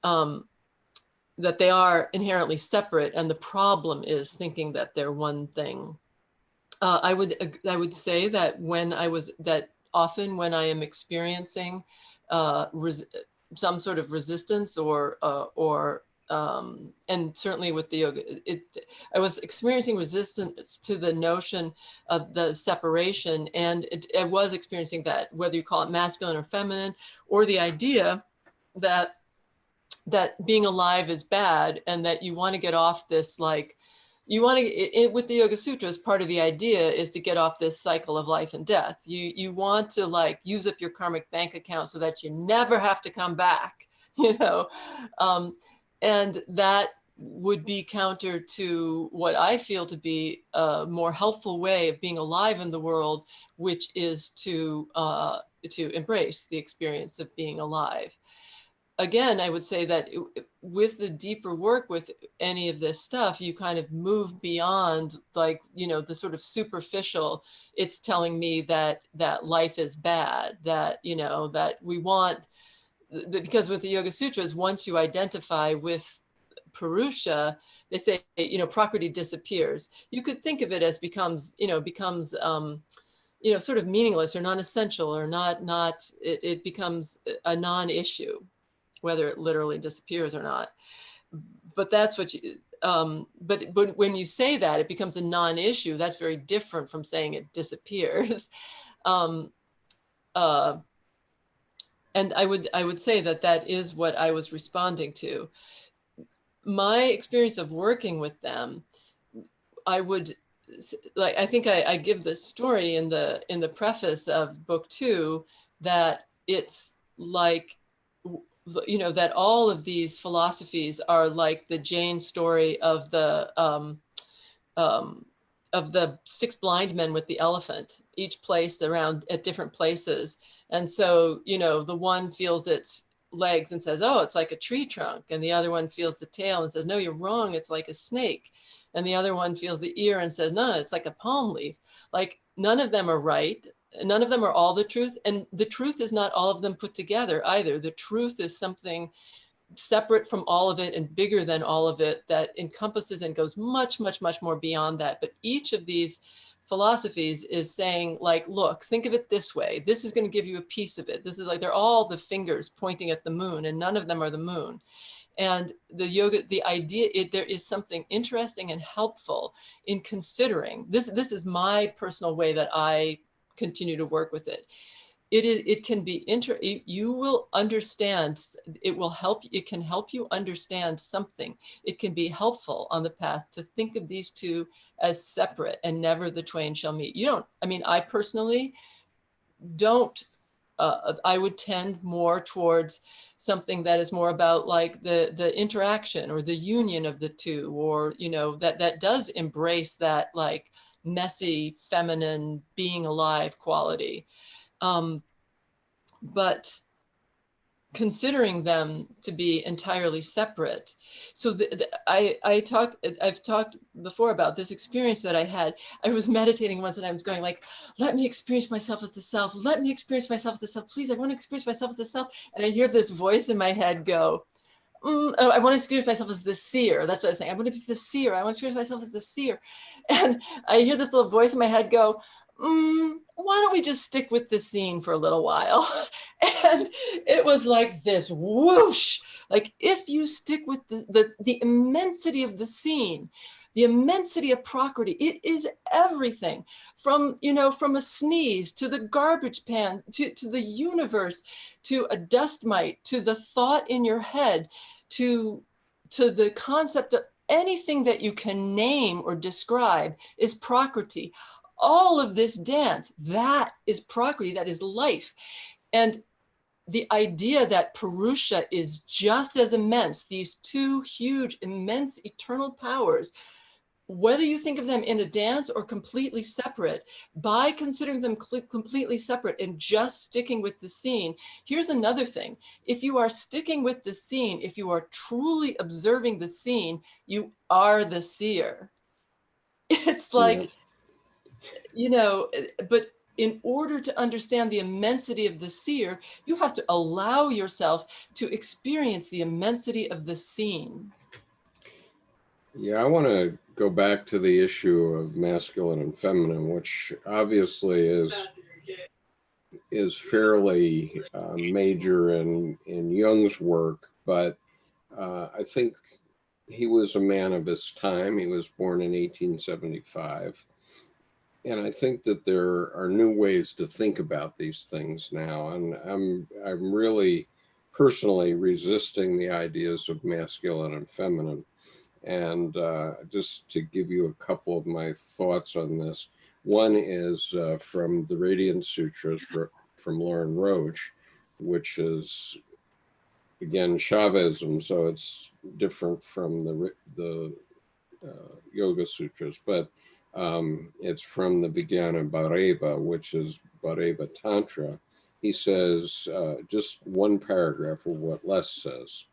That they are inherently separate, and the problem is thinking that they're one thing. I would say that often when I am experiencing some sort of resistance and certainly with the yoga, I was experiencing resistance to the notion of the separation, and I was experiencing that, whether you call it masculine or feminine, or the idea that being alive is bad, and that you want to get off this, like, with the Yoga Sutras, part of the idea is to get off this cycle of life and death. You want to, like, use up your karmic bank account so that you never have to come back, you know, and that would be counter to what I feel to be a more helpful way of being alive in the world, which is to embrace the experience of being alive. Again, I would say that with the deeper work with any of this stuff, you kind of move beyond, like, you know, the sort of superficial, it's telling me that life is bad, that, you know, that we want, because with the Yoga Sutras, once you identify with Purusha, they say, you know, Prakriti disappears. You could think of it as becomes sort of meaningless or non-essential, or it becomes a non-issue, whether it literally disappears or not. But that's what you, but when you say that it becomes a non-issue, that's very different from saying it disappears. And I would say that is what I was responding to. My experience of working with them, I think I give this story in the preface of book 2, that it's like, you know, that all of these philosophies are like the Jain story of the 6 blind men with the elephant, each placed around at different places. And so, you know, the one feels its legs and says, oh, it's like a tree trunk. And the other one feels the tail and says, no, you're wrong, it's like a snake. And the other one feels the ear and says, no, it's like a palm leaf. Like, none of them are right. None of them are all the truth. And the truth is not all of them put together either. The truth is something separate from all of it and bigger than all of it, that encompasses and goes much, much, much more beyond that. But each of these philosophies is saying, like, look, think of it this way. This is going to give you a piece of it. This is like, they're all the fingers pointing at the moon, and none of them are the moon. And the yoga, the idea, there is something interesting and helpful in considering this. This is my personal way that I continue to work with it. It can be you will understand, it can help you understand something. It can be helpful on the path to think of these two as separate and never the twain shall meet. I personally don't, I would tend more towards something that is more about like the interaction or the union of the two, or, that does embrace that like messy, feminine, being alive quality. But considering them to be entirely separate. So I've talked before about this experience that I had. I was meditating once and I was going like, let me experience myself as the self. Let me experience myself as the self. Please, I want to experience myself as the self. And I hear this voice in my head go, I want to experience myself as the seer. That's what I was saying. I want to be the seer. I want to experience myself as the seer. And I hear this little voice in my head go, why don't we just stick with the scene for a little while? And it was like this whoosh, like if you stick with the immensity of the scene, the immensity of Prakriti, it is everything from a sneeze to the garbage pan, to the universe, to a dust mite, to the thought in your head, to the concept of anything that you can name or describe is Prakriti. All of this dance, that is Prakriti, that is life. And the idea that Purusha is just as immense, these two huge, immense, eternal powers, whether you think of them in a dance or completely separate, by considering them completely separate and just sticking with the scene, here's another thing. If you are sticking with the scene, if you are truly observing the scene, you are the seer. It's like, but in order to understand the immensity of the seer, you have to allow yourself to experience the immensity of the scene. Yeah, I want to go back to the issue of masculine and feminine, which obviously is fairly major in Jung's work, but I think he was a man of his time. He was born in 1875. And I think that there are new ways to think about these things now. And I'm really personally resisting the ideas of masculine and feminine. And just to give you a couple of my thoughts on this, one is from the Radiant Sutras from Lauren Roach, which is, again, Shaivism, so it's different from the Yoga Sutras, but it's from the Vijnana Bhairava, which is Bhairava Tantra. He says, just one paragraph of what Les says.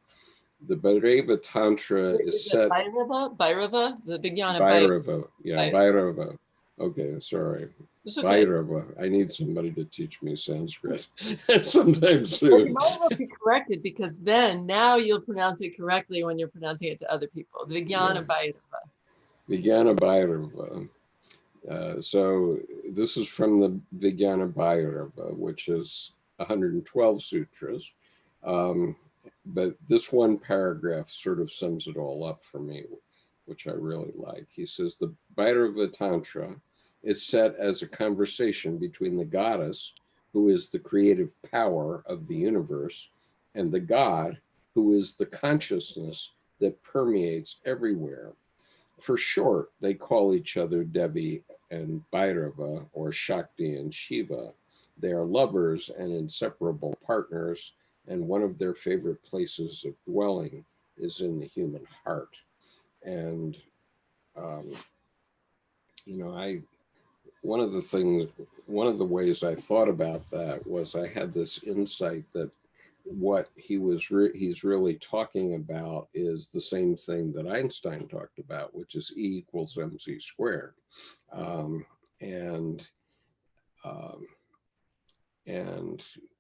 The Bhairava Tantra is set. Bhairava, the Vijnana Bhairava, yeah, Bhairava. Okay, sorry. It's okay. Bhairava. I need somebody to teach me Sanskrit sometime soon. You might as well be corrected, because then now you'll pronounce it correctly when you're pronouncing it to other people. The Vijnana Bhairava. Vijnana Bhairava. So this is from the Vijnana Bhairava, which is 112 sutras. But this one paragraph sort of sums it all up for me, which I really like. He says, the Bhairava Tantra is set as a conversation between the goddess, who is the creative power of the universe, and the god, who is the consciousness that permeates everywhere. For short, they call each other Devi and Bhairava, or Shakti and Shiva. They are lovers and inseparable partners, and one of their favorite places of dwelling is in the human heart. And, one of the ways I thought about that was I had this insight that what he's really talking about is the same thing that Einstein talked about, which is E equals mc squared. And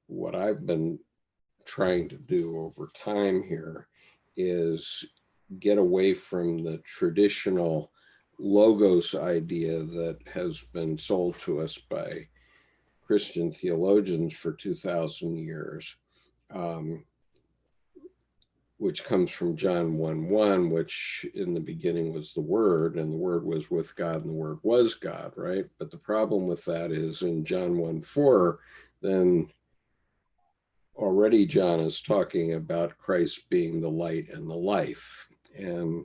what I've been trying to do over time here is get away from the traditional logos idea that has been sold to us by Christian theologians for 2,000 years. which comes from John 1:1, which in the beginning was the Word, and the Word was with God, and the Word was God, right? But the problem with that is in John 1:4, then already John is talking about Christ being the light and the life. And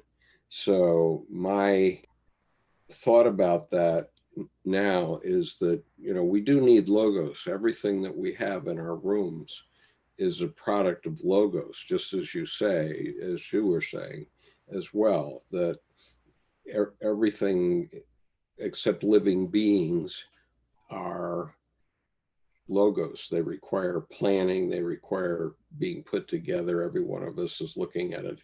so my thought about that now is that, you know, we do need logos. Everything that we have in our rooms is a product of logos, just as you say, as you were saying as well, that everything except living beings are logos. They require planning, they require being put together. Every one of us is looking at a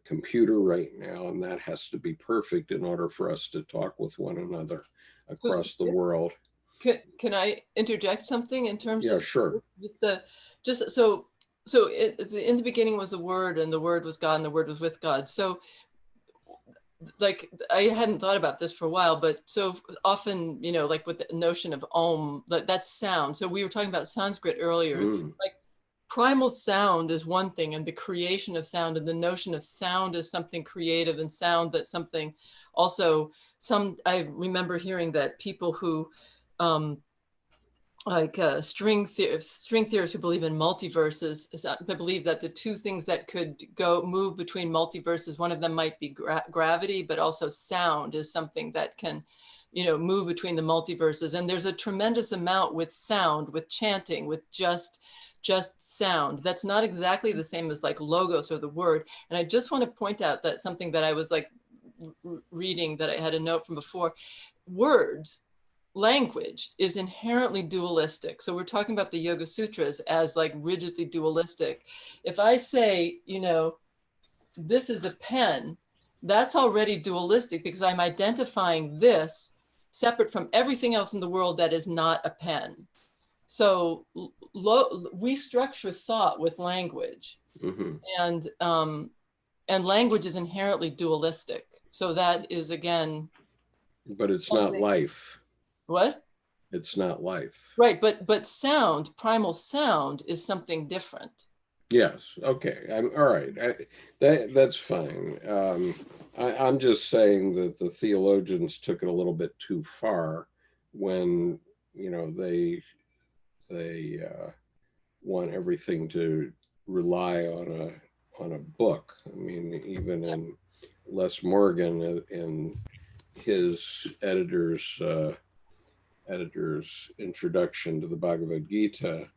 computer right now, and that has to be perfect in order for us to talk with one another across the world. Can I interject something in terms Yeah, of sure. just so in the beginning was the Word, and the Word was God, and the Word was with God. So like I hadn't thought about this for a while, but so often, you know, like with the notion of Om, that's sound. So we were talking about Sanskrit earlier, like primal sound is one thing, and the creation of sound, and the notion of sound as something creative, and sound that's something also I remember hearing that people who like string theorists who believe in multiverses, I believe that the two things that could move between multiverses, one of them might be gravity, but also sound is something that can, you know, move between the multiverses. And there's a tremendous amount with sound, with chanting, with just sound. That's not exactly the same as like logos or the word. And I just want to point out that something that I was like reading that I had a note from before, words, language is inherently dualistic. So we're talking about the Yoga Sutras as like rigidly dualistic. If I say, you know, this is a pen, that's already dualistic because I'm identifying this separate from everything else in the world that is not a pen. So we structure thought with language, and language is inherently dualistic. So that is again. But it's not life. What? It's not life. Right, but sound, primal sound is something different. Yes. Okay. All right. That's fine. I'm just saying that the theologians took it a little bit too far when, you know, they want everything to rely on a book. I mean, even in Les Morgan in his editor's introduction to the Bhagavad Gita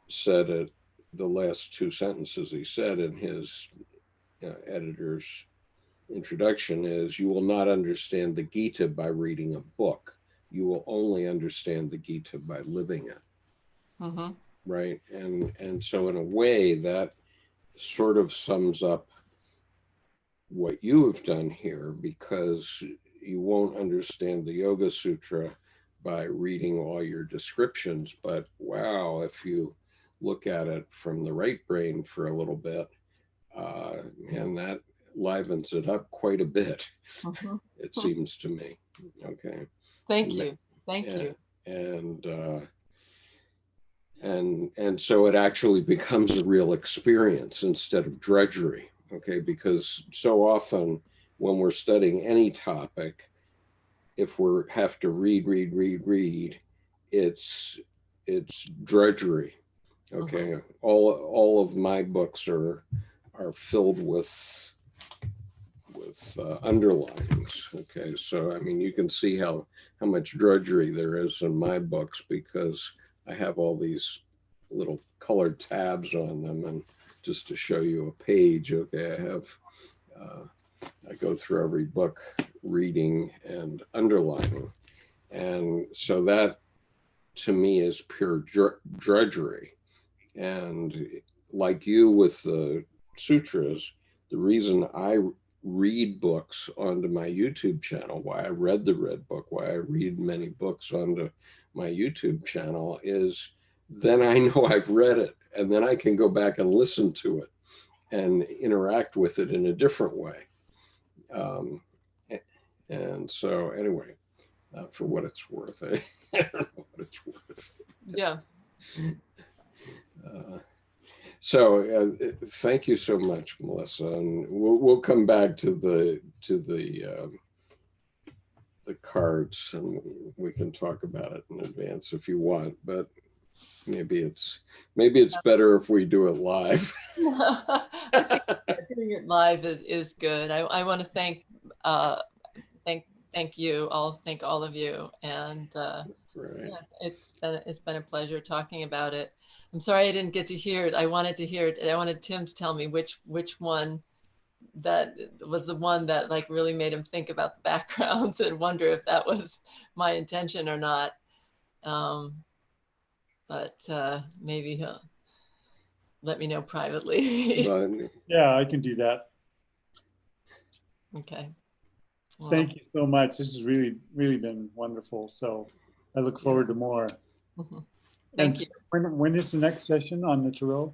said it, the last two sentences he said in his editor's introduction is, you will not understand the Gita by reading a book. You will only understand the Gita by living it. Right? And so in a way that sort of sums up what you have done here, because you won't understand the Yoga Sutra by reading all your descriptions, but wow, if you look at it from the right brain for a little bit, and that livens it up quite a bit, it seems to me. Okay. Thank you. And so it actually becomes a real experience instead of drudgery. Okay, because so often when we're studying any topic, if we have to read, it's drudgery. Okay, all of my books are filled with underlines. Okay, so I mean, you can see how much drudgery there is in my books because I have all these little colored tabs on them, and just to show you a page, okay, I go through every book reading and underlining. And so that to me is pure drudgery. And like you with the sutras, the reason I read books onto my YouTube channel, why I read the Red Book, why I read many books onto my YouTube channel is then I know I've read it, and then I can go back and listen to it and interact with it in a different way. And so anyway, for what it's worth, I don't know what it's worth. Yeah. So thank you so much, Melissa, and we'll come back to the cards, and we can talk about it in advance if you want. But maybe it's better if we do it live. I think doing it live is good. I want to thank you. Thank all of you, and Right. yeah, it's been a pleasure talking about it. I'm sorry I didn't get to hear it. I wanted to hear it. I wanted Tim to tell me which one that was the one that like really made him think about the backgrounds and wonder if that was my intention or not. But maybe he'll let me know privately. But, Yeah, I can do that. Okay. Well, Thank you so much. This has really been wonderful. So I look forward to more. Thank you. When is the next session on the Tarot?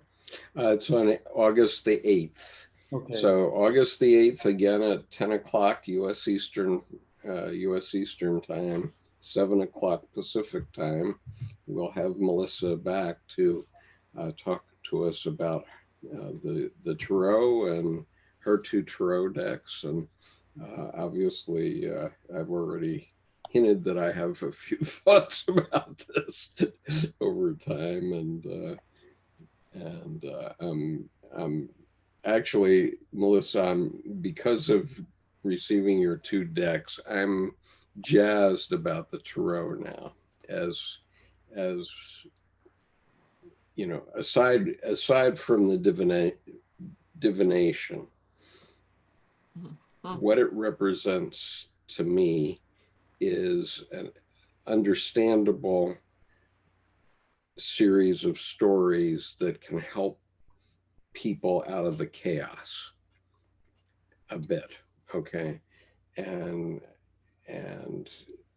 it's on August the 8th. Okay. So August the 8th, again at 10 o'clock U.S. Eastern time, 7 o'clock Pacific time. We'll have Melissa back to talk to us about the Tarot and her 2 Tarot decks. And obviously, I've already hinted that I have a few thoughts about this over time, and actually, Melissa, because of receiving your 2 decks, I'm jazzed about the Tarot now. As you know, aside from the divination, what it represents to me is an understandable series of stories that can help people out of the chaos a bit. Okay. And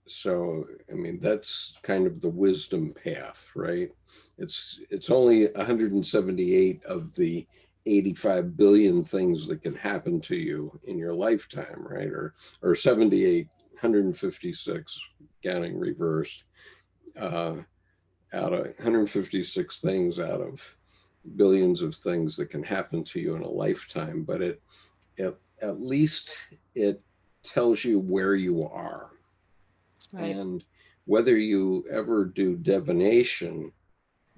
so, I mean, that's kind of the wisdom path, right? It's only 178 of the 85 billion things that can happen to you in your lifetime, right? Or 78, 156, counting reversed, out of 156 things out of billions of things that can happen to you in a lifetime. But at least it tells you where you are. Right. And whether you ever do divination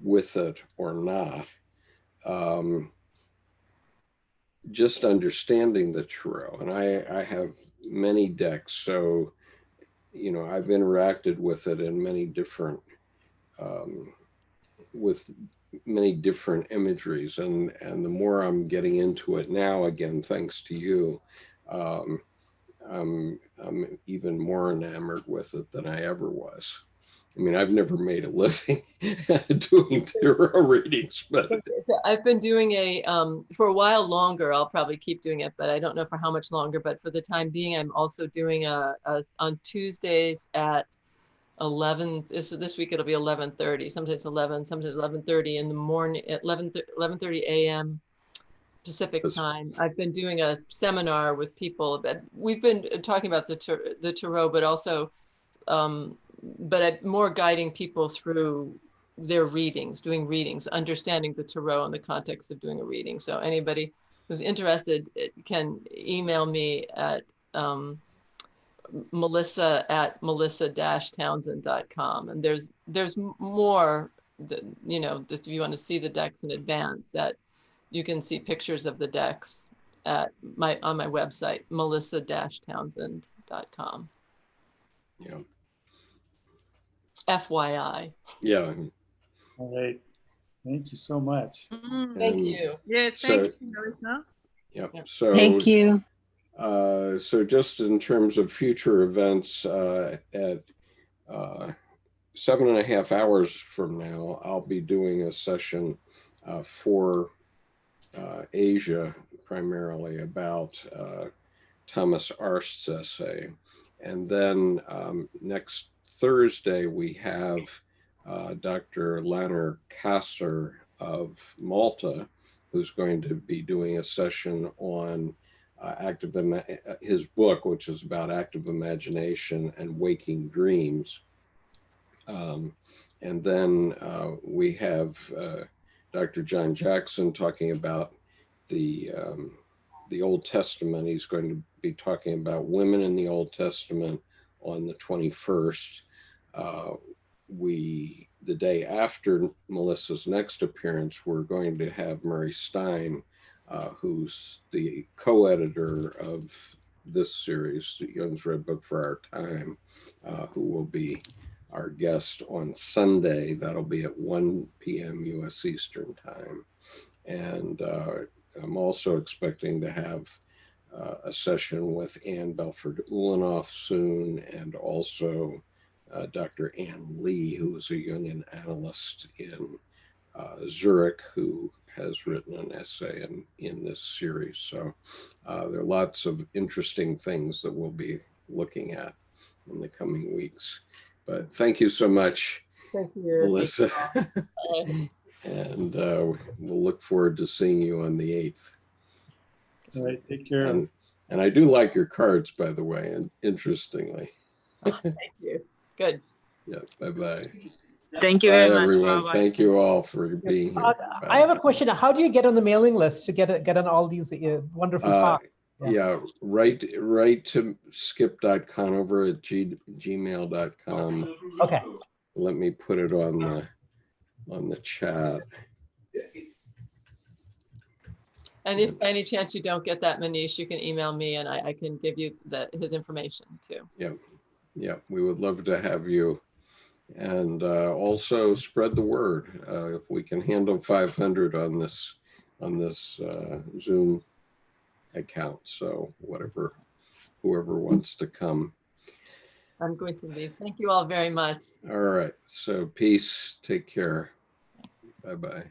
with it or not, just understanding the Tarot. And I have many decks, so you know, I've interacted with it in many different with many different imageries, and the more I'm getting into it now, again thanks to you, I'm even more enamored with it than I ever was. I mean, I've never made a living doing tarot readings, but I've been doing for a while longer. I'll probably keep doing it, but I don't know for how much longer. But for the time being, I'm also doing on Tuesdays at 11. This week it'll be 11:30. Sometimes 11, sometimes 11:30 in the morning at 11:30 a.m. Pacific time. I've been doing a seminar with people that we've been talking about the Tarot, but also more guiding people through their readings, doing readings, understanding the Tarot in the context of doing a reading. So anybody who's interested can email me at melissa@melissa-townsend.com. And there's more that, you know, if you want to see the decks in advance, that you can see pictures of the decks on my website, melissa-townsend.com. Yeah. FYI. Yeah. All right. Thank you so much. Thank you. Yeah, thank you, Melissa. Yep. So thank you. So just in terms of future events, at 7.5 hours from now, I'll be doing a session for Asia, primarily about Thomas Arst's essay. And then next Thursday, we have Dr. Lanner Kasser of Malta, who's going to be doing a session on his book, which is about active imagination and waking dreams. And then we have Dr. John Jackson talking about the Old Testament. He's going to be talking about women in the Old Testament on the 21st. The day after Melissa's next appearance, we're going to have Murray Stein, who's the co-editor of this series, Jung's Red Book for Our Time, who will be our guest on Sunday. That'll be at 1 p.m. U.S. Eastern Time. And I'm also expecting to have a session with Ann Belford-Ulanoff soon, and also Dr. Ann Lee, who is a Jungian analyst in Zurich, who has written an essay in this series. So there are lots of interesting things that we'll be looking at in the coming weeks. But thank you so much, Thank you, Melissa. Thank And we'll look forward to seeing you on the 8th. All right, take care. And I do like your cards, by the way, and interestingly. Thank you. Good. Yeah, bye-bye. Thank you very Bye, much. everyone. Bye-bye. Thank you all for being here. I have a question. How do you get on the mailing list to get on all these wonderful talks? Yeah, write to skip.conover@gmail.com. Okay. Let me put it on the chat. And if by any chance you don't get that, Manish, you can email me and I can give you his information too. Yeah, we would love to have you. And also spread the word. If we can handle 500 on this Zoom account, so whoever wants to come. I'm going to leave. Thank you all very much. All right, so peace, take care. Bye-bye.